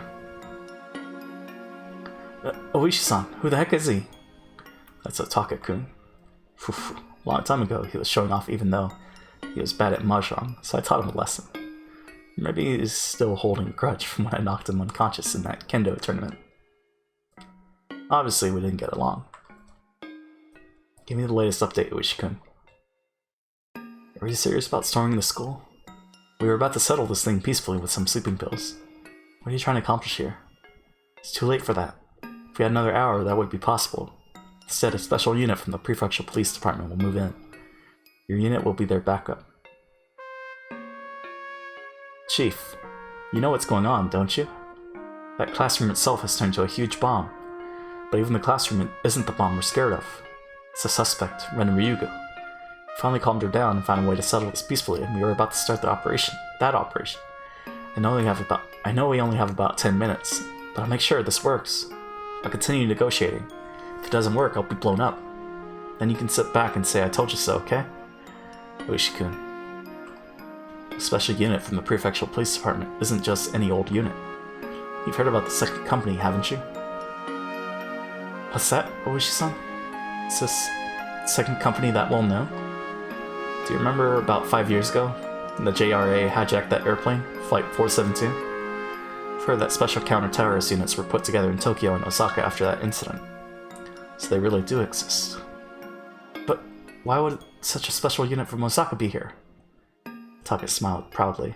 Oishi-san, who the heck is he? That's Otaka-kun. A long time ago, he was showing off even though he was bad at mahjong, so I taught him a lesson. Maybe he's still holding a grudge from when I knocked him unconscious in that kendo tournament. Obviously, we didn't get along. Give me the latest update, Uishi-kun. Are you serious about storming the school? We were about to settle this thing peacefully with some sleeping pills. What are you trying to accomplish here? It's too late for that. If we had another hour, that would be possible. Instead, a special unit from the Prefectural Police Department will move in. Your unit will be their backup. Chief, you know what's going on, don't you? That classroom itself has turned into a huge bomb. But even the classroom isn't the bomb we're scared of. It's the suspect, Ren Ryugu. We finally calmed her down and found a way to settle this peacefully, and we were about to start the operation. That operation. I know we only have about 10 minutes, but I'll make sure this works. I'll continue negotiating. If it doesn't work, I'll be blown up. Then you can sit back and say I told you so, okay? Uishi-kun. A special unit from the Prefectural Police Department isn't just any old unit. You've heard about the second company, haven't you? What's that, Uishi-san? Is this second company that well known? Do you remember about 5 years ago, when the JRA hijacked that airplane, Flight 472? I've heard that special counter-terrorist units were put together in Tokyo and Osaka after that incident. So they really do exist. But why would such a special unit from Osaka be here? Taka smiled proudly.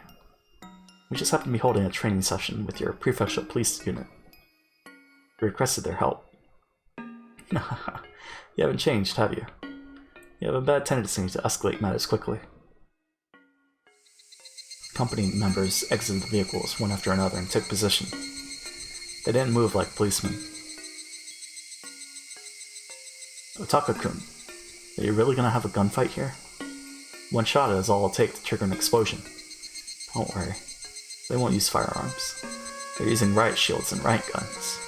We just happened to be holding a training session with your prefectural police unit. We requested their help. You haven't changed, have you? You have a bad tendency to escalate matters quickly. Company members exited the vehicles one after another and took position. They didn't move like policemen. Otaka-kun, are you really gonna have a gunfight here? One shot is all it'll take to trigger an explosion. Don't worry. They won't use firearms. They're using riot shields and riot guns.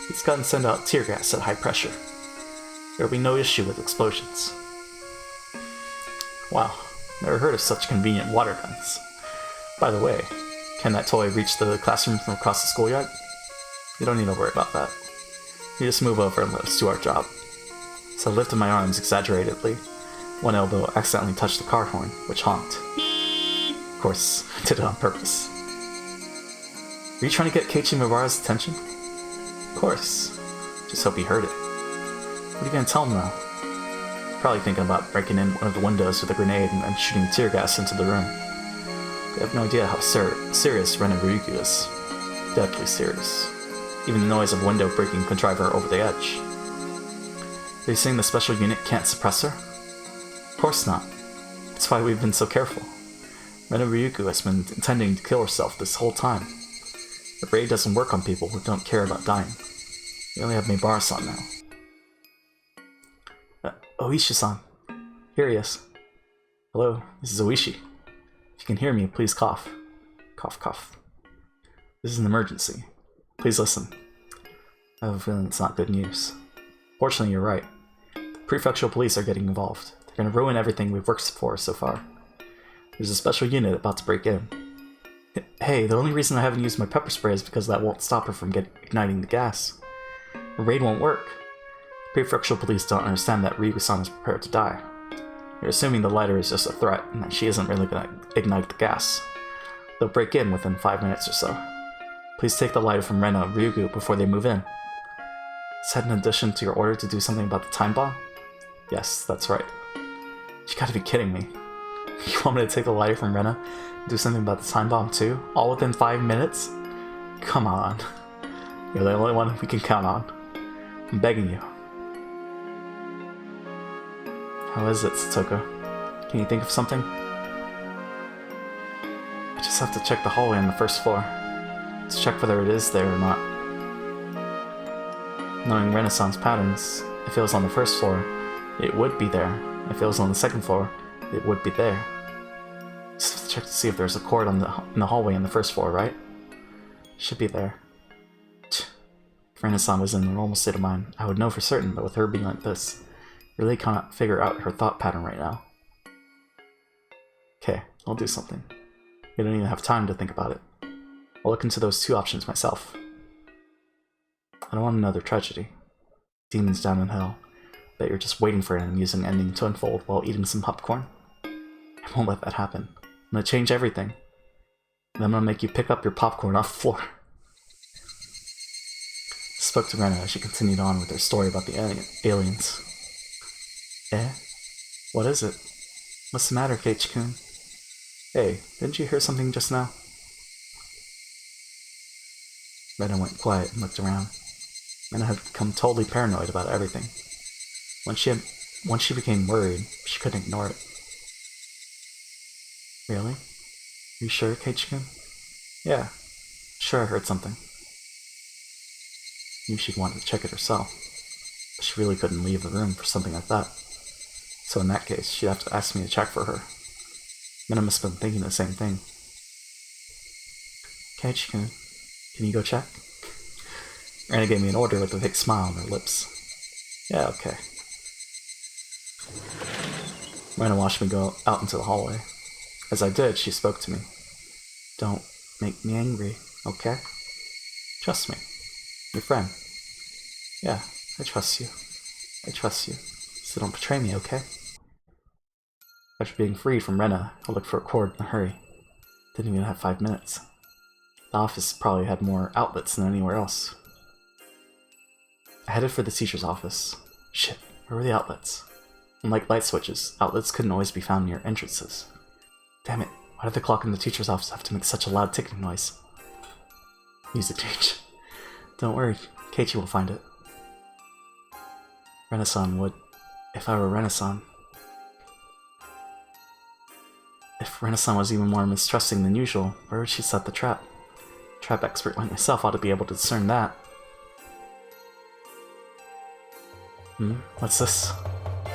These guns send out tear gas at high pressure. There will be no issue with explosions. Wow, never heard of such convenient water guns. By the way, can that toy reach the classroom from across the schoolyard? You don't need to worry about that. You just move over and let us do our job. So I lifted my arms exaggeratedly. One elbow accidentally touched the car horn, which honked. Of course, I did it on purpose. Were you trying to get Keiichi Mibara's attention? Of course. Just hope he heard it. What are you gonna tell him now? Probably thinking about breaking in one of the windows with a grenade and then shooting tear gas into the room. They have no idea how serious Ren Ryugu is. Deadly serious. Even the noise of window breaking could drive her over the edge. Are you saying the special unit can't suppress her? Of course not. That's why we've been so careful. Ren Ryugu has been intending to kill herself this whole time. The raid doesn't work on people who don't care about dying. We only have Mibara-san now. Oishi-san. Here he is. Hello, this is Oishi. If you can hear me, please cough. Cough, cough. This is an emergency. Please listen. I have a feeling it's not good news. Fortunately, you're right. The prefectural police are getting involved. They're going to ruin everything we've worked for so far. There's a special unit about to break in. Hey, the only reason I haven't used my pepper spray is because that won't stop her from igniting the gas. The raid won't work. The prefectural police don't understand that Ryugu-san is prepared to die. They're assuming the lighter is just a threat and that she isn't really going to ignite the gas. They'll break in within 5 minutes or so. Please take the lighter from Rena Ryugu before they move in. Is that in addition to your order to do something about the time bomb? Yes, that's right. You gotta be kidding me. You want me to take the lighter from Rena and do something about the time bomb too? All within 5 minutes? Come on. You're the only one we can count on. I'm begging you. How is it, Satoko? Can you think of something? I just have to check the hallway on the first floor. To check whether it is there or not. Knowing Renaissance patterns, if it was on the first floor, it would be there. If it was on the second floor, it would be there. Just have to check to see if there's a cord in the hallway on the first floor, right? Should be there. If Renaissance was in a normal state of mind, I would know for certain, but with her being like this, I really cannot figure out her thought pattern right now. Okay, I'll do something. We don't even have time to think about it. I'll look into those two options myself. I don't want another tragedy. Demons down in hell. that you're just waiting for an amusing ending to unfold while eating some popcorn. I won't let that happen. I'm gonna change everything. And I'm gonna make you pick up your popcorn off the floor. Spoke to Rena as she continued on with her story about the aliens. Eh? What is it? What's the matter, Ch.6? Hey, didn't you hear something just now? Rena went quiet and looked around. Rena had become totally paranoid about everything. Once she became worried, she couldn't ignore it. Really? Are you sure, Ch.6? Yeah, sure I heard something. Knew she'd want to check it herself, but she really couldn't leave the room for something like that. So in that case, she'd have to ask me to check for her. Rena must have been thinking the same thing. Ch.6, can you go check? Rena gave me an order with a big smile on her lips. Yeah, okay. Rena watched me go out into the hallway. As I did, she spoke to me. Don't make me angry, okay? Trust me. Your friend. Yeah, I trust you. I trust you. So don't betray me, okay? After being freed from Rena, I looked for a cord in a hurry. Didn't even have 5 minutes. The office probably had more outlets than anywhere else. I headed for the teacher's office. Shit, where were the outlets? Unlike light switches, outlets couldn't always be found near entrances. Damn it, why did the clock in the teacher's office have to make such a loud ticking noise? Music change. Don't worry, Keiichi will find it. Rena-san would... If I were Rena-san... If Rena-san was even more mistrusting than usual, where would she set the trap? Trap expert like myself ought to be able to discern that. What's this?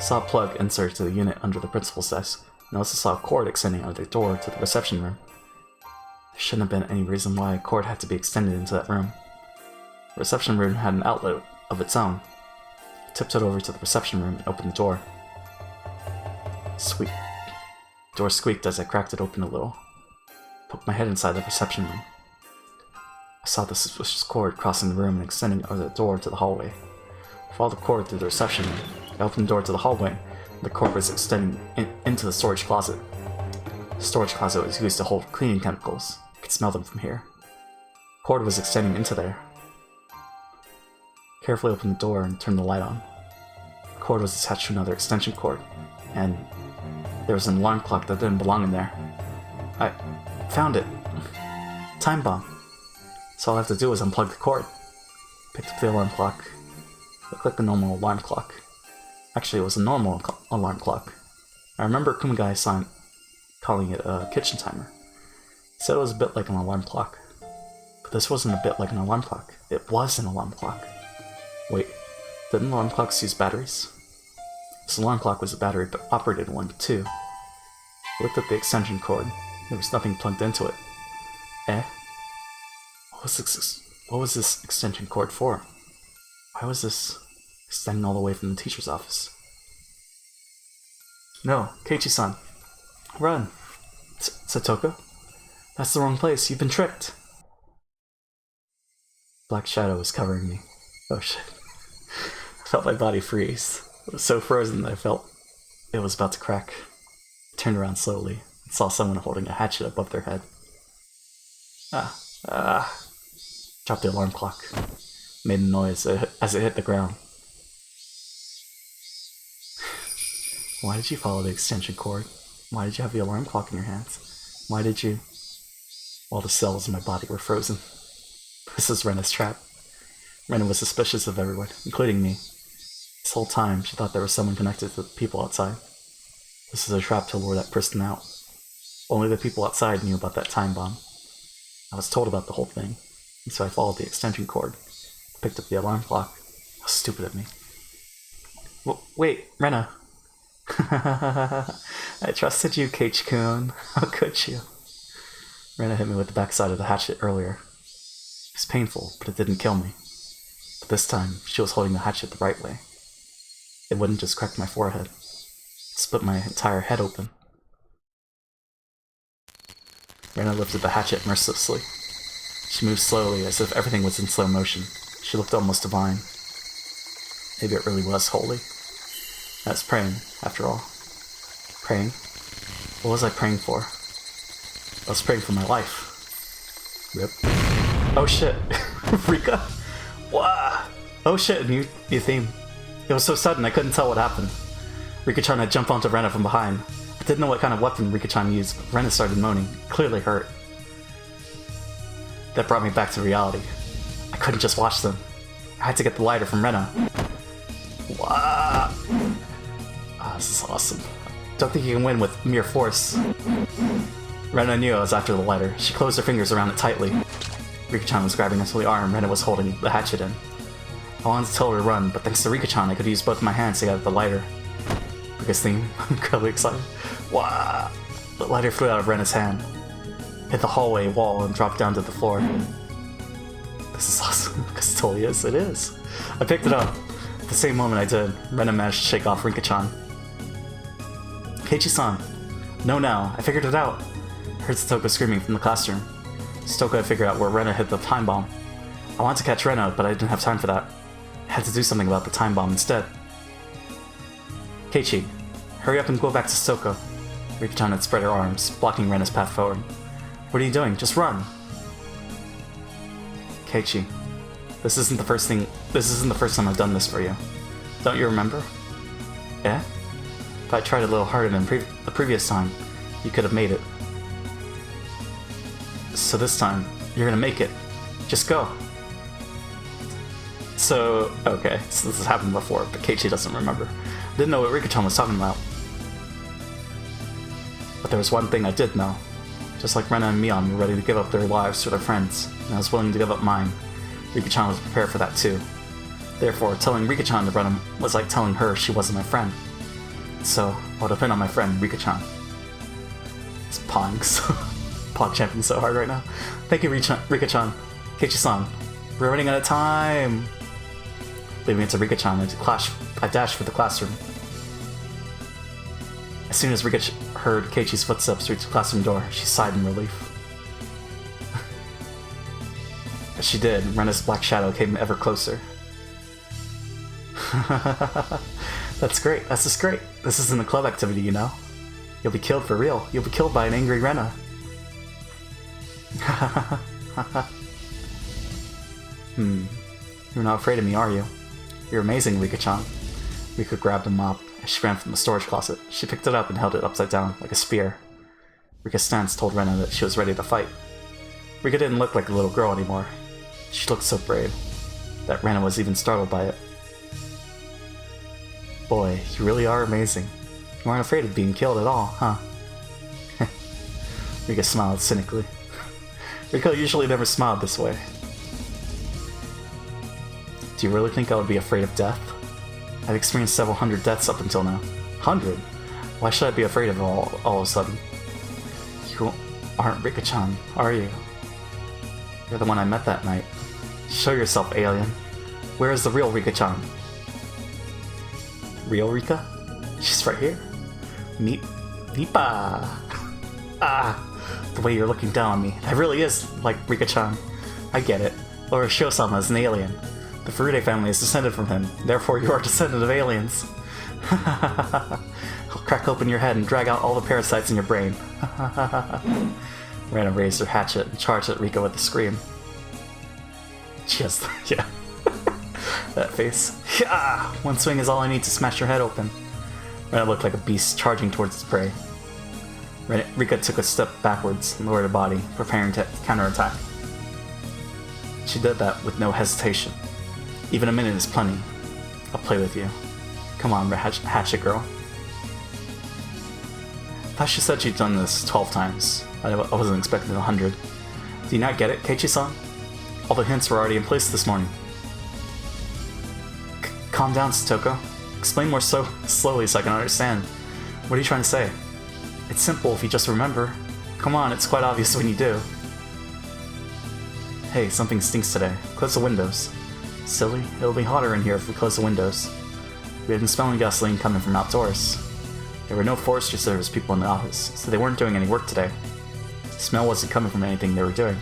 Saw a plug inserted to the unit under the principal's desk, and also saw a cord extending out of the door to the reception room. There shouldn't have been any reason why a cord had to be extended into that room. The reception room had an outlet of its own. I tiptoed over to the reception room and opened the door. Squeak. The door squeaked as I cracked it open a little. I poked my head inside the reception room. I saw the suspicious cord crossing the room and extending out of the door to the hallway. I followed the cord through the reception room. I opened the door to the hallway, and the cord was extending into the storage closet. The storage closet was used to hold cleaning chemicals. I could smell them from here. The cord was extending into there. I carefully opened the door and turned the light on. The cord was attached to another extension cord, and there was an alarm clock that didn't belong in there. I found it. Time bomb. So all I have to do is unplug the cord. Picked up the alarm clock. It looked like a normal alarm clock. Actually, it was a normal alarm clock. I remember Kumagai-san calling it a kitchen timer. He said it was a bit like an alarm clock. But this wasn't a bit like an alarm clock. It was an alarm clock. Wait, didn't alarm clocks use batteries? This alarm clock was a battery-operated one, too. I looked at the extension cord. There was nothing plugged into it. Eh? What was this extension cord for? Why was this extending all the way from the teacher's office? No, Keiichi-san. Run! Satoko? That's the wrong place. You've been tricked! Black shadow was covering me. Oh shit. I felt my body freeze. It was so frozen that I felt it was about to crack. I turned around slowly and saw someone holding a hatchet above their head. Dropped the alarm clock. Made a noise as it hit the ground. Why did you follow the extension cord? Why did you have the alarm clock in your hands? Why did you... All the cells in my body were frozen. This is Rena's trap. Rena was suspicious of everyone, including me. This whole time, she thought there was someone connected to the people outside. This is a trap to lure that person out. Only the people outside knew about that time bomb. I was told about the whole thing, and so I followed the extension cord. Picked up the alarm clock. How stupid of me. Wait, Rena. I trusted you, Keiichi-kun. How could you? Rena hit me with the backside of the hatchet earlier. It was painful, but it didn't kill me. But this time, she was holding the hatchet the right way. It wouldn't just crack my forehead. It split my entire head open. Rena lifted the hatchet mercilessly. She moved slowly, as if everything was in slow motion. She looked almost divine. Maybe it really was holy. I was praying, after all. Praying? What was I praying for? I was praying for my life. Rip. Oh shit. Rika? Wow. Oh shit, new theme. It was so sudden I couldn't tell what happened. Rika-chan had jumped onto Rena from behind. I didn't know what kind of weapon Rika-chan used, but Rena started moaning, clearly hurt. That brought me back to reality. I couldn't just watch them. I had to get the lighter from Rena. Wow. Ah, this is awesome. Don't think you can win with mere force. Rena knew I was after the lighter. She closed her fingers around it tightly. Rika-chan was grabbing onto the arm Rena was holding the hatchet in. I wanted to tell her to run, but thanks to Rika-chan I could use both my hands to get at the lighter. Rika's theme. I'm incredibly excited. Wow. The lighter flew out of Rena's hand, hit the hallway wall, and dropped down to the floor. This is awesome, because it totally is. It is. I picked it up. At the same moment I did, Rena managed to shake off Rika-chan. Keiichi-san. No, now. I figured it out. I heard Satoko screaming from the classroom. Satoko had figured out where Rena hid the time bomb. I wanted to catch Rena, but I didn't have time for that. I had to do something about the time bomb instead. Keiichi, hurry up and go back to Satoko. Rika-chan had spread her arms, blocking Rena's path forward. What are you doing? Just run! Keiichi, this isn't the first time I've done this for you. Don't you remember? Eh? If I tried a little harder than the previous time, you could have made it. So this time, you're gonna make it. Just go. So, okay, so this has happened before, but Keiichi doesn't remember. Didn't know what Rika-chan was talking about. But there was one thing I did know. Just like Rena and Mion were ready to give up their lives for their friends, and I was willing to give up mine, Rika-chan was prepared for that too. Therefore, telling Rika-chan to run was like telling her she wasn't my friend. So, I'll depend on my friend, Rika-chan. It's pawing champing so hard right now. Thank you, Rika-chan. Keiichi-san. We're running out of time! Leaving it to Rika-chan, I dashed for the classroom. As soon as Rika heard Keiichi's footsteps reach the classroom door, she sighed in relief. As she did, Rena's black shadow came ever closer. That's great. That's just great. This isn't a club activity, you know. You'll be killed for real. You'll be killed by an angry Rena. You're not afraid of me, are you? You're amazing, Rika-chan. Rika grabbed a mop as she ran from the storage closet. She picked it up and held it upside down, like a spear. Rika's stance told Rena that she was ready to fight. Rika didn't look like a little girl anymore. She looked so brave that Rena was even startled by it. Boy, you really are amazing. You aren't afraid of being killed at all, huh? Rika smiled cynically. Rika usually never smiled this way. Do you really think I would be afraid of death? I've experienced several hundred deaths up until now. 100? Why should I be afraid of it all of a sudden? You aren't Rika-chan, are you? You're the one I met that night. Show yourself, alien. Where is the real Rika-chan? Real Rika? She's right here. Nipa! Ah! The way you're looking down on me. That really is like Rika-chan. I get it. Lord Shosama is an alien. The Furude family is descended from him. Therefore, you are a descendant of aliens. I'll crack open your head and drag out all the parasites in your brain. Rena raised her hatchet and charged at Rika with a scream. Just, yeah. That face. Yeah! One swing is all I need to smash your head open. Rena looked like a beast charging towards its prey. Rika took a step backwards and lowered her body, preparing to counterattack. She did that with no hesitation. Even a minute is plenty. I'll play with you. Come on, hatchet girl. I thought she said she'd done this 12 times. I wasn't expecting 100. Do you not get it, Keiichi-san? All the hints were already in place this morning. Calm down, Satoko. Explain more slowly so I can understand. What are you trying to say? It's simple if you just remember. Come on, it's quite obvious when you do. Hey, something stinks today. Close the windows. Silly, it'll be hotter in here if we close the windows. We had been smelling gasoline coming from outdoors. There were no forestry service people in the office, so they weren't doing any work today. The smell wasn't coming from anything they were doing.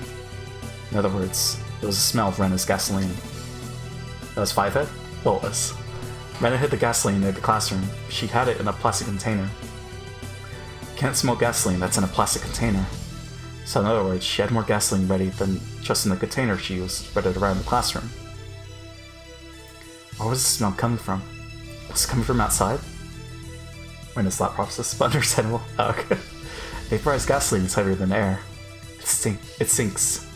In other words, it was the smell of Rena's gasoline. That was Fivehead? Well, it was. Rena hid the gasoline near the classroom. She had it in a plastic container. Can't smoke gasoline that's in a plastic container. So in other words, she had more gasoline ready than just in the container she used spread around the classroom. Where was the smell coming from? Was it coming from outside? Rena's thought process, but understandable. Oh, okay. Vaporized gasoline is heavier than air. It sinks.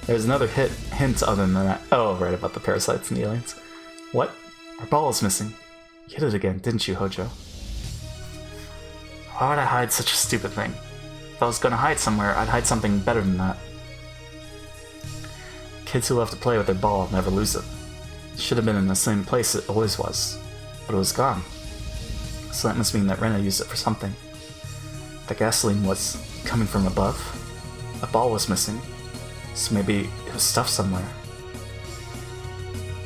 There's another hint other than that. Oh, right, about the parasites and the aliens. What? Our ball is missing. You hit it again, didn't you, Hojo? Why would I hide such a stupid thing? If I was gonna hide somewhere, I'd hide something better than that. Kids who love to play with their ball never lose it. It should have been in the same place it always was. But it was gone. So that must mean that Rena used it for something. The gasoline was coming from above. A ball was missing. So maybe it was stuffed somewhere.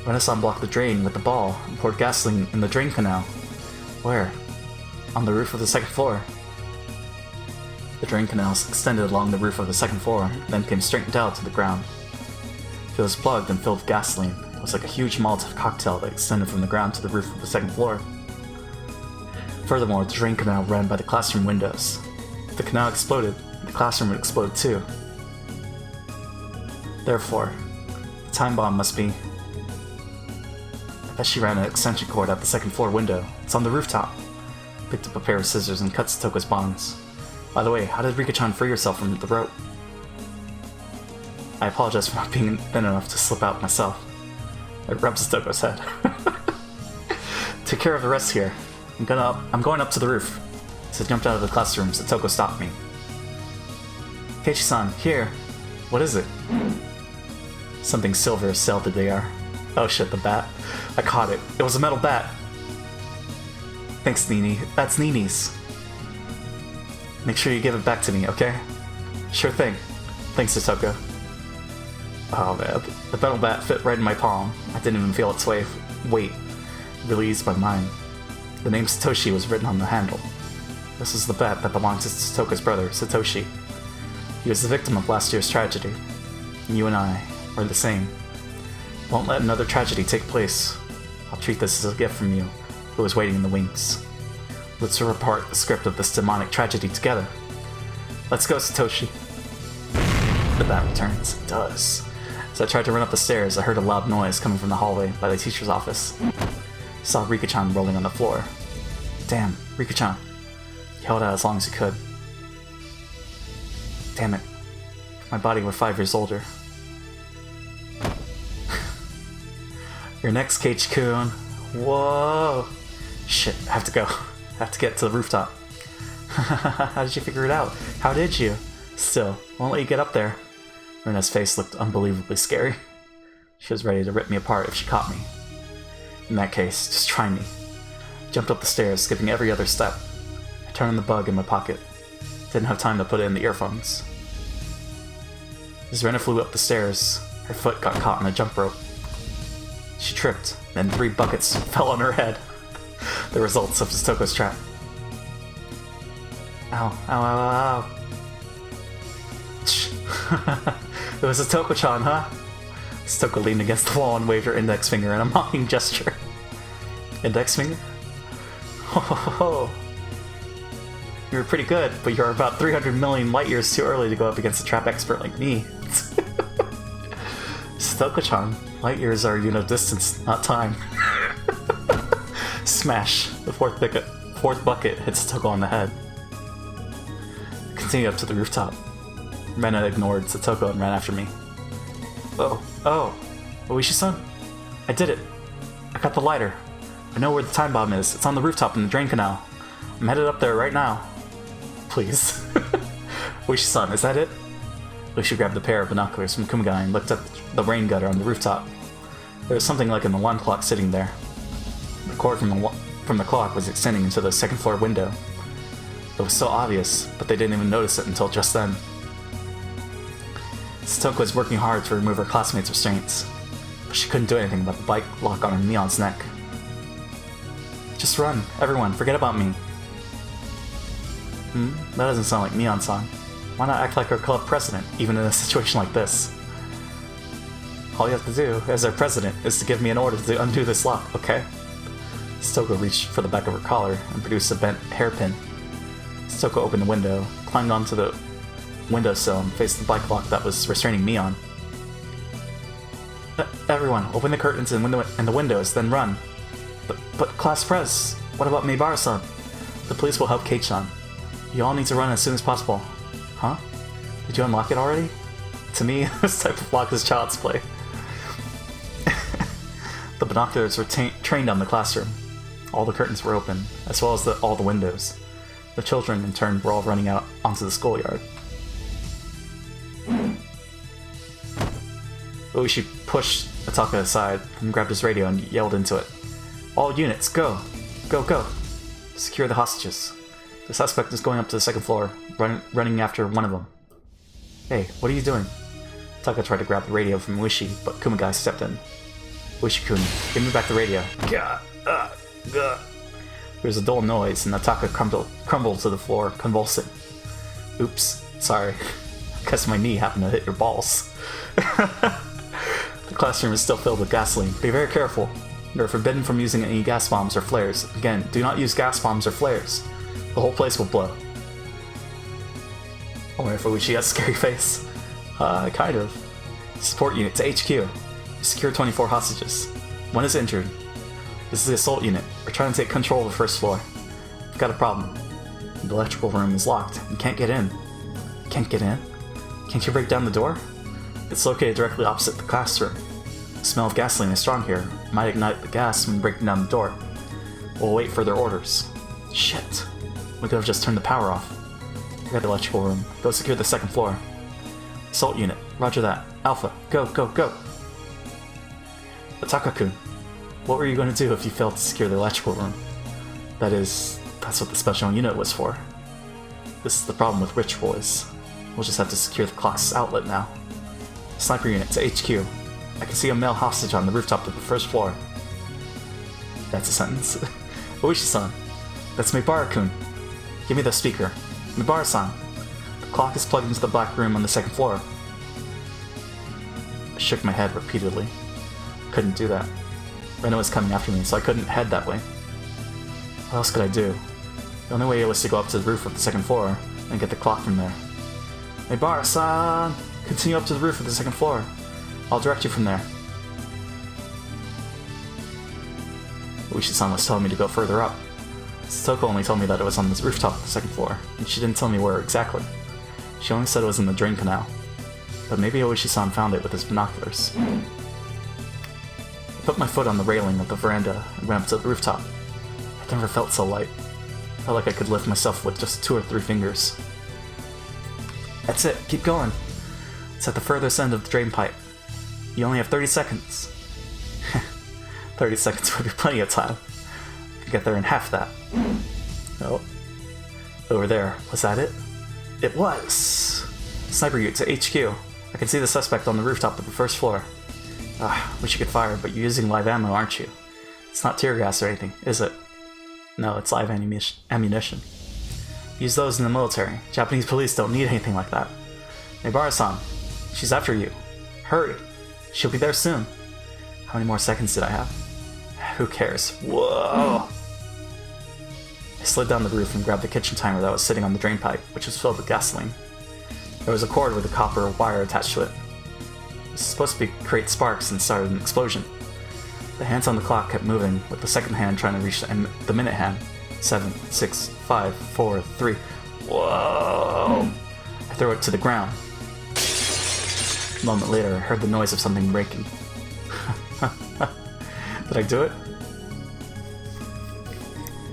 Rena-san blocked the drain with the ball and poured gasoline in the drain canal. Where? On the roof of the second floor. The drain canals extended along the roof of the second floor, then came straight down to the ground. It was plugged and filled with gasoline. It was like a huge Molotov cocktail that extended from the ground to the roof of the second floor. Furthermore, the drain canal ran by the classroom windows. If the canal exploded, the classroom would explode too. Therefore, the time bomb must be... I bet she ran an extension cord out the second floor window. It's on the rooftop. Picked up a pair of scissors and cut Satoko's bonds. By the way, how did Rika-chan free herself from the rope? I apologize for not being thin enough to slip out myself. I rubbed Satoko's head. Take care of the rest here. I'm going up to the roof. As I jumped out of the classroom, Satoko stopped me. Keiichi-san, here. What is it? Something silver sailed through the air. Oh shit, the bat. I caught it. It was a metal bat. Thanks, Nini. That's Nini's. Make sure you give it back to me, okay? Sure thing. Thanks, Satoko. Oh man, the metal bat fit right in my palm. I didn't even feel its weight. It really eased my mind. The name Satoshi was written on the handle. This is the bat that belonged to Satoko's brother, Satoshi. He was the victim of last year's tragedy. You and I are the same. Won't let another tragedy take place. I'll treat this as a gift from you, who is waiting in the wings. Let's report the script of this demonic tragedy together. Let's go, Satoshi. The bat returns. It does. As I tried to run up the stairs, I heard a loud noise coming from the hallway by the teacher's office. Saw Rika-chan rolling on the floor. Damn, Rika-chan. He held out as long as he could. Damn it. If my body were 5 years older. You're next, Keiichi-kun. Whoa. Shit, I have to go. I have to get to the rooftop. How did you figure it out? How did you? Still, won't let you get up there. Rena's face looked unbelievably scary. She was ready to rip me apart if she caught me. In that case, just try me. I jumped up the stairs, skipping every other step. I turned on the bug in my pocket. Didn't have time to put in the earphones. As Rena flew up the stairs, her foot got caught in a jump rope. She tripped, then 3 buckets fell on her head. The results of Satoko's trap. Ow, ow, ow, ow. It was Satoko-chan, huh? Satoko leaned against the wall and waved her index finger in a mocking gesture. Index finger? Ho ho ho ho. You were pretty good, but you're about 300 million light years too early to go up against a trap expert like me. Satoko-chan, light years are distance, not time. Smash! The fourth bucket hits Satoko on the head. I continued up to the rooftop. Rena ignored Satoko and ran after me. Oh, Oishi-san? I did it. I got the lighter. I know where the time bomb is. It's on the rooftop in the drain canal. I'm headed up there right now. Please. Oishi-san, is that it? Oishi grabbed a pair of binoculars from Kumagai and looked up the rain gutter on the rooftop. There was something like an alarm clock sitting there. The cord from the clock was extending into the second floor window. It was so obvious, but they didn't even notice it until just then. Satoko was working hard to remove her classmates' restraints, but she couldn't do anything about the bike lock on Mion's neck. Just run, everyone, forget about me. That doesn't sound like Mion-san. Why not act like our club president, even in a situation like this? All you have to do, as our president, is to give me an order to undo this lock, okay? Stoko reached for the back of her collar and produced a bent hairpin. Stoko opened the window, climbed onto the windowsill, and faced the bike lock that was restraining me on. Everyone, open the curtains and the windows, then run. But Class Prez, what about Meibara-san? The police will help Kate-chan. You all need to run as soon as possible. Huh? Did you unlock it already? To me, this type of lock is child's play. The binoculars were trained on the classroom. All the curtains were open, as well as all the windows. The children, in turn, were all running out onto the schoolyard. Ueshi pushed Ataka aside and grabbed his radio and yelled into it. All units, go! Go, go! Secure the hostages. The suspect is going up to the second floor, running after one of them. Hey, what are you doing? Taka tried to grab the radio from Ueshi, but Kumagai stepped in. Ueshi-kun, give me back the radio. Gah! Gah! There was a dull noise, and Ataka crumbled to the floor, convulsing. Oops, sorry. I guess my knee happened to hit your balls. The classroom is still filled with gasoline. Be very careful. You are forbidden from using any gas bombs or flares. Again, do not use gas bombs or flares. The whole place will blow. I wonder if Ueshi has a scary face. Kind of. Support unit to HQ. Secure 24 hostages. One is injured. This is the assault unit. We're trying to take control of the first floor. We've got a problem. The electrical room is locked. You can't get in. Can't get in? Can't you break down the door? It's located directly opposite the classroom. The smell of gasoline is strong here. Might ignite the gas when breaking down the door. We'll wait further orders. Shit. We could have just turned the power off. I got the electrical room. Go secure the second floor. Assault unit. Roger that. Alpha. Go, go, go. Ataka-kun. What were you going to do if you failed to secure the electrical room? That's what the special unit was for. This is the problem with Rich Boys. We'll just have to secure the clock's outlet now. Sniper unit to HQ. I can see a male hostage on the rooftop of the first floor. That's a sentence. Ueshi-san. That's Meibara-kun. Give me the speaker. Meibara-san. The clock is plugged into the black room on the second floor. I shook my head repeatedly. Couldn't do that. Rena was coming after me, so I couldn't head that way. What else could I do? The only way was to go up to the roof of the second floor and get the clock from there. Meibara-san! Continue up to the roof of the second floor. I'll direct you from there. Ueshi-san was telling me to go further up. Stoko only told me that it was on the rooftop of the second floor, and she didn't tell me where exactly. She only said it was in the drain canal. But maybe Ueshi-san found it with his binoculars. I put my foot on the railing of the veranda and went up to the rooftop. I never felt so light. I felt like I could lift myself with just 2 or 3 fingers. That's it, keep going. It's at the furthest end of the drain pipe. You only have 30 seconds. 30 seconds would be plenty of time. I could get there in half that. Oh. Over there, was that it? It was! Sniper unit to HQ. I can see the suspect on the rooftop of the first floor. Wish you could fire, but you're using live ammo, aren't you? It's not tear gas or anything, is it? No, it's live ammunition. Use those in the military. Japanese police don't need anything like that. Meibara-san, she's after you. Hurry. She'll be there soon. How many more seconds did I have? Who cares? Whoa! I slid down the roof and grabbed the kitchen timer that was sitting on the drain pipe, which was filled with gasoline. There was a cord with a copper wire attached to it. It was supposed to create sparks and started an explosion. The hands on the clock kept moving, with the second hand trying to reach the minute hand. 7, 6, 5, 4, 3. Whoa! I threw it to the ground. A moment later, I heard the noise of something breaking. Did I do it?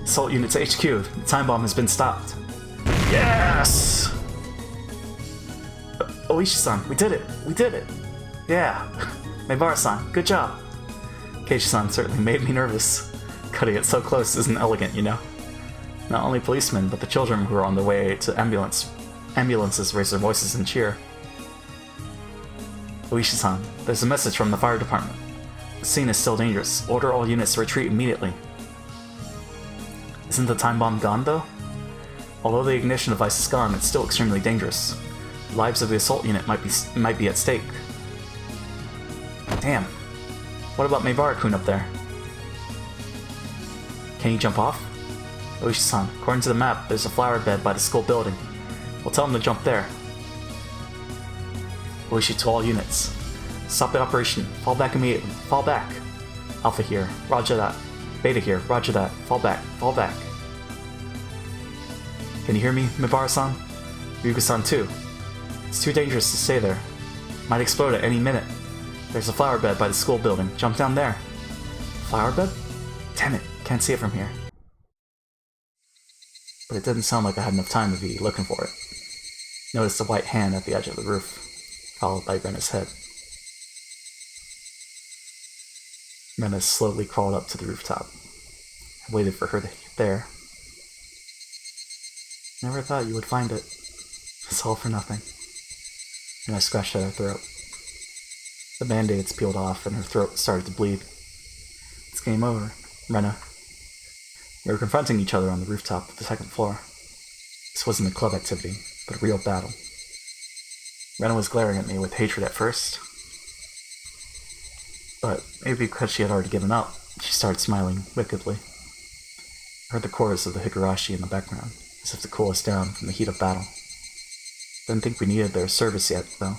Assault units HQ. The time bomb has been stopped. Yes! Oishi-san, we did it! We did it! Yeah! Meibara-san, good job! Keiichi-san certainly made me nervous. Cutting it so close isn't elegant, you know? Not only policemen, but the children who were on their way to ambulances raised their voices and cheer. Oishi-san, there's a message from the fire department. The scene is still dangerous. Order all units to retreat immediately. Isn't the time bomb gone, though? Although the ignition device is gone, it's still extremely dangerous. The lives of the assault unit might be at stake. Damn. What about Meibara-kun up there? Can you jump off? Oishi-san, according to the map, there's a flower bed by the school building. We'll tell him to jump there. Oishi to all units. Stop the operation. Fall back immediately. Fall back. Alpha here. Roger that. Beta here. Roger that. Fall back. Fall back. Can you hear me, Mibara-san? Ryuga-san too. It's too dangerous to stay there. Might explode at any minute. There's a flower bed by the school building. Jump down there. Flower bed? Damn it. Can't see it from here. But it didn't sound like I had enough time to be looking for it. Noticed a white hand at the edge of the roof, followed by Rena's head. Rena slowly crawled up to the rooftop. I waited for her to get there. Never thought you would find it. It's all for nothing. And I scratched at her throat. The band-aids peeled off and her throat started to bleed. It's game over, Rena. We were confronting each other on the rooftop of the second floor. This wasn't a club activity, but a real battle. Rena was glaring at me with hatred at first, but maybe because she had already given up, she started smiling wickedly. I heard the chorus of the Higurashi in the background, as if to cool us down from the heat of battle. Didn't think we needed their service yet, though.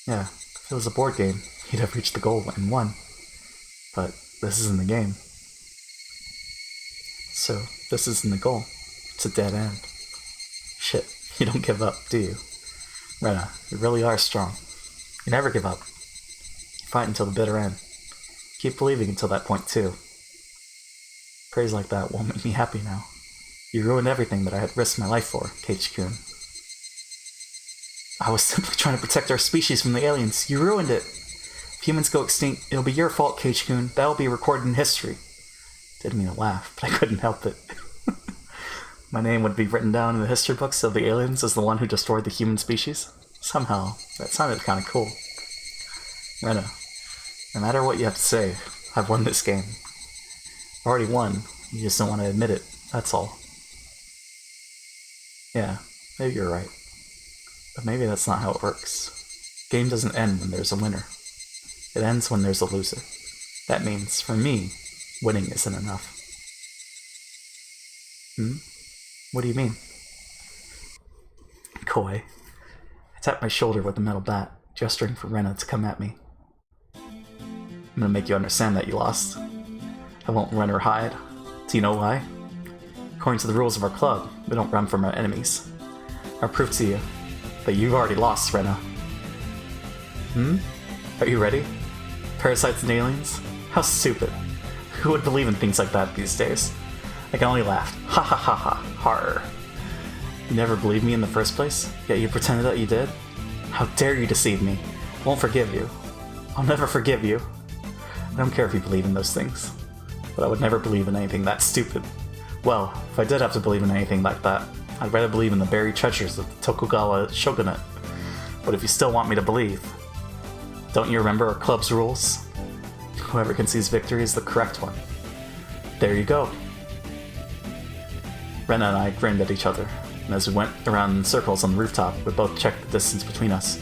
Yeah, if it was a board game, he'd have reached the goal and won. But this isn't the game. So, this isn't the goal. It's a dead end. Shit, you don't give up, do you? Rena, you really are strong. You never give up. You fight until the bitter end. Keep believing until that point, too. Praise like that won't make me happy now. You ruined everything that I had risked my life for, Ch.6. I was simply trying to protect our species from the aliens. You ruined it. If humans go extinct, it'll be your fault, Ch.6. That'll be recorded in history. Didn't mean to laugh, but I couldn't help it. My name would be written down in the history books of the aliens as the one who destroyed the human species. Somehow, that sounded kind of cool. Rena, no matter what you have to say, I've won this game. I've already won, you just don't want to admit it, that's all. Yeah, maybe you're right. But maybe that's not how it works. Game doesn't end when there's a winner. It ends when there's a loser. That means, for me, winning isn't enough. What do you mean? Coy. I tapped my shoulder with the metal bat, gesturing for Rena to come at me. I'm gonna make you understand that you lost. I won't run or hide. Do you know why? According to the rules of our club, we don't run from our enemies. I'll prove to you that you've already lost, Rena. Are you ready? Parasites and aliens? How stupid. Who would believe in things like that these days? I can only laugh. Ha ha ha ha. Horror. You never believed me in the first place, yet you pretended that you did? How dare you deceive me? I won't forgive you. I'll never forgive you. I don't care if you believe in those things, but I would never believe in anything that stupid. Well, if I did have to believe in anything like that, I'd rather believe in the buried treasures of the Tokugawa shogunate. But if you still want me to believe, don't you remember our club's rules? Whoever conceives victory is the correct one. There you go. Rena and I grinned at each other, and as we went around in circles on the rooftop, we both checked the distance between us.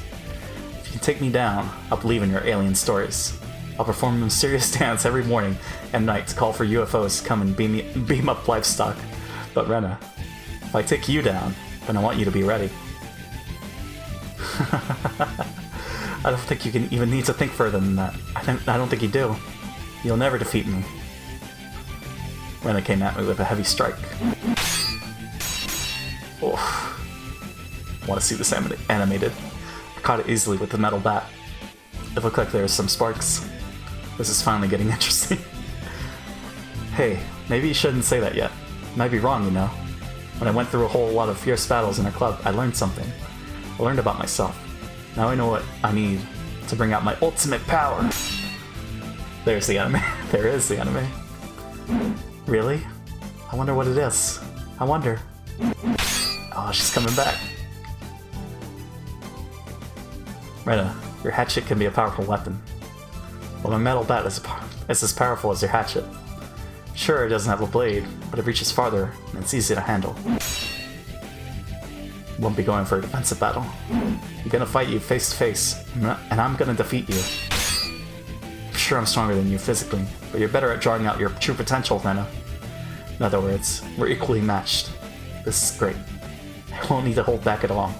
If you can take me down, I'll believe in your alien stories. I'll perform a mysterious dance every morning and night to call for UFOs to come and beam up livestock. But Rena, if I take you down, then I want you to be ready. I don't think you can even need to think further than that. I don't think you do. You'll never defeat me. Rena came at me with a heavy strike. Oh. Want to see this animated? I caught it easily with the metal bat. It looked like there were some sparks. This is finally getting interesting. Hey, maybe you shouldn't say that yet. Might be wrong, you know. When I went through a whole lot of fierce battles in our club, I learned something. I learned about myself. Now I know what I need to bring out my ultimate power. There's the anime. There is the anime. Really? I wonder what it is. I wonder. Oh, she's coming back. Rena, your hatchet can be a powerful weapon. Well, my metal bat is as powerful as your hatchet. Sure, it doesn't have a blade, but it reaches farther, and it's easy to handle. Won't be going for a defensive battle. I'm gonna fight you face to face, and I'm gonna defeat you. sure I'm stronger than you physically, but you're better at drawing out your true potential, Rena. In other words, we're equally matched. This is great. I won't need to hold back at all.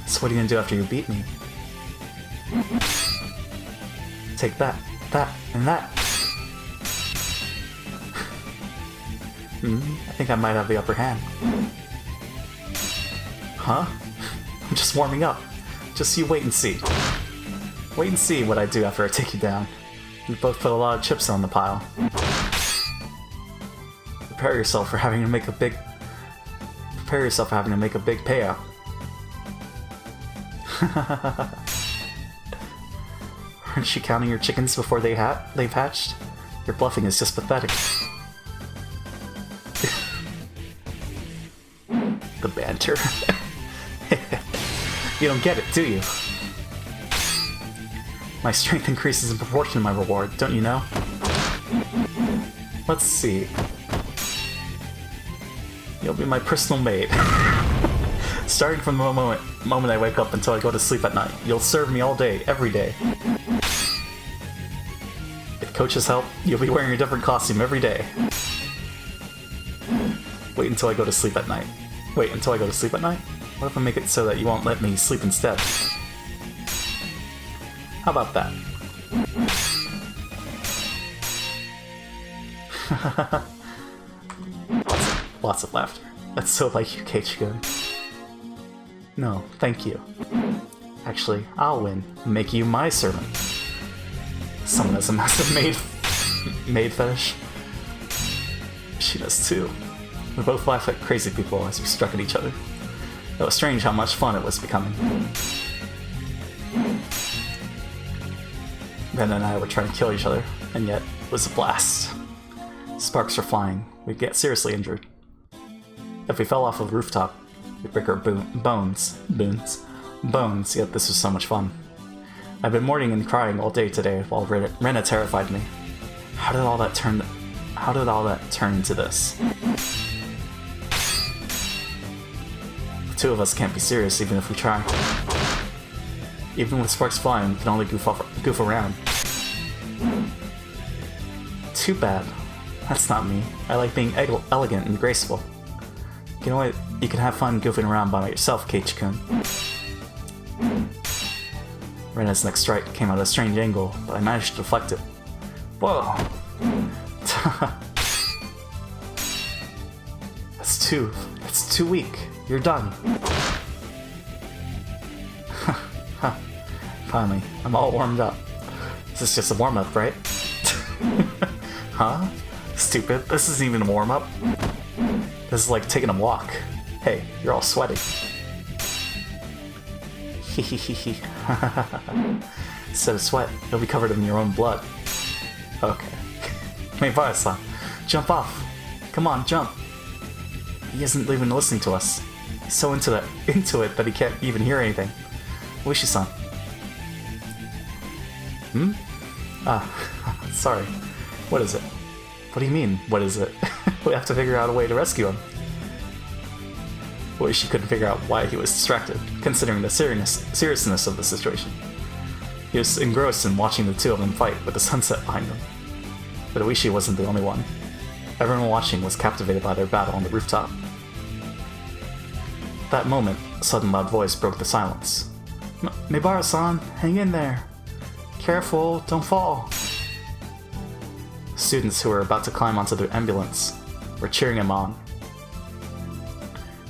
So what are you gonna do after you beat me? Take that, that, and that. I think I might have the upper hand. Huh? I'm just warming up. Just you wait and see. Wait and see what I do after I take you down. We both put a lot of chips on the pile. Prepare yourself for having to make a big payout. Aren't you counting your chickens before they've hatched? Your bluffing is just pathetic. The banter. You don't get it, do you? My strength increases in proportion to my reward, don't you know? Let's see. You'll be my personal maid. Starting from the moment I wake up until I go to sleep at night, you'll serve me all day, every day. If coaches help, you'll be wearing a different costume every day. Wait until I go to sleep at night. Wait until I go to sleep at night? What if I make it so that you won't let me sleep instead? How about that? Lots of laughter. That's so like you, Keiichi-kun. No, thank you. Actually, I'll win and make you my servant. Someone has a massive maid fetish. She does too. We both laugh like crazy people as we struck at each other. It was strange how much fun it was becoming. Ben and I were trying to kill each other, and yet it was a blast. Sparks were flying. We'd get seriously injured. If we fell off of the rooftop, we'd break our bones, yet this was so much fun. I've been mourning and crying all day today while Rena terrified me. How did all that turn into this? The two of us can't be serious even if we try. Even with sparks flying, we can only goof around. Too bad. That's not me. I like being elegant and graceful. You know what? You can have fun goofing around by yourself, Keiichi-kun. Rena's next strike came at a strange angle, but I managed to deflect it. Whoa! It's too weak. You're done. Finally, I'm all warmed up. This is just a warm-up, right? Huh? Stupid. This isn't even a warm-up. This is like taking a walk. Hey, you're all sweaty. Hehehehe. Instead of sweat, you'll be covered in your own blood. Okay. Meibara-san, jump off. Come on, jump. He isn't even listening to us. He's so into it that he can't even hear anything. Wishi-san. Sorry. What is it? What do you mean, what is it? We have to figure out a way to rescue him. Oishi couldn't figure out why he was distracted, considering the seriousness of the situation. He was engrossed in watching the two of them fight with the sunset behind them. But Oishi wasn't the only one. Everyone watching was captivated by their battle on the rooftop. At that moment, a sudden loud voice broke the silence. Meibara-san, hang in there. Careful, don't fall. Students who were about to climb onto the ambulance were cheering him on.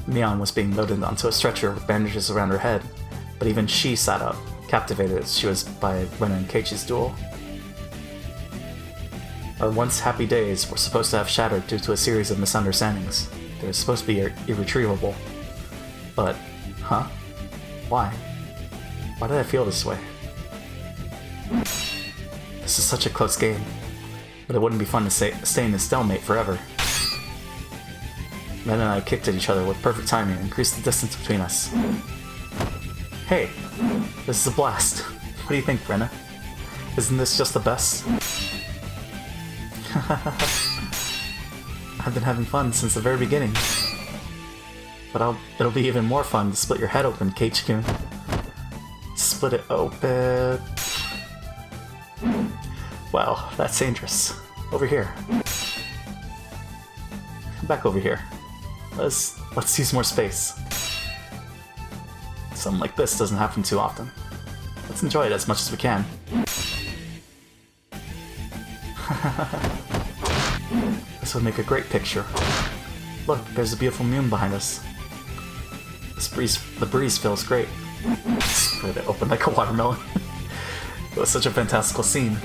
Mion was being loaded onto a stretcher with bandages around her head, but even she sat up, captivated as she was by Rena and Keiichi's duel. Our once happy days were supposed to have shattered due to a series of misunderstandings. They were supposed to be irretrievable. But, huh? Why? Why did I feel this way? This is such a close game, but it wouldn't be fun to stay in this stalemate forever. Ren and I kicked at each other with perfect timing and increased the distance between us. Hey, this is a blast. What do you think, Rena? Isn't this just the best? I've been having fun since the very beginning. But it'll be even more fun to split your head open, Keiichi-kun. Split it open. Wow, that's dangerous. Over here. Come back over here. Let's use more space. Something like this doesn't happen too often. Let's enjoy it as much as we can. This would make a great picture. Look, there's a beautiful moon behind us. The breeze feels great. It opened like a watermelon. It was such a fantastical scene.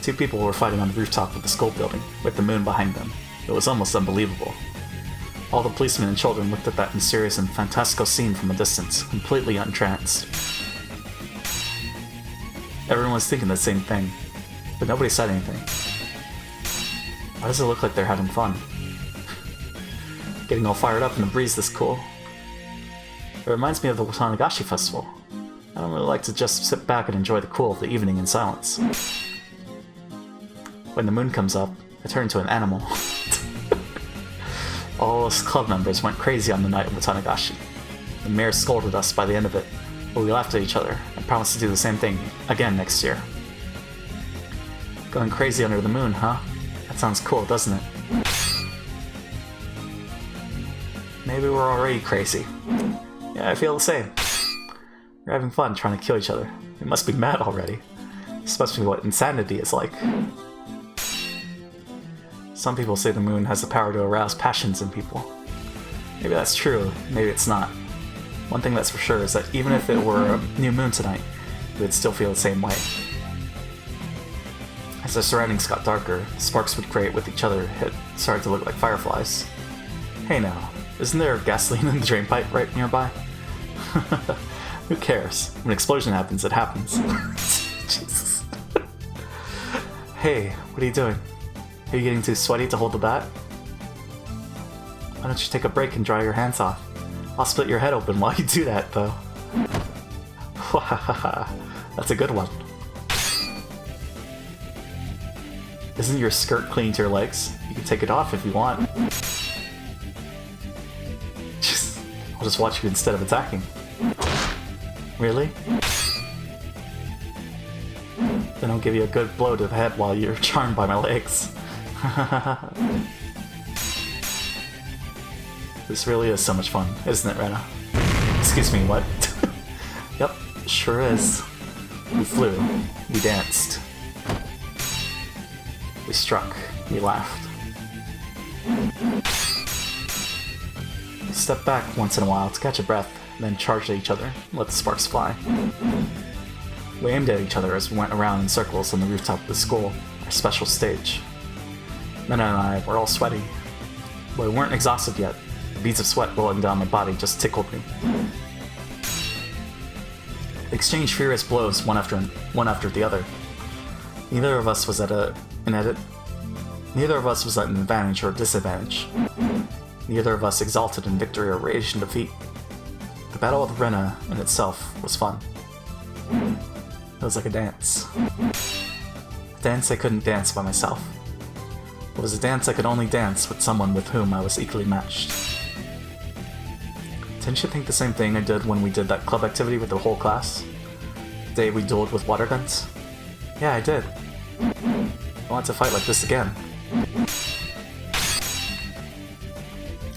Two people were fighting on the rooftop of the school building, with the moon behind them. It was almost unbelievable. All the policemen and children looked at that mysterious and fantastical scene from a distance, completely entranced. Everyone was thinking the same thing, but nobody said anything. Why does it look like they're having fun? Getting all fired up in the breeze this cool. It reminds me of the Tanagashi festival. I don't really like to just sit back and enjoy the cool of the evening in silence. When the moon comes up, I turn into an animal. All us club members went crazy on the night of the Tanagashi. The mayor scolded us by the end of it, but we laughed at each other and promised to do the same thing again next year. Going crazy under the moon, huh? That sounds cool, doesn't it? Maybe we're already crazy. Yeah, I feel the same. We're having fun trying to kill each other. We must be mad already. This must be what insanity is like. Some people say the moon has the power to arouse passions in people. Maybe that's true, maybe it's not. One thing that's for sure is that even if it were a new moon tonight, we would still feel the same way. As the surroundings got darker, sparks would create with each other started to look like fireflies. Hey now, isn't there gasoline in the drain pipe right nearby? Who cares? When an explosion happens, it happens. Jesus. Hey, what are you doing? Are you getting too sweaty to hold the bat? Why don't you take a break and dry your hands off? I'll split your head open while you do that, though. That's a good one. Isn't your skirt clinging to your legs? You can take it off if you want. I'll just watch you instead of attacking. Really? Then I'll give you a good blow to the head while you're charmed by my legs. This really is so much fun, isn't it, Rena? Excuse me, what? Yep, sure is. We flew. We danced. We struck. We laughed. We stepped back once in a while to catch a breath, then charged at each other and let the sparks fly. We aimed at each other as we went around in circles on the rooftop of the school, our special stage. Nana and I were all sweaty, but we weren't exhausted yet. The beads of sweat rolling down my body just tickled me. We exchanged furious blows one after the other. Neither of us was at an advantage or disadvantage. Neither of us exalted in victory or raged in defeat. The battle with Rena in itself was fun. It was like a dance. A dance I couldn't dance by myself. It was a dance I could only dance with someone with whom I was equally matched. Didn't you think the same thing I did when we did that club activity with the whole class? The day we dueled with water guns? Yeah, I did. I want to fight like this again.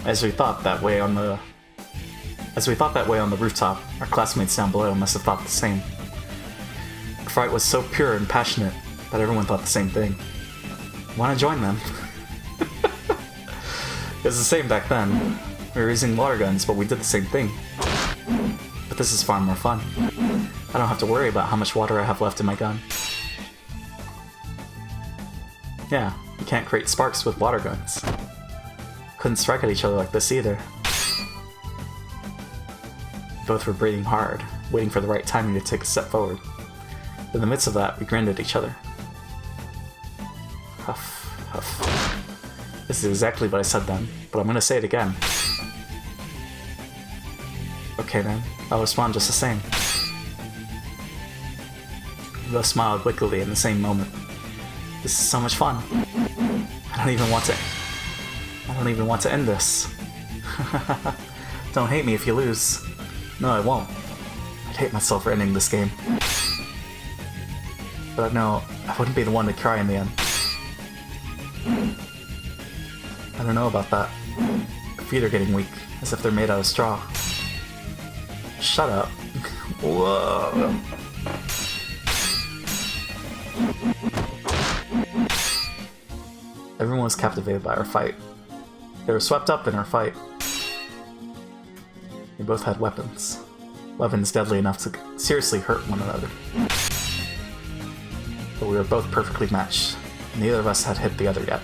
As we thought that way on the rooftop, our classmates down below must have thought the same. The fight was so pure and passionate that everyone thought the same thing. Want to join them? It was the same back then. We were using water guns, but we did the same thing. But this is far more fun. I don't have to worry about how much water I have left in my gun. Yeah, you can't create sparks with water guns. Couldn't strike at each other like this either. Both were breathing hard, waiting for the right timing to take a step forward. In the midst of that, we grinned at each other. Huff, huff. This is exactly what I said then, but I'm gonna say it again. Okay then, I'll respond just the same. We both smiled wickedly in the same moment. This is so much fun. I don't even want to end this. Don't hate me if you lose. No, I won't. I'd hate myself for ending this game. But I know I wouldn't be the one to cry in the end. I don't know about that. Her feet are getting weak, as if they're made out of straw. Shut up. Whoa. Everyone was captivated by our fight. They were swept up in our fight. We both had weapons. Weapons deadly enough to seriously hurt one another. But we were both perfectly matched. Neither of us had hit the other yet.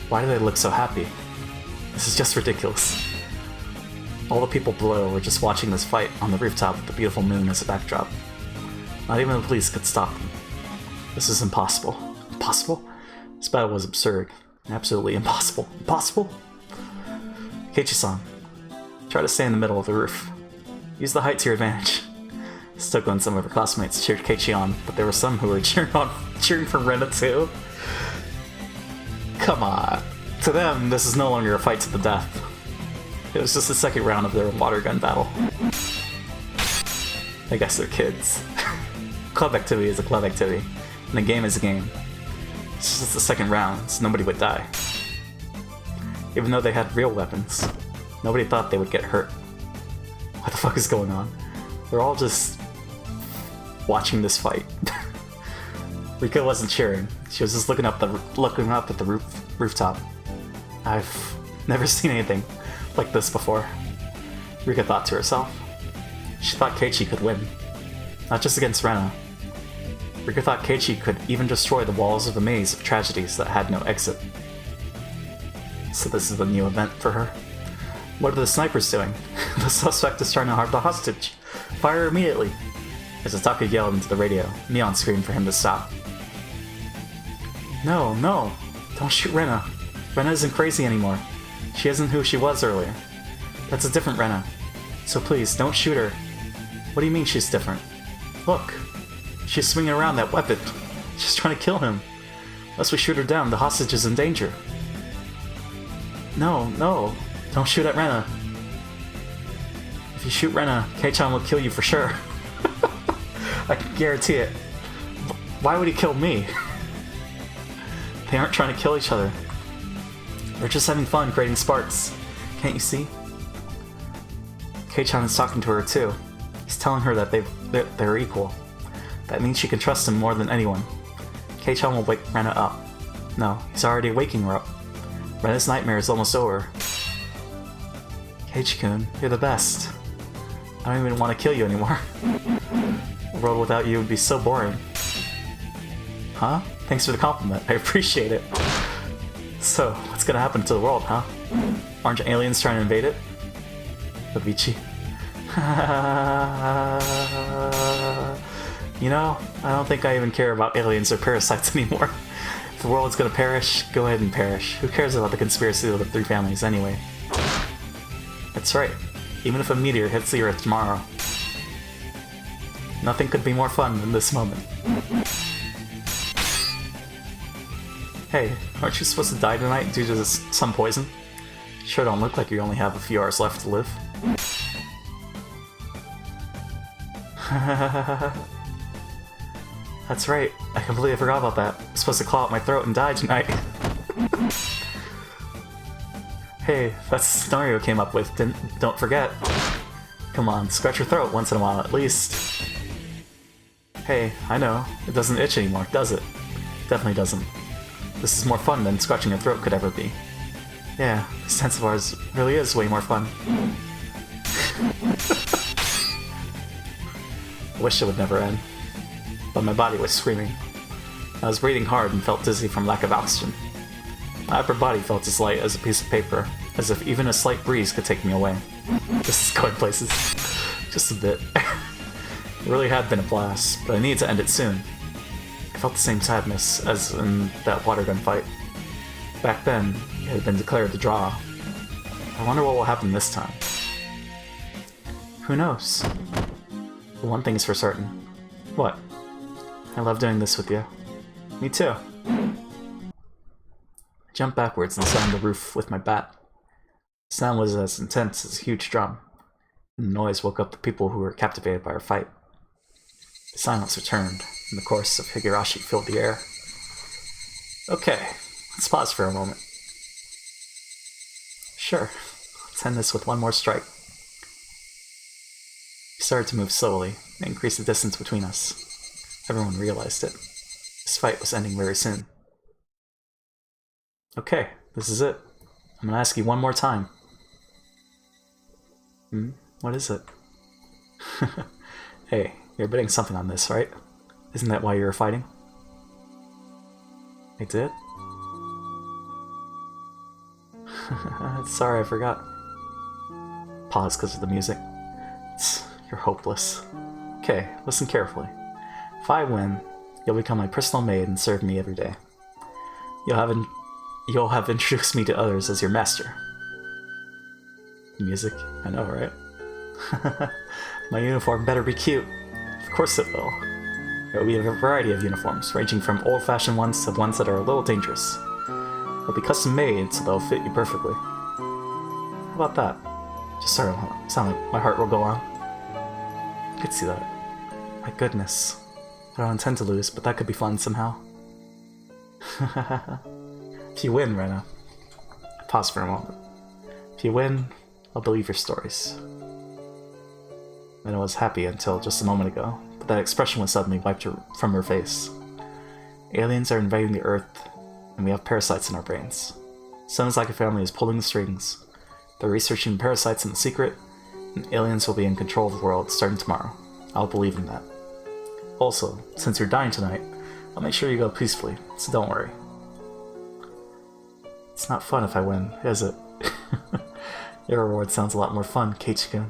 Why do they look so happy? This is just ridiculous. All the people below were just watching this fight on the rooftop with the beautiful moon as a backdrop. Not even the police could stop them. This is impossible. Impossible? This battle was absurd. Absolutely impossible. Impossible? Keiichi-san, try to stay in the middle of the roof. Use the height to your advantage. Stoko and some of her classmates cheered Keiichi on, but there were some who were cheering for Rena too. Come on. To them, this is no longer a fight to the death. It was just the second round of their water gun battle. I guess they're kids. Club activity is a club activity, and a game is a game. It's just the second round, so nobody would die. Even though they had real weapons, nobody thought they would get hurt. What the fuck is going on? We're all just watching this fight. Rika wasn't cheering. She was just looking up at the rooftop. I've never seen anything like this before, Rika thought to herself. She thought Keiichi could win. Not just against Rena. Rika thought Keiichi could even destroy the walls of the maze of tragedies that had no exit. So this is a new event for her. What are the snipers doing? The suspect is trying to harm the hostage. Fire immediately! As Ataka yelled into the radio, Neon screamed for him to stop. No, no! Don't shoot Rena! Rena isn't crazy anymore. She isn't who she was earlier. That's a different Rena. So please, don't shoot her. What do you mean she's different? Look! She's swinging around that weapon. She's trying to kill him. Unless we shoot her down, the hostage is in danger. No, no! Don't shoot at Rena. If you shoot Rena, Kei-chan will kill you for sure. I can guarantee it. Why would he kill me? They aren't trying to kill each other. They're just having fun creating sparks. Can't you see? Kei-chan is talking to her too. He's telling her that they're equal. That means she can trust him more than anyone. Kei-chan will wake Rena up. No, he's already waking her up. Rena's nightmare is almost over. Keiichi-kun, you're the best. I don't even want to kill you anymore. A world without you would be so boring. Huh? Thanks for the compliment. I appreciate it. So, what's gonna happen to the world, huh? Aren't aliens trying to invade it? Avicii. You know, I don't think I even care about aliens or parasites anymore. If the world's gonna perish, go ahead and perish. Who cares about the conspiracy of the three families anyway? That's right. Even if a meteor hits the Earth tomorrow. Nothing could be more fun than this moment. Hey, aren't you supposed to die tonight due to some poison? Sure don't look like you only have a few hours left to live. That's right, I completely forgot about that. I'm supposed to claw out my throat and die tonight. Hey, that's the scenario I came up with, don't forget. Come on, scratch your throat once in a while at least. Hey, I know, it doesn't itch anymore, does it? Definitely doesn't. This is more fun than scratching your throat could ever be. Yeah, this dance of ours really is way more fun. I wish it would never end. But my body was screaming. I was breathing hard and felt dizzy from lack of oxygen. My upper body felt as light as a piece of paper, as if even a slight breeze could take me away. This is going places. Just a bit. It really had been a blast, but I needed to end it soon. I felt the same sadness as in that water gun fight. Back then, it had been declared the draw. I wonder what will happen this time. Who knows? But one thing is for certain. What? I love doing this with you. Me too. I jumped backwards and sat on the roof with my bat. The sound was as intense as a huge drum. The noise woke up the people who were captivated by our fight. Silence returned, and the chorus of Higurashi filled the air. Okay, let's pause for a moment. Sure, let's end this with one more strike. We started to move slowly, and increase the distance between us. Everyone realized it. This fight was ending very soon. Okay, this is it. I'm gonna ask you one more time. What is it? Hey, you're betting something on this, right? Isn't that why you were fighting? I did? Sorry, I forgot. Pause because of the music. You're hopeless. Okay, listen carefully. If I win, you'll become my personal maid and serve me every day. You'll have introduced me to others as your master. Music, I know, right? My uniform better be cute. Of course it will. There will be a variety of uniforms, ranging from old-fashioned ones to ones that are a little dangerous. They'll be custom made, so they'll fit you perfectly. How about that? Just starting to sound like my heart will go on. I could see that. My goodness. I don't intend to lose, but that could be fun somehow. If you win, Rena. Pause for a moment. If you win, I'll believe your stories. Rena was happy until just a moment ago, but that expression was suddenly wiped from her face. Aliens are invading the Earth, and we have parasites in our brains. Sounds like a family is pulling the strings. They're researching parasites in secret, and aliens will be in control of the world starting tomorrow. I'll believe in that. Also, since you're dying tonight, I'll make sure you go peacefully, so don't worry. It's not fun if I win, is it? Your reward sounds a lot more fun, Ch.6.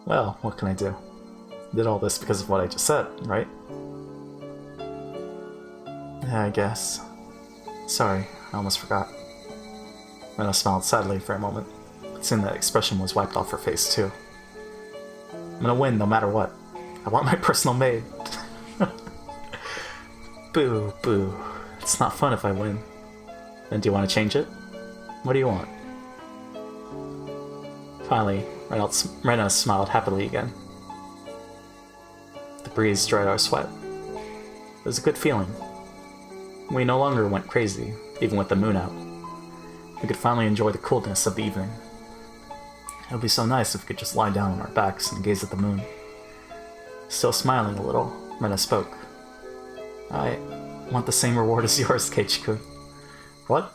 Well, what can I do? I did all this because of what I just said, right? Yeah, I guess. Sorry, I almost forgot. Rena smiled sadly for a moment, but soon that expression was wiped off her face too. I'm gonna win no matter what. I want my personal maid. Boo, boo. It's not fun if I win. Then do you want to change it? What do you want? Finally, Rena smiled happily again. The breeze dried our sweat. It was a good feeling. We no longer went crazy, even with the moon out. We could finally enjoy the coolness of the evening. It would be so nice if we could just lie down on our backs and gaze at the moon. Still smiling a little, Rena spoke. I want the same reward as yours, Ch.6. What?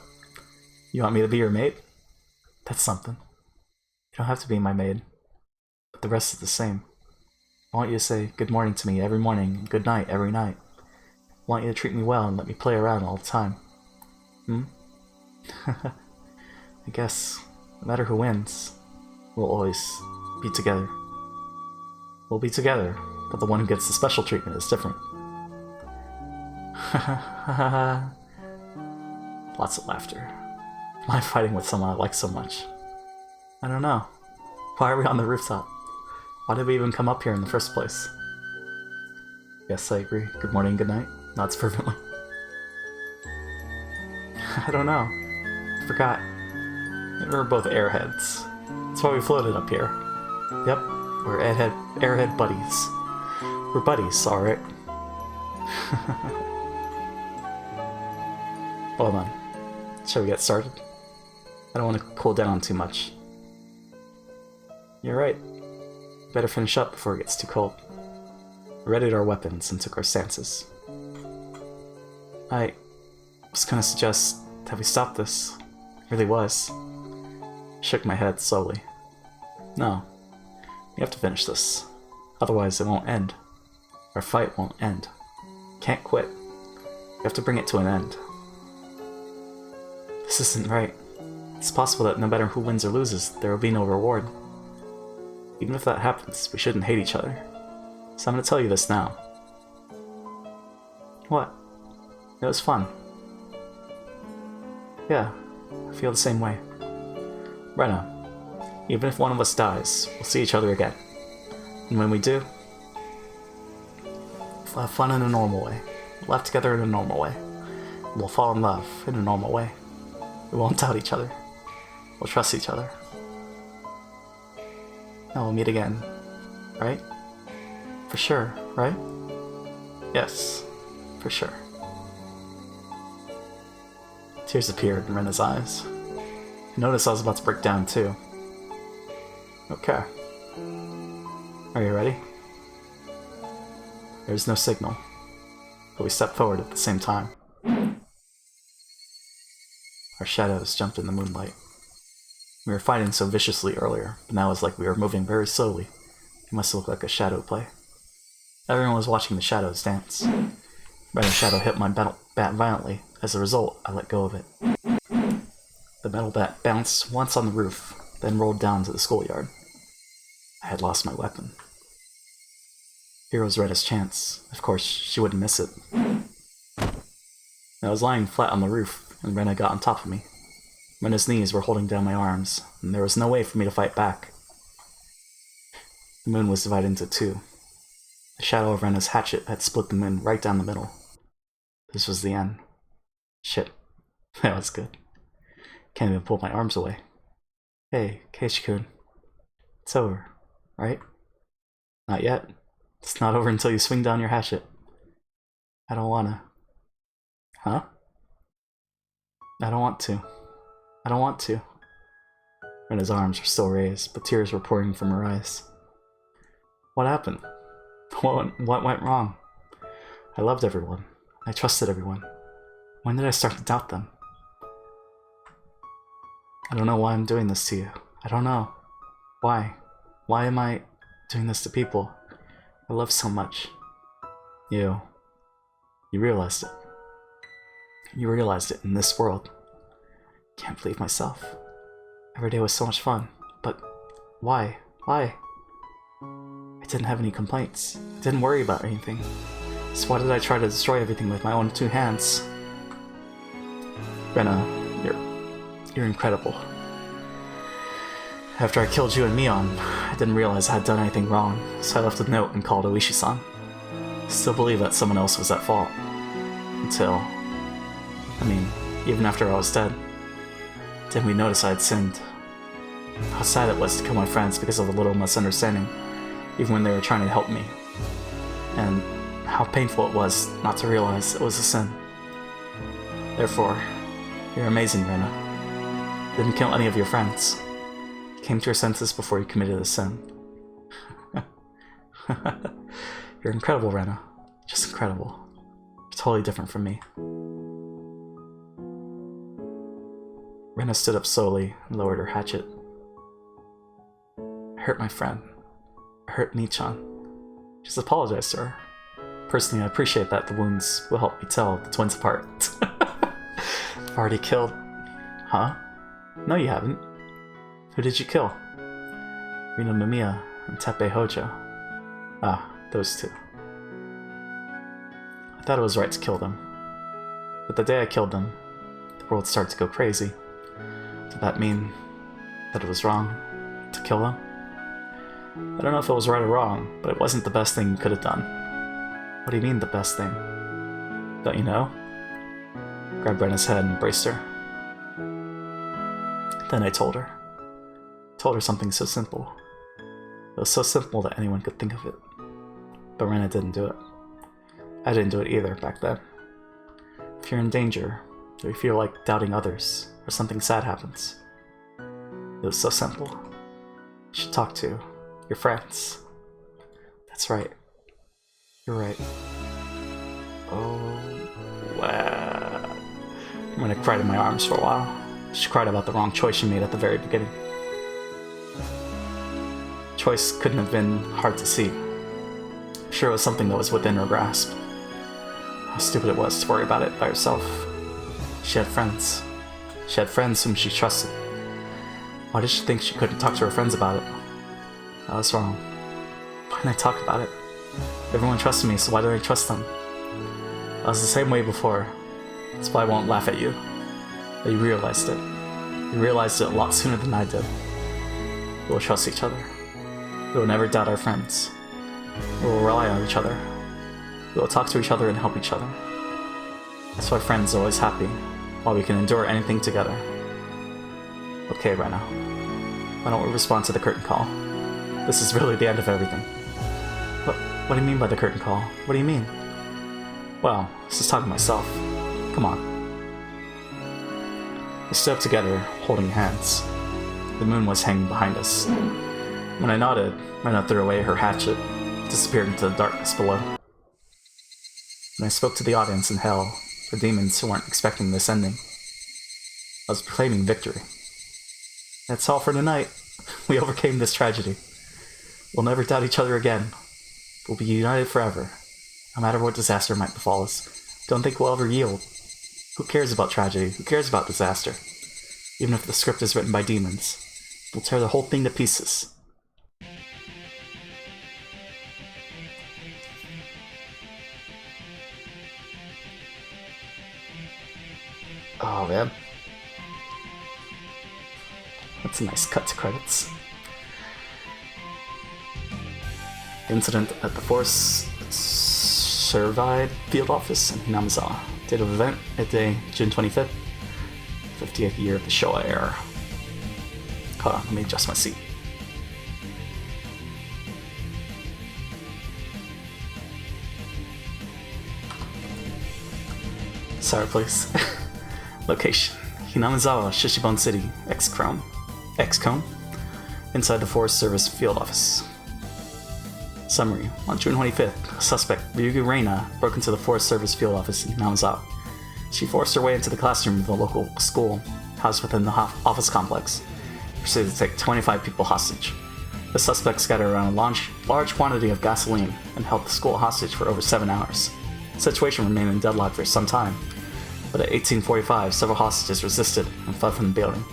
You want me to be your maid? That's something. You don't have to be my maid, but the rest is the same. I want you to say good morning to me every morning and good night every night. I want you to treat me well and let me play around all the time. I guess, no matter who wins, we'll always be together. We'll be together, but the one who gets the special treatment is different. Lots of laughter. Why fighting with someone I like so much? I don't know. Why are we on the rooftop? Why did we even come up here in the first place? Yes, I agree. Good morning, good night. Nods fervently. I don't know. I forgot. We were both airheads. That's why we floated up here. Yep, we're airhead buddies. We're buddies, alright. Hold on. Shall we get started? I don't want to cool down too much. You're right. Better finish up before it gets too cold. We readied our weapons and took our stances. I was gonna suggest that we stop this. It really was. Shook my head slowly. No. We have to finish this. Otherwise it won't end. Our fight won't end. Can't quit. We have to bring it to an end. This isn't right. It's possible that no matter who wins or loses, there will be no reward. Even if that happens, we shouldn't hate each other. So I'm gonna tell you this now. What? It was fun. Yeah, I feel the same way. Rena, even if one of us dies, we'll see each other again. And when we do, we'll have fun in a normal way. We'll laugh together in a normal way. We'll fall in love in a normal way. We won't doubt each other. We'll trust each other. And we'll meet again. Right? For sure, right? Yes, for sure. Tears appeared in Rena's eyes. I noticed I was about to break down too. Okay. Are you ready? There's no signal, but we stepped forward at the same time. Our shadows jumped in the moonlight. We were fighting so viciously earlier, but now it was like we were moving very slowly. It must look like a shadow play. Everyone was watching the shadows dance. Rena's shadow hit my bat violently. As a result, I let go of it. The metal bat bounced once on the roof, then rolled down to the schoolyard. I had lost my weapon. Here was Rena's chance. Of course, she wouldn't miss it. I was lying flat on the roof, and Rena got on top of me. Rena's knees were holding down my arms, and there was no way for me to fight back. The moon was divided into two. The shadow of Rena's hatchet had split the moon right down the middle. This was the end. Shit. That was good. Can't even pull my arms away. Hey, Keiichi-kun. It's over, right? Not yet. It's not over until you swing down your hatchet. I don't wanna. Huh? I don't want to. I don't want to. Rena's arms were still raised, but tears were pouring from her eyes. What happened? What went wrong? I loved everyone. I trusted everyone. When did I start to doubt them? I don't know why I'm doing this to you. I don't know. Why? Why am I doing this to people I love so much? You realized it. You realized it in this world. Can't believe myself. Every day was so much fun, but why? Why? I didn't have any complaints. I didn't worry about anything. So why did I try to destroy everything with my own two hands? Rena, you're incredible. After I killed you and Mion, I didn't realize I had done anything wrong, so I left a note and called Oishi-san. I still believe that someone else was at fault. Even after I was dead. Didn't we notice I had sinned? How sad it was to kill my friends because of a little misunderstanding, even when they were trying to help me. And how painful it was not to realize it was a sin. Therefore, you're amazing, Rena. Didn't kill any of your friends. You came to your senses before you committed a sin. You're incredible, Rena. Just incredible. You're totally different from me. Rena stood up slowly and lowered her hatchet. I hurt my friend. I hurt Mii-chan. Just apologize to her. Personally, I appreciate that the wounds will help me tell the twins apart. I've already killed... Huh? No, you haven't. Who did you kill? Rino Mamiya and Teppei Hojo. Ah, those two. I thought it was right to kill them. But the day I killed them, the world started to go crazy. Did that mean that it was wrong to kill them? I don't know if it was right or wrong, but it wasn't the best thing you could have done. What do you mean, the best thing? Don't you know? I grabbed Rena's head and embraced her. Then I told her. I told her something so simple. It was so simple that anyone could think of it. But Rena didn't do it. I didn't do it either back then. If you're in danger, or you feel like doubting others, or something sad happens, it was so simple. You should talk to your friends. That's right. You're right. Oh, wow. I'm gonna cry in my arms for a while. She cried about the wrong choice she made at the very beginning. Choice couldn't have been hard to see. I'm sure it was something that was within her grasp. How stupid it was to worry about it by herself. She had friends. She had friends whom she trusted. Why did she think she couldn't talk to her friends about it? That was wrong. Why didn't I talk about it? Everyone trusted me, so why did I trust them? I was the same way before. That's why I won't laugh at you. But you realized it. You realized it a lot sooner than I did. We will trust each other. We will never doubt our friends. We will rely on each other. We will talk to each other and help each other. That's why friends are always happy, while we can endure anything together. Okay, Rena. Why don't we respond to the curtain call? This is really the end of everything. What do you mean by the curtain call? What do you mean? Well, I was just talking to myself. Come on. We stood up together, holding hands. The moon was hanging behind us. When I nodded, Rena threw away her hatchet, disappeared into the darkness below. When I spoke to the audience in hell, the demons who weren't expecting this ending, I was proclaiming victory. That's all for tonight. We overcame this tragedy. We'll never doubt each other again. We'll be united forever, no matter what disaster might befall us. Don't think we'll ever yield. Who cares about tragedy? Who cares about disaster? Even if the script is written by demons, we'll tear the whole thing to pieces. Oh, man. That's a nice cut to credits. Incident at the Force Surveyed Field Office in Hinamizawa. Date of event, midday, June 25th, 50th year of the Showa era. Hold on, let me adjust my seat. Sorry, please. Location: Hinamizawa, Shishibon City, X-Chrome. Inside the Forest Service Field Office. Summary: on June 25th, suspect Ryugu Reina broke into the Forest Service Field Office in Hinamizawa. She forced her way into the classroom of the local school, housed within the office complex, proceeded to take 25 people hostage. The suspect scattered around a large quantity of gasoline and held the school hostage for over 7 hours. The situation remained in deadlock for some time, but at 1845, several hostages resisted and fled from the building.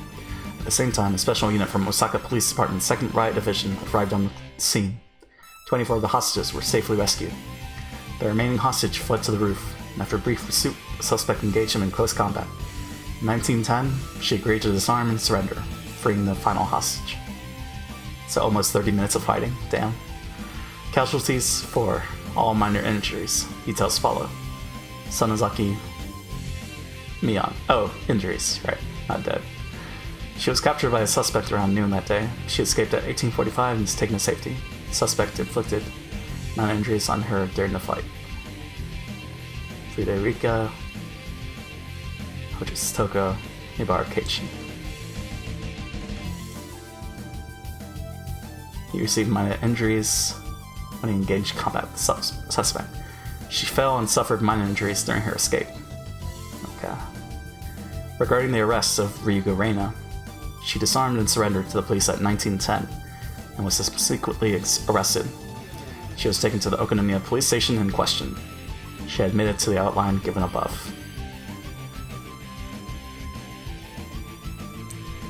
At the same time, a special unit from Osaka Police Department's 2nd Riot Division arrived on the scene. 24 of the hostages were safely rescued. The remaining hostage fled to the roof, and after a brief pursuit, the suspect engaged him in close combat. In 1910, she agreed to disarm and surrender, freeing the final hostage. So almost 30 minutes of fighting, damn. Casualties: 4, all minor injuries. Details follow. Sonozaki Mion. Oh, injuries, right, not dead. She was captured by a suspect around noon that day. She escaped at 1845 and was taken to safety. The suspect inflicted 9 injuries on her during the fight. Friderica Hojitoko Ibar Keiichi. He received minor injuries when he engaged combat with the suspect. She fell and suffered minor injuries during her escape. Okay. Regarding the arrest of Ryugu Reina, she disarmed and surrendered to the police at 1910 and was subsequently arrested. She was taken to the Okonomiya police station and questioned. She admitted to the outline given above.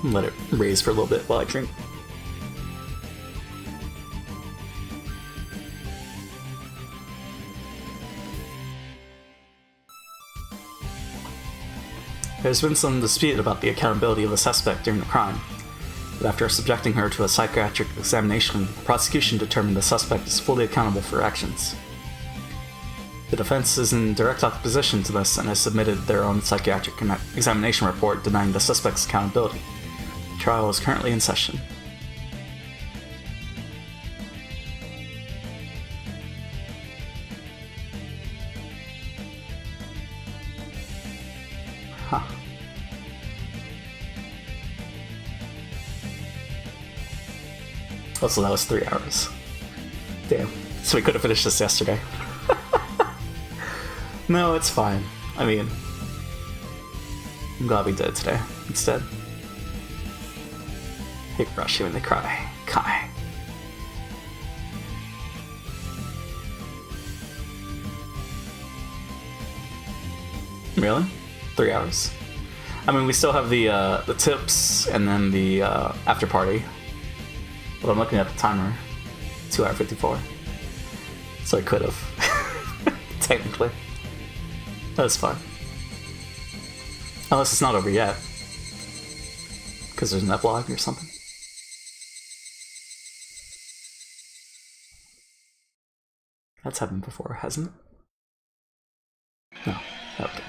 Let it raise for a little bit while I drink. There's been some dispute about the accountability of the suspect during the crime, but after subjecting her to a psychiatric examination, the prosecution determined the suspect is fully accountable for her actions. The defense is in direct opposition to this and has submitted their own psychiatric examination report denying the suspect's accountability. The trial is currently in session. Huh. Oh, so that was 3 hours. Damn. So we could have finished this yesterday. No, it's fine. I mean, I'm glad we did it today instead. Higurashi when they cry. Kai. Really? 3 hours? I mean, we still have the tips and then the after party. But I'm looking at the timer. 2 hour 54. So I could have. Technically. That's fine. Unless it's not over yet. Because there's an epilogue or something. That's happened before, hasn't it? No. Okay.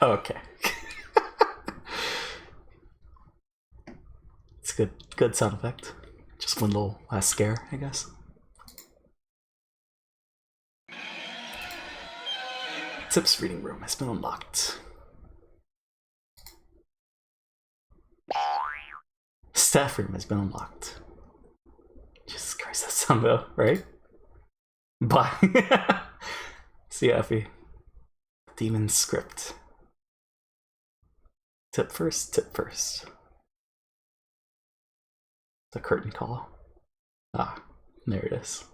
Okay. It's a good sound effect. Just one little last scare, I guess. Tip's reading room has been unlocked. Staff room has been unlocked. Jesus Christ, that's sound though, right? Bye. See ya, Effie. Demon script. Tip first, tip first. The curtain call. Ah, there it is.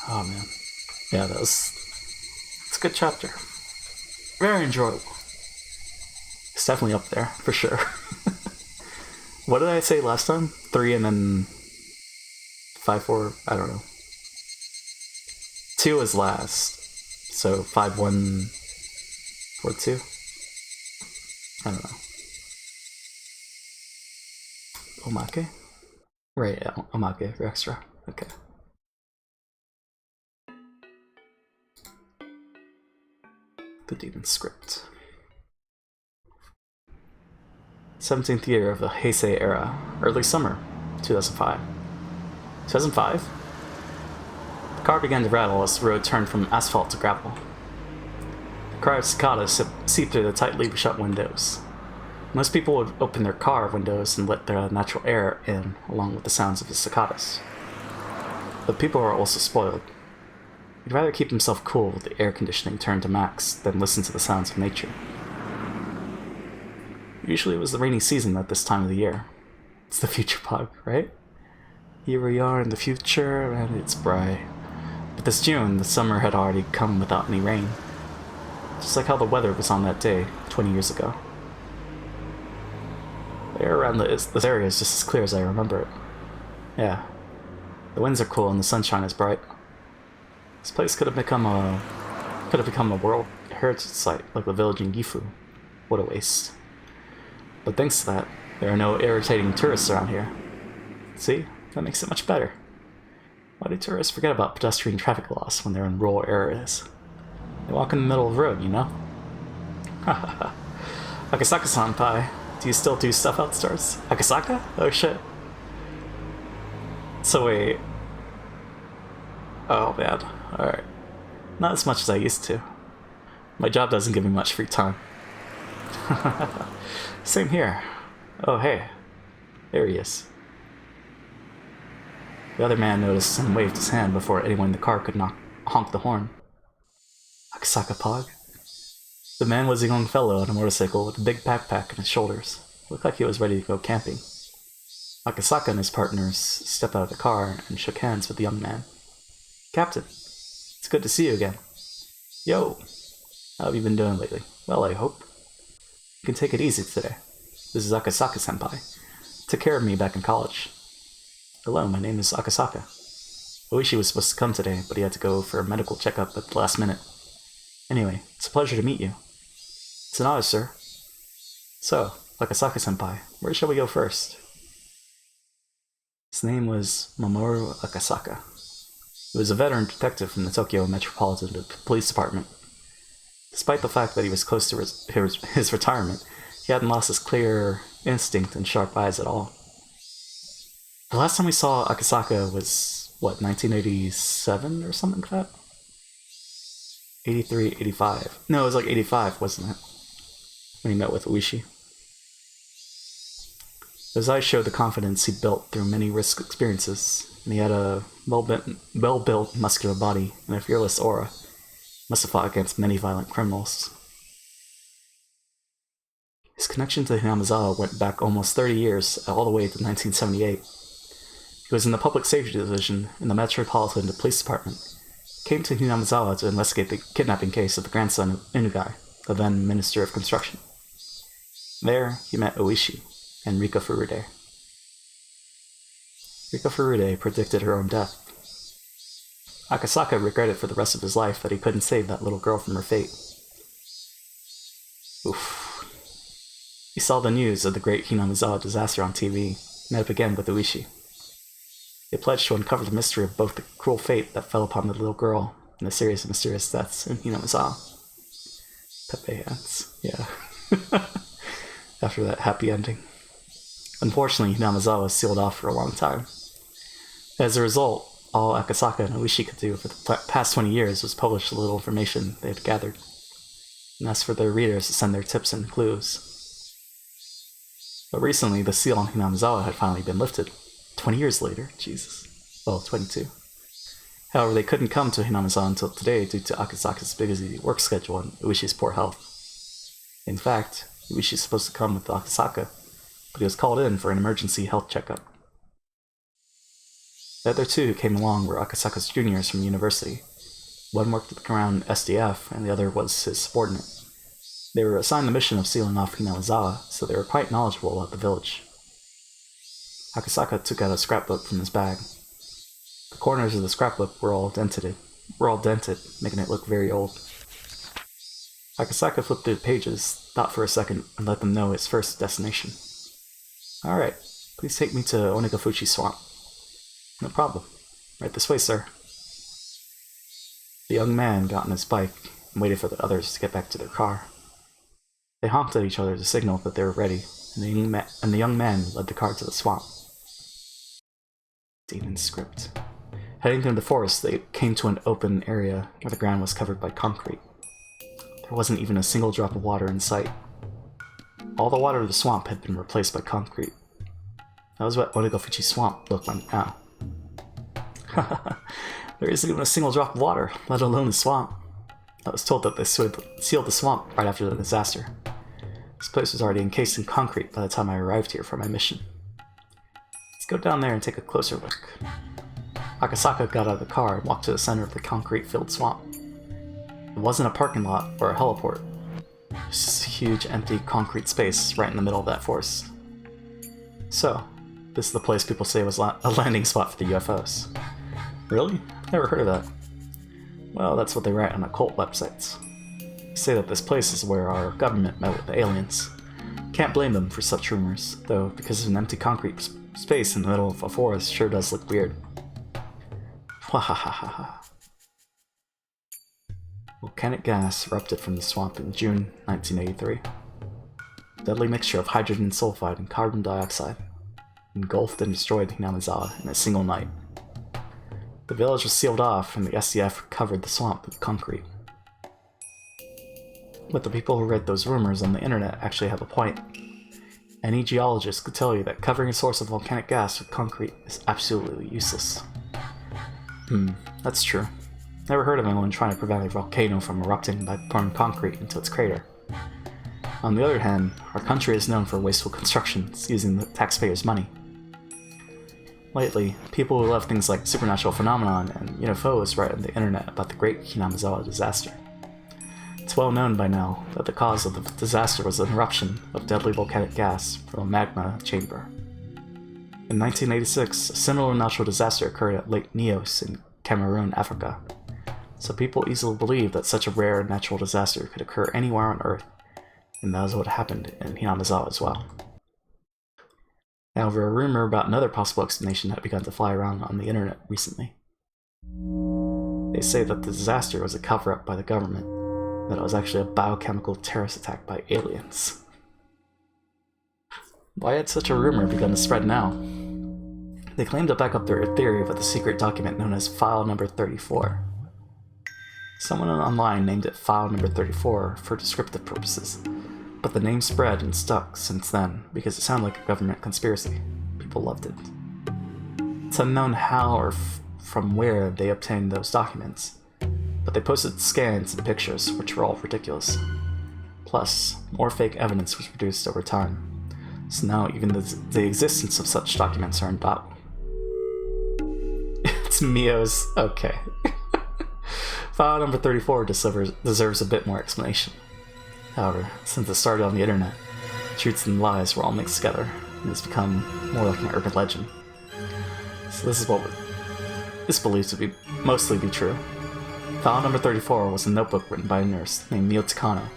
Oh man. Yeah, it's a good chapter. Very enjoyable. It's definitely up there, for sure. What did I say last time? 3 and then 5, 4, I don't know. 2 was last. So 5, 1, 4, 2? I don't know. Omake? Right, yeah, omake, extra. Okay. The demon script. 17th year of the Heisei era. Early summer, 2005. 2005? The car began to rattle as the road turned from asphalt to gravel. The cry of cicadas seeped through the tightly shut windows. Most people would open their car windows and let their natural air in, along with the sounds of the cicadas. But people are also spoiled. He'd rather keep himself cool with the air conditioning turned to max than listen to the sounds of nature. Usually it was the rainy season at this time of the year. It's the future pug, right? Here we are in the future, and it's bright. But this June, the summer had already come without any rain. Just like how the weather was on that day, 20 years ago. The air around this area is just as clear as I remember it. Yeah. The winds are cool and the sunshine is bright. This place could have become a World Heritage Site, like the village in Gifu. What a waste. But thanks to that, there are no irritating tourists around here. See? That makes it much better. Why do tourists forget about pedestrian traffic laws when they're in rural areas? They walk in the middle of the road, you know? Hahaha. Akasaka-senpai, do you still do stuff outdoors? Akasaka? Oh shit. So wait. Oh man. Alright. Not as much as I used to. My job doesn't give me much free time. Same here. Oh hey. There he is. The other man noticed and waved his hand before anyone in the car could honk the horn. Akasaka Pog? The man was a young fellow on a motorcycle with a big backpack on his shoulders. Looked like he was ready to go camping. Akasaka and his partners stepped out of the car and shook hands with the young man. Captain, it's good to see you again. Yo, how have you been doing lately? Well, I hope. You can take it easy today. This is Akasaka-senpai. Took care of me back in college. Hello, my name is Akasaka. Oishi was supposed to come today, but he had to go for a medical checkup at the last minute. Anyway, it's a pleasure to meet you. It's an honor, sir. So, Akasaka-senpai, where shall we go first? His name was Mamoru Akasaka. He was a veteran detective from the Tokyo Metropolitan Police Department. Despite the fact that he was close to his retirement, he hadn't lost his clear instinct and sharp eyes at all. The last time we saw Akasaka was, what, 1987 or something like that? 83, 85. No, it was like 85, wasn't it? When he met with Oishi. His eyes showed the confidence he'd built through many risk experiences, and he had a well-built, muscular body and a fearless aura. Must have fought against many violent criminals. His connection to Hinamizawa went back almost 30 years, all the way to 1978. He was in the Public Safety Division in the Metropolitan Police Department. Came to Hinamizawa to investigate the kidnapping case of the grandson of Inugai, the then Minister of Construction. There, he met Oishi and Rika Furude. Rika Furude predicted her own death. Akasaka regretted for the rest of his life that he couldn't save that little girl from her fate. Oof. He saw the news of the great Hinamizawa disaster on TV, met up again with Oishi. They pledged to uncover the mystery of both the cruel fate that fell upon the little girl and the series of mysterious deaths in Hinamizawa. Pepe hands, yeah. After that happy ending. Unfortunately, Hinamizawa was sealed off for a long time. As a result, All Akasaka and Oishi could do for the past 20 years was publish the little information they had gathered, and ask for their readers to send their tips and clues. But recently, the seal on Hinamizawa had finally been lifted. 20 years later, Jesus. Well, 22. However, they couldn't come to Hinamizawa until today due to Akasaka's busy work schedule and Uishi's poor health. In fact, Uishi's supposed to come with Akasaka, but he was called in for an emergency health checkup. The other two who came along were Akasaka's juniors from university. One worked around SDF, and the other was his subordinate. They were assigned the mission of sealing off Hinamizawa, so they were quite knowledgeable about the village. Akasaka took out a scrapbook from his bag. The corners of the scrapbook were all dented, making it look very old. Akasaka flipped through the pages, thought for a second, and let them know his first destination. Alright, please take me to Onigafuchi Swamp. No problem. Right this way, sir. The young man got on his bike and waited for the others to get back to their car. They honked at each other to signal that they were ready, and the young man led the car to the swamp. Demon script. Heading through the forest, they came to an open area where the ground was covered by concrete. There wasn't even a single drop of water in sight. All the water of the swamp had been replaced by concrete. That was what Onigafuchi Swamp looked like now. There isn't even a single drop of water, let alone the swamp. I was told that they sealed the swamp right after the disaster. This place was already encased in concrete by the time I arrived here for my mission. Let's go down there and take a closer look. Akasaka got out of the car and walked to the center of the concrete-filled swamp. It wasn't a parking lot or a heliport. It was just a huge, empty concrete space right in the middle of that forest. So, this is the place people say was a landing spot for the UFOs. Really? Never heard of that. Well, that's what they write on occult websites. They say that this place is where our government met with the aliens. Can't blame them for such rumors, though, because an empty concrete space in the middle of a forest sure does look weird. Wahahaha. Volcanic gas erupted from the swamp in June 1983. A deadly mixture of hydrogen sulfide and carbon dioxide engulfed and destroyed Hinamizawa in a single night. The village was sealed off, and the SDF covered the swamp with concrete. But the people who read those rumors on the internet actually have a point. Any geologist could tell you that covering a source of volcanic gas with concrete is absolutely useless. That's true. Never heard of anyone trying to prevent a volcano from erupting by pouring concrete into its crater. On the other hand, our country is known for wasteful constructions using the taxpayers' money. Lately, people who love things like supernatural phenomenon and UFOs write on the internet about the Great Hinamizawa disaster. It's well known by now that the cause of the disaster was an eruption of deadly volcanic gas from a magma chamber. In 1986, a similar natural disaster occurred at Lake Nyos in Cameroon, Africa. So people easily believe that such a rare natural disaster could occur anywhere on Earth, and that is what happened in Hinamizawa as well. However, a rumor about another possible explanation had begun to fly around on the internet recently. They say that the disaster was a cover-up by the government, that it was actually a biochemical terrorist attack by aliens. Why had such a rumor begun to spread now? They claim to back up their theory with a secret document known as File Number 34. Someone online named it File Number 34 for descriptive purposes, but the name spread and stuck since then because it sounded like a government conspiracy. People loved it. It's unknown how or from where they obtained those documents, but they posted scans and pictures, which were all ridiculous. Plus, more fake evidence was produced over time, so now even the existence of such documents are in doubt. It's Mio's. Okay. File number 34 deserves a bit more explanation. However, since it started on the internet, truths and lies were all mixed together, and it's become more like an urban legend. So this is what is believed to mostly be true. File number 34 was a notebook written by a nurse named Mio Takano,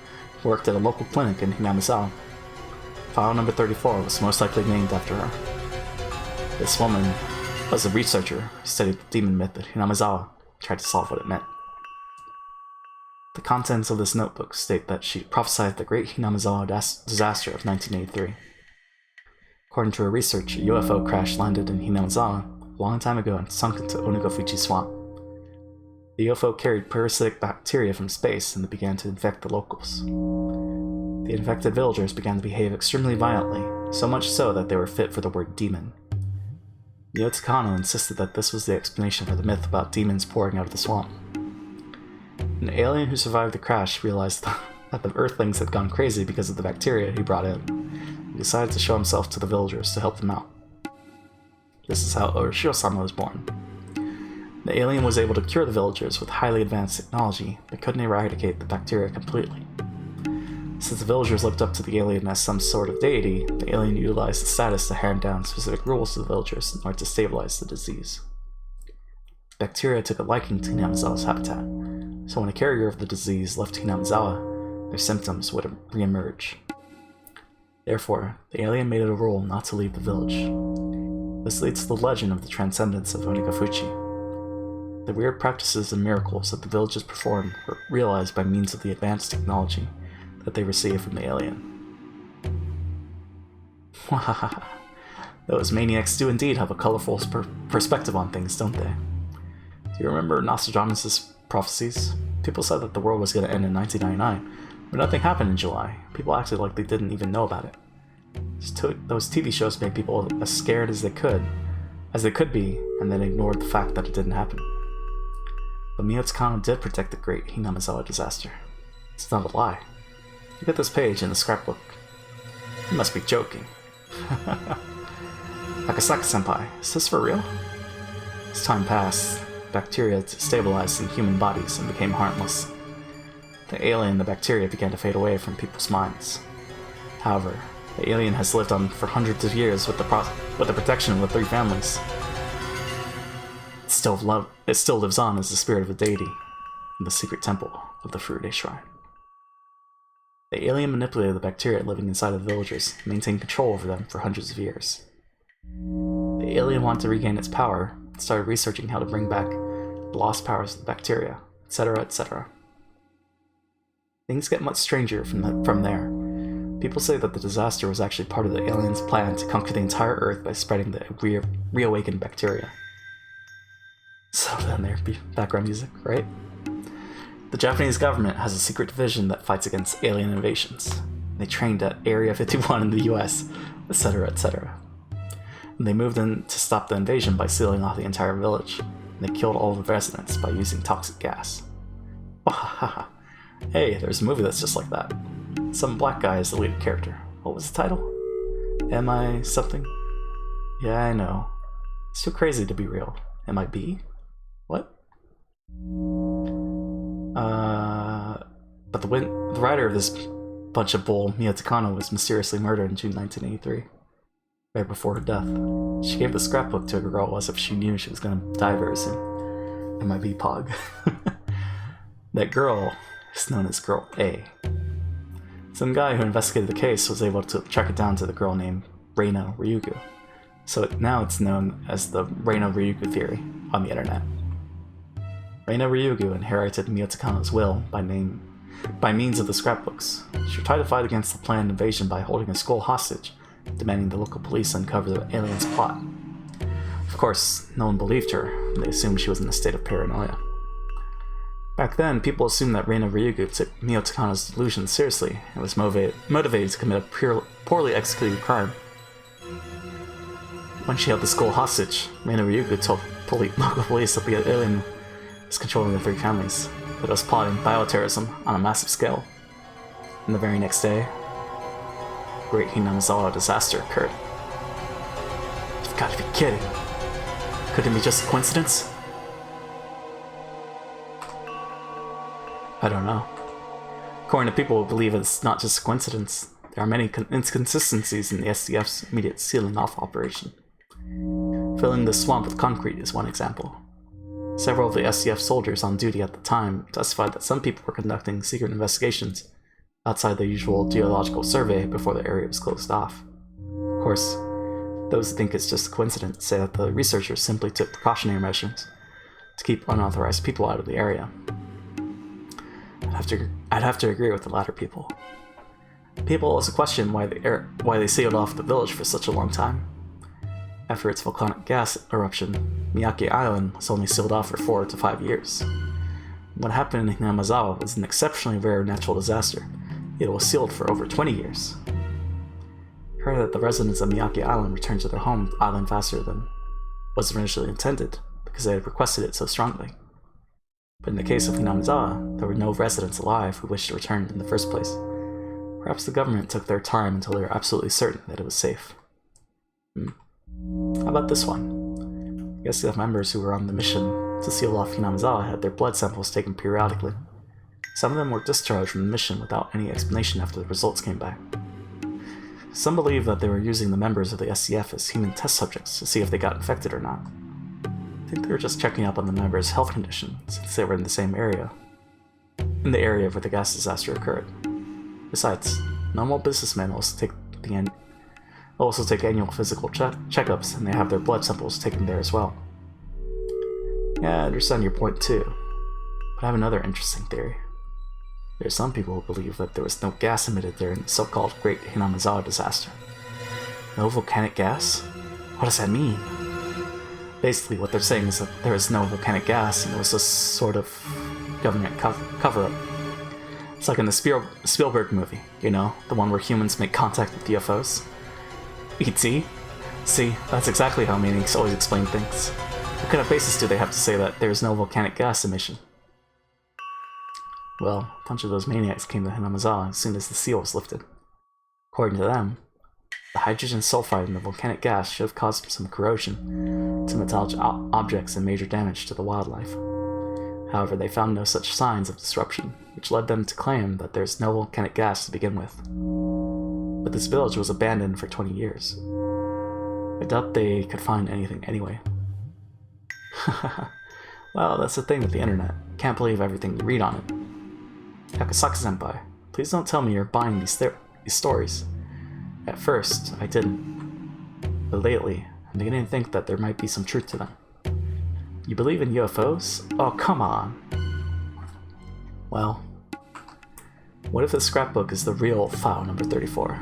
who worked at a local clinic in Hinamizawa. File number 34 was most likely named after her. This woman was a researcher who studied the demon myth at Hinamizawa and tried to solve what it meant. The contents of this notebook state that she prophesied the Great Hinamizawa disaster of 1983. According to her research, a UFO crash landed in Hinamizawa, a long time ago and sunk into Onigofuchi Swamp. The UFO carried parasitic bacteria from space and they began to infect the locals. The infected villagers began to behave extremely violently, so much so that they were fit for the word demon. Miyoto Kano insisted that this was the explanation for the myth about demons pouring out of the swamp. An alien who survived the crash realized that the Earthlings had gone crazy because of the bacteria he brought in. He decided to show himself to the villagers to help them out. This is how Urashio-sama was born. The alien was able to cure the villagers with highly advanced technology, but couldn't eradicate the bacteria completely. Since the villagers looked up to the alien as some sort of deity, the alien utilized the status to hand down specific rules to the villagers in order to stabilize the disease. Bacteria took a liking to Hinamizawa's habitat, so when a carrier of the disease left Hinamizawa, their symptoms would re-emerge. Therefore, the alien made it a rule not to leave the village. This leads to the legend of the transcendence of Onigofuchi. The weird practices and miracles that the villagers performed were realized by means of the advanced technology that they received from the alien. Wahahaha. Those maniacs do indeed have a colorful perspective on things, don't they? Do you remember Nostradamus' prophecies? People said that the world was going to end in 1999, but nothing happened in July. People acted like they didn't even know about it. Those TV shows made people as scared as they could be, and then ignored the fact that it didn't happen. But Miyoto Kano did predict the great Hinamizawa disaster. It's not a lie. Look at this page in the scrapbook. You must be joking. Akasaka-senpai, is this for real? As time passed, bacteria stabilized in human bodies and became harmless. The alien and the bacteria began to fade away from people's minds. However, the alien has lived on for hundreds of years with the protection of the three families. It still lives on as the spirit of a deity in the secret temple of the Furude Shrine. The alien manipulated the bacteria living inside of the villagers and maintained control over them for hundreds of years. The alien wanted to regain its power and started researching how to bring back the lost powers of the bacteria, etc., etc. Things get much stranger from there. People say that the disaster was actually part of the alien's plan to conquer the entire Earth by spreading the reawakened bacteria. So then there'd be background music, right? The Japanese government has a secret division that fights against alien invasions. They trained at Area 51 in the US, etc., etc. And they moved in to stop the invasion by sealing off the entire village. And they killed all the residents by using toxic gas. Hey, there's a movie that's just like that. Some black guy is the lead character. What was the title? Am I something? Yeah, I know. It's too crazy to be real. Am I B? What? But the writer of this bunch of bull, Miyoto Kano, was mysteriously murdered in June 1983, right before her death. She gave the scrapbook to a girl as if she knew she was going to die very soon. M.I.B. Pog. That girl is known as Girl A. Some guy who investigated the case was able to track it down to the girl named Reina Ryugu, so now it's known as the Reina Ryugu theory on the internet. Reina Ryugu inherited Miyoto Kano's will by means of the scrapbooks. She tried to fight against the planned invasion by holding a school hostage, demanding the local police uncover the alien's plot. Of course, no one believed her, and they assumed she was in a state of paranoia. Back then, people assumed that Reina Ryugu took Miyoto Kano's delusions seriously and was motivated to commit a poorly executed crime. When she held the school hostage, Reina Ryugu told local police that the alien was controlling the three families, that it was plotting bioterrorism on a massive scale. And the very next day, the great Hinamizawa disaster occurred. You've got to be kidding. Couldn't it be just a coincidence? I don't know. According to people who believe it's not just a coincidence, there are many inconsistencies in the SDF's immediate sealing off operation. Filling the swamp with concrete is one example. Several of the SDF soldiers on duty at the time testified that some people were conducting secret investigations outside the usual geological survey before the area was closed off. Of course, those who think it's just a coincidence say that the researchers simply took precautionary measures to keep unauthorized people out of the area. I'd have to agree with the latter people. People also question why they sealed off the village for such a long time. After its volcanic gas eruption, Miyake Island was only sealed off for 4 to 5 years. What happened in Hinamizawa was an exceptionally rare natural disaster, yet it was sealed for over 20 years. I heard that the residents of Miyake Island returned to their home island faster than was originally intended, because they had requested it so strongly. But in the case of Hinamizawa, there were no residents alive who wished to return in the first place. Perhaps the government took their time until they were absolutely certain that it was safe. How about this one? I guess the members who were on the mission to seal off Hinamizawa had their blood samples taken periodically. Some of them were discharged from the mission without any explanation after the results came back. Some believe that they were using the members of the SCF as human test subjects to see if they got infected or not. I think they were just checking up on the members' health condition since they were in the same area, in the area where the gas disaster occurred. Besides, normal businessmen also take annual physical checkups, and they have their blood samples taken there as well. Yeah, I understand your point too, but I have another interesting theory. There are some people who believe that there was no gas emitted during the so-called Great Hinamizawa disaster. No volcanic gas? What does that mean? Basically, what they're saying is that there was no volcanic gas, and it was just sort of government cover-up. It's like in the Spielberg movie, you know, the one where humans make contact with UFOs. E.T.? See, that's exactly how maniacs always explain things. What kind of basis do they have to say that there is no volcanic gas emission? Well, a bunch of those maniacs came to Hinamizawa as soon as the seal was lifted. According to them, the hydrogen sulfide in the volcanic gas should have caused some corrosion to metallic objects and major damage to the wildlife. However, they found no such signs of disruption, which led them to claim that there's no volcanic gas to begin with. But this village was abandoned for 20 years. I doubt they could find anything anyway. Well, that's the thing with the internet. Can't believe everything you read on it. Yakusaki-senpai, please don't tell me you're buying these stories. At first, I didn't. But lately, I'm beginning to think that there might be some truth to them. You believe in UFOs? Oh, come on. Well, what if the scrapbook is the real file number 34?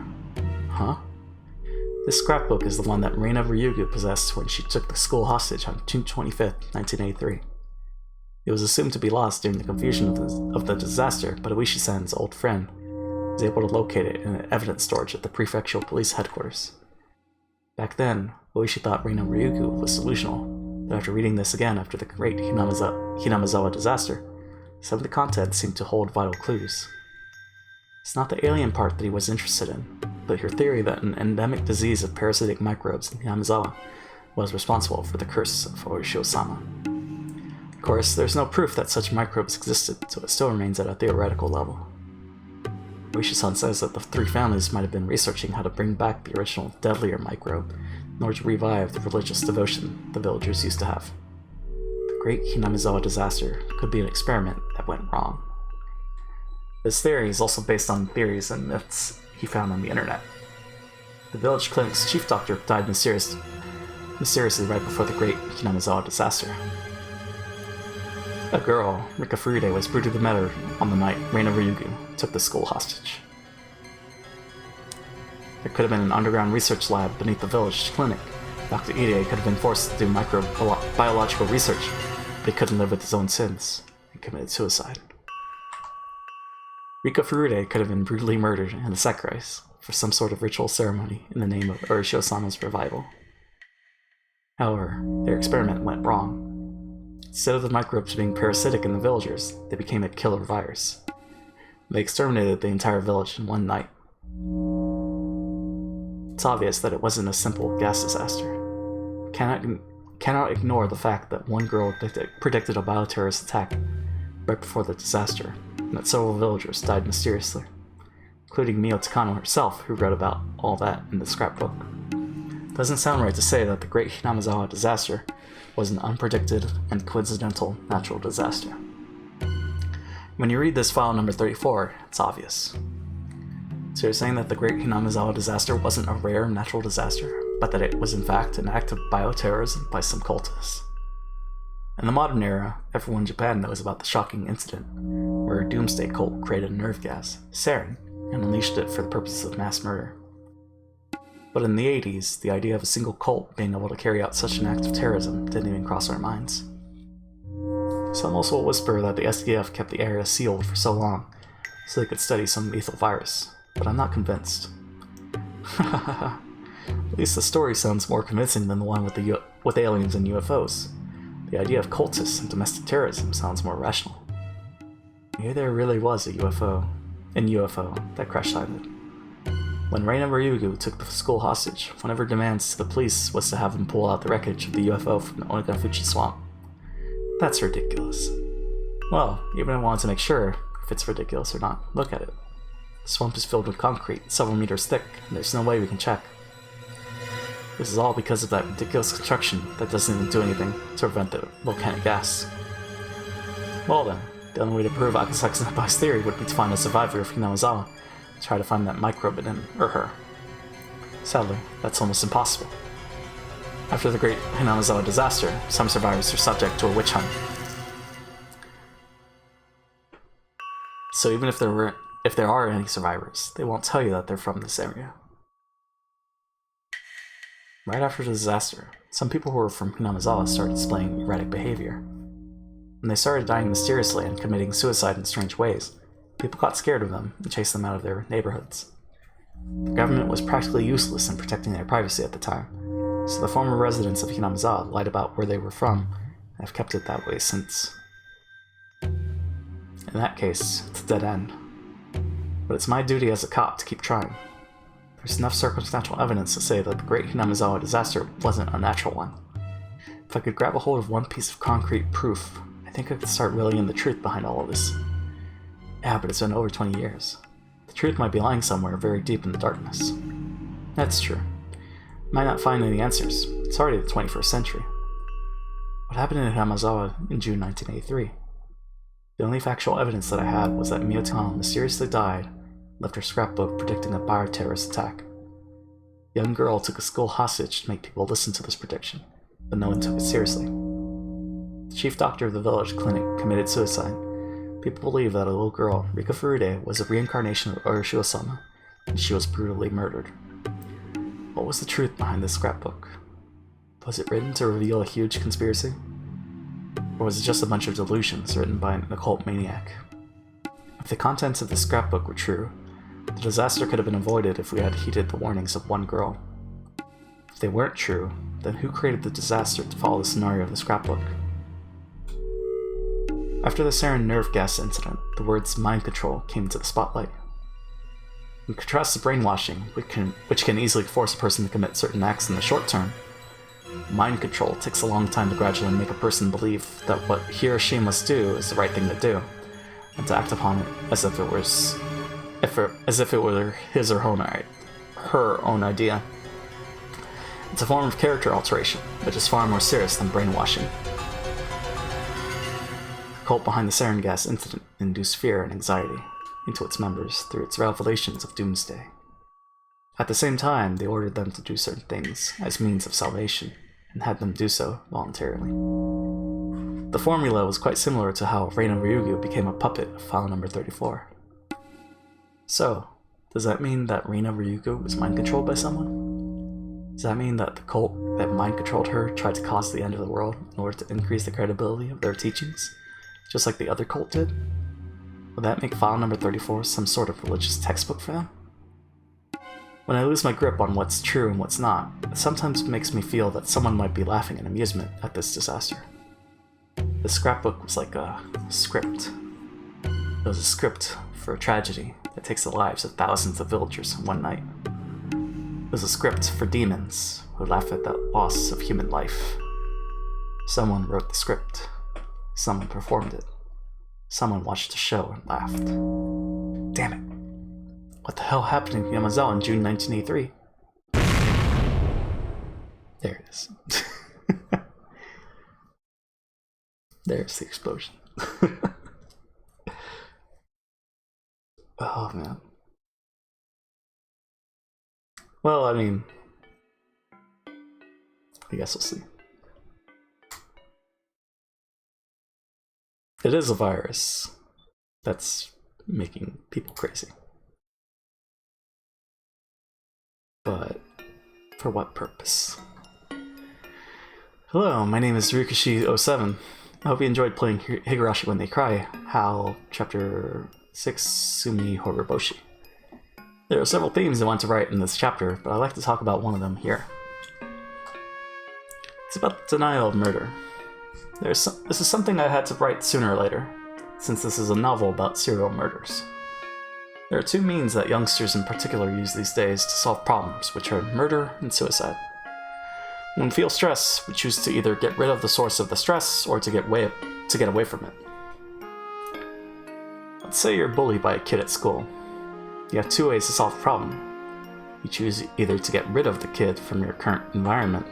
Huh? This scrapbook is the one that Reina Ryugu possessed when she took the school hostage on June 25th, 1983. It was assumed to be lost during the confusion of the disaster, but Oishi-san's old friend was able to locate it in an evidence storage at the prefectural police headquarters. Back then, Oishi thought Reina Ryugu was delusional, but after reading this again after the Great Hinamizawa disaster, some of the content seemed to hold vital clues. It's not the alien part that he was interested in, but your theory that an endemic disease of parasitic microbes in Hinamizawa was responsible for the curse of Oishio-sama. Of course, there's no proof that such microbes existed, so it still remains at a theoretical level. Oishi-san says that the three families might have been researching how to bring back the original deadlier microbe in order to revive the religious devotion the villagers used to have. The Great Hinamizawa disaster could be an experiment that went wrong. This theory is also based on theories and myths he found on the internet. The village clinic's chief doctor died mysteriously right before the Great Hinamizawa disaster. A girl, Rika Furude, was brutally murdered on the night Reina Ryugu took the school hostage. There could have been an underground research lab beneath the village clinic. Dr. Ide could have been forced to do microbiological research, but he couldn't live with his own sins and committed suicide. Rika Furude could have been brutally murdered and sacrificed for some sort of ritual ceremony in the name of Oishio-sama's revival. However, their experiment went wrong. Instead of the microbes being parasitic in the villagers, they became a killer virus. They exterminated the entire village in one night. It's obvious that it wasn't a simple gas disaster. Cannot ignore the fact that one girl predicted a bioterrorist attack right before the disaster, and that several villagers died mysteriously, including Mio Takano herself, who wrote about all that in the scrapbook. Doesn't sound right to say that the Great Hinamizawa disaster was an unpredicted and coincidental natural disaster. When you read this file number 34, it's obvious. So you're saying that the Great Hinamizawa disaster wasn't a rare natural disaster, but that it was in fact an act of bioterrorism by some cultists. In the modern era, everyone in Japan knows about the shocking incident where a doomsday cult created a nerve gas, sarin, and unleashed it for the purposes of mass murder. But in the 80s, the idea of a single cult being able to carry out such an act of terrorism didn't even cross our minds. Some also whisper that the SDF kept the area sealed for so long so they could study some lethal virus, but I'm not convinced. At least the story sounds more convincing than the one with aliens and UFOs. The idea of cultists and domestic terrorism sounds more rational. Maybe there really was a UFO that crash-landed. When Reina Ryugu took the school hostage, one of her demands to the police was to have them pull out the wreckage of the UFO from the Onagafuchi swamp. That's ridiculous. Well, even if I wanted to make sure if it's ridiculous or not, look at it. The swamp is filled with concrete, several meters thick, and there's no way we can check. This is all because of that ridiculous construction that doesn't even do anything to prevent the volcanic gas. Well then, the only way to prove Akasaki's Senpai's theory would be to find a survivor of Hinamizawa and try to find that microbe in him or her. Sadly, that's almost impossible. After the Great Hinamizawa disaster, some survivors are subject to a witch hunt. So even if there are any survivors, they won't tell you that they're from this area. Right after the disaster, some people who were from Hinamizawa started displaying erratic behavior. When they started dying mysteriously and committing suicide in strange ways, people got scared of them and chased them out of their neighborhoods. The government was practically useless in protecting their privacy at the time, so the former residents of Hinamizawa lied about where they were from and have kept it that way since. In that case, it's a dead end. But it's my duty as a cop to keep trying. There's enough circumstantial evidence to say that the Great Hinamizawa disaster wasn't a natural one. If I could grab a hold of one piece of concrete proof, I think I could start reeling in the truth behind all of this. Yeah, but it's been over 20 years. The truth might be lying somewhere very deep in the darkness. That's true. Might not find any answers. It's already the 21st century. What happened in Hinamizawa in June 1983? The only factual evidence that I had was that Miyotano mysteriously died and left her scrapbook predicting a bioterrorist attack. The young girl took a school hostage to make people listen to this prediction, but no one took it seriously. The chief doctor of the village clinic committed suicide. People believe that a little girl, Rika Furude, was a reincarnation of Urushiwa-sama, and she was brutally murdered. What was the truth behind this scrapbook? Was it written to reveal a huge conspiracy? Or was it just a bunch of delusions written by an occult maniac? If the contents of the scrapbook were true, the disaster could have been avoided if we had heeded the warnings of one girl. If they weren't true, then who created the disaster to follow the scenario of the scrapbook? After the sarin nerve gas incident, the words mind control came into the spotlight. In contrast to brainwashing, which can easily force a person to commit certain acts in the short term, mind control takes a long time to gradually make a person believe that what he or she must do is the right thing to do, and to act upon it as if it were his or her own idea. It's a form of character alteration, which is far more serious than brainwashing. The cult behind the sarin gas incident induced fear and anxiety into its members through its revelations of doomsday. At the same time, they ordered them to do certain things as means of salvation, and had them do so voluntarily. The formula was quite similar to how Reina Ryugu became a puppet of file number 34. So, does that mean that Reina Ryugu was mind-controlled by someone? Does that mean that the cult that mind-controlled her tried to cause the end of the world in order to increase the credibility of their teachings, just like the other cult did? Would that make file number 34 some sort of religious textbook for them? When I lose my grip on what's true and what's not, it sometimes makes me feel that someone might be laughing in amusement at this disaster. The scrapbook was like a script. It was a script for a tragedy that takes the lives of thousands of villagers in one night. It was a script for demons who laugh at the loss of human life. Someone wrote the script. Someone performed it. Someone watched the show and laughed. Damn it. What the hell happened in Yamazawa in June 1983? There it is. There's the explosion. Oh, man. Well, I mean, I guess we'll see. It is a virus that's making people crazy. But For what purpose? Hello, my name is JPChivalry. I hope you enjoyed playing Higurashi When They Cry, HAL Chapter 6 Tsumihoroboshi. There are several themes I want to write in this chapter, but I'd like to talk about one of them here. It's about the denial of murder. This is something I had to write sooner or later, since this is a novel about serial murders. There are two means that youngsters in particular use these days to solve problems, which are murder and suicide. When we feel stress, we choose to either get rid of the source of the stress or to get away from it. Let's say you're bullied by a kid at school. You have two ways to solve the problem. You choose either to get rid of the kid from your current environment,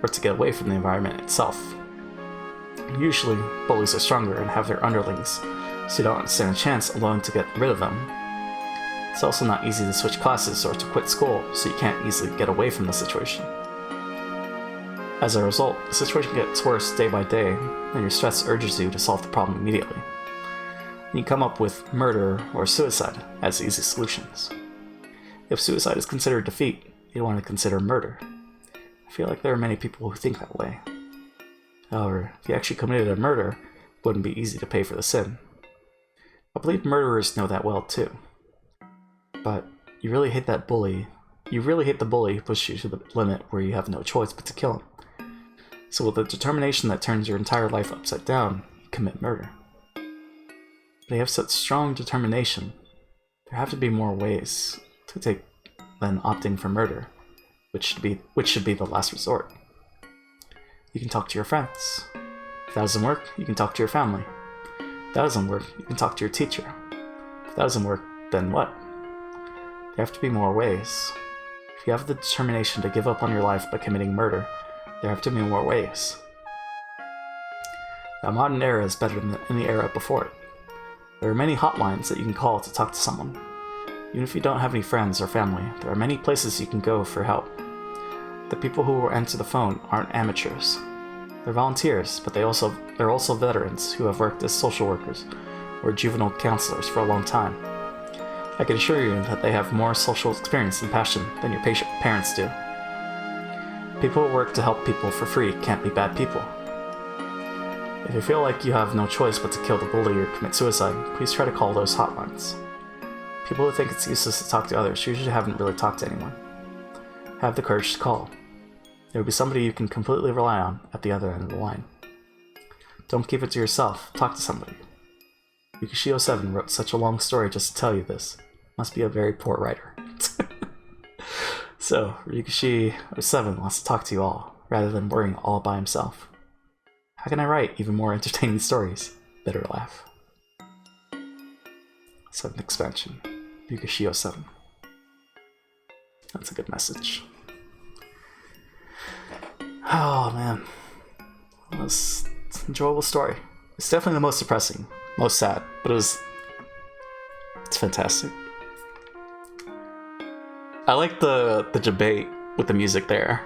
or to get away from the environment itself. Usually, bullies are stronger and have their underlings, so you don't stand a chance alone to get rid of them. It's also not easy to switch classes or to quit school, so you can't easily get away from the situation. As a result, the situation gets worse day by day, and your stress urges you to solve the problem immediately. You come up with murder or suicide as easy solutions. If suicide is considered defeat, you want to consider murder. I feel like there are many people who think that way. However, if you actually committed a murder, it wouldn't be easy to pay for the sin. I believe murderers know that well too. But you really hate that bully. You really hate the bully who pushed you to the limit where you have no choice but to kill him. So with a determination that turns your entire life upside down, you commit murder. They have such strong determination. There have to be more ways to take than opting for murder, which should be the last resort. You can talk to your friends. If that doesn't work, you can talk to your family. If that doesn't work, you can talk to your teacher. If that doesn't work, then what? There have to be more ways. If you have the determination to give up on your life by committing murder, there have to be more ways. The modern era is better than any era before it. There are many hotlines that you can call to talk to someone. Even if you don't have any friends or family, there are many places you can go for help. The people who will answer the phone aren't amateurs. They're volunteers, but they're also veterans who have worked as social workers or juvenile counselors for a long time. I can assure you that they have more social experience and passion than your parents do. People who work to help people for free can't be bad people. If you feel like you have no choice but to kill the bully or commit suicide, please try to call those hotlines. People who think it's useless to talk to others usually haven't really talked to anyone. Have the courage to call. There will be somebody you can completely rely on at the other end of the line. Don't keep it to yourself, talk to somebody. JPChivalry wrote such a long story just to tell you this. Must be a very poor writer. So, JPChivalry wants to talk to you all, rather than worrying all by himself. How can I write even more entertaining stories? Better laugh. 7th expansion. JPChivalry. That's a good message. Oh man. It's an enjoyable story. It's definitely the most depressing, most sad, but it's fantastic. I like the debate with the music there,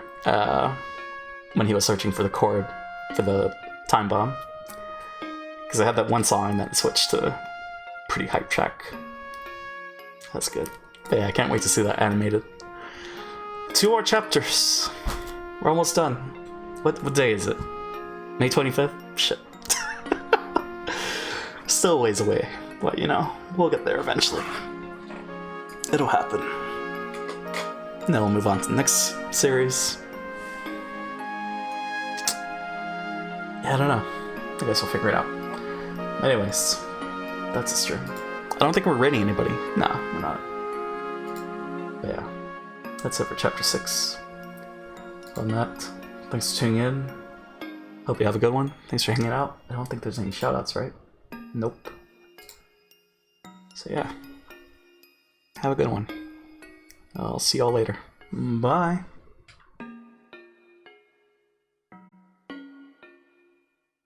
when he was searching for the chord for the time bomb. Because I had that one song and then it switched to a pretty hype track. That's good. But yeah, I can't wait to see that animated. 2 more chapters. We're almost done. What day is it? May 25th? Shit. Still a ways away, but you know, we'll get there eventually. It'll happen. And then we'll move on to the next series. Yeah, I don't know. I guess we'll figure it out. Anyways, that's a stream. I don't think we're rating anybody. Nah, we're not. But yeah, that's it for chapter 6. On that, thanks for tuning in. Hope you have a good one. Thanks for hanging out. I don't think there's any shoutouts, right? Nope. So yeah, have a good one. I'll see y'all later. Bye.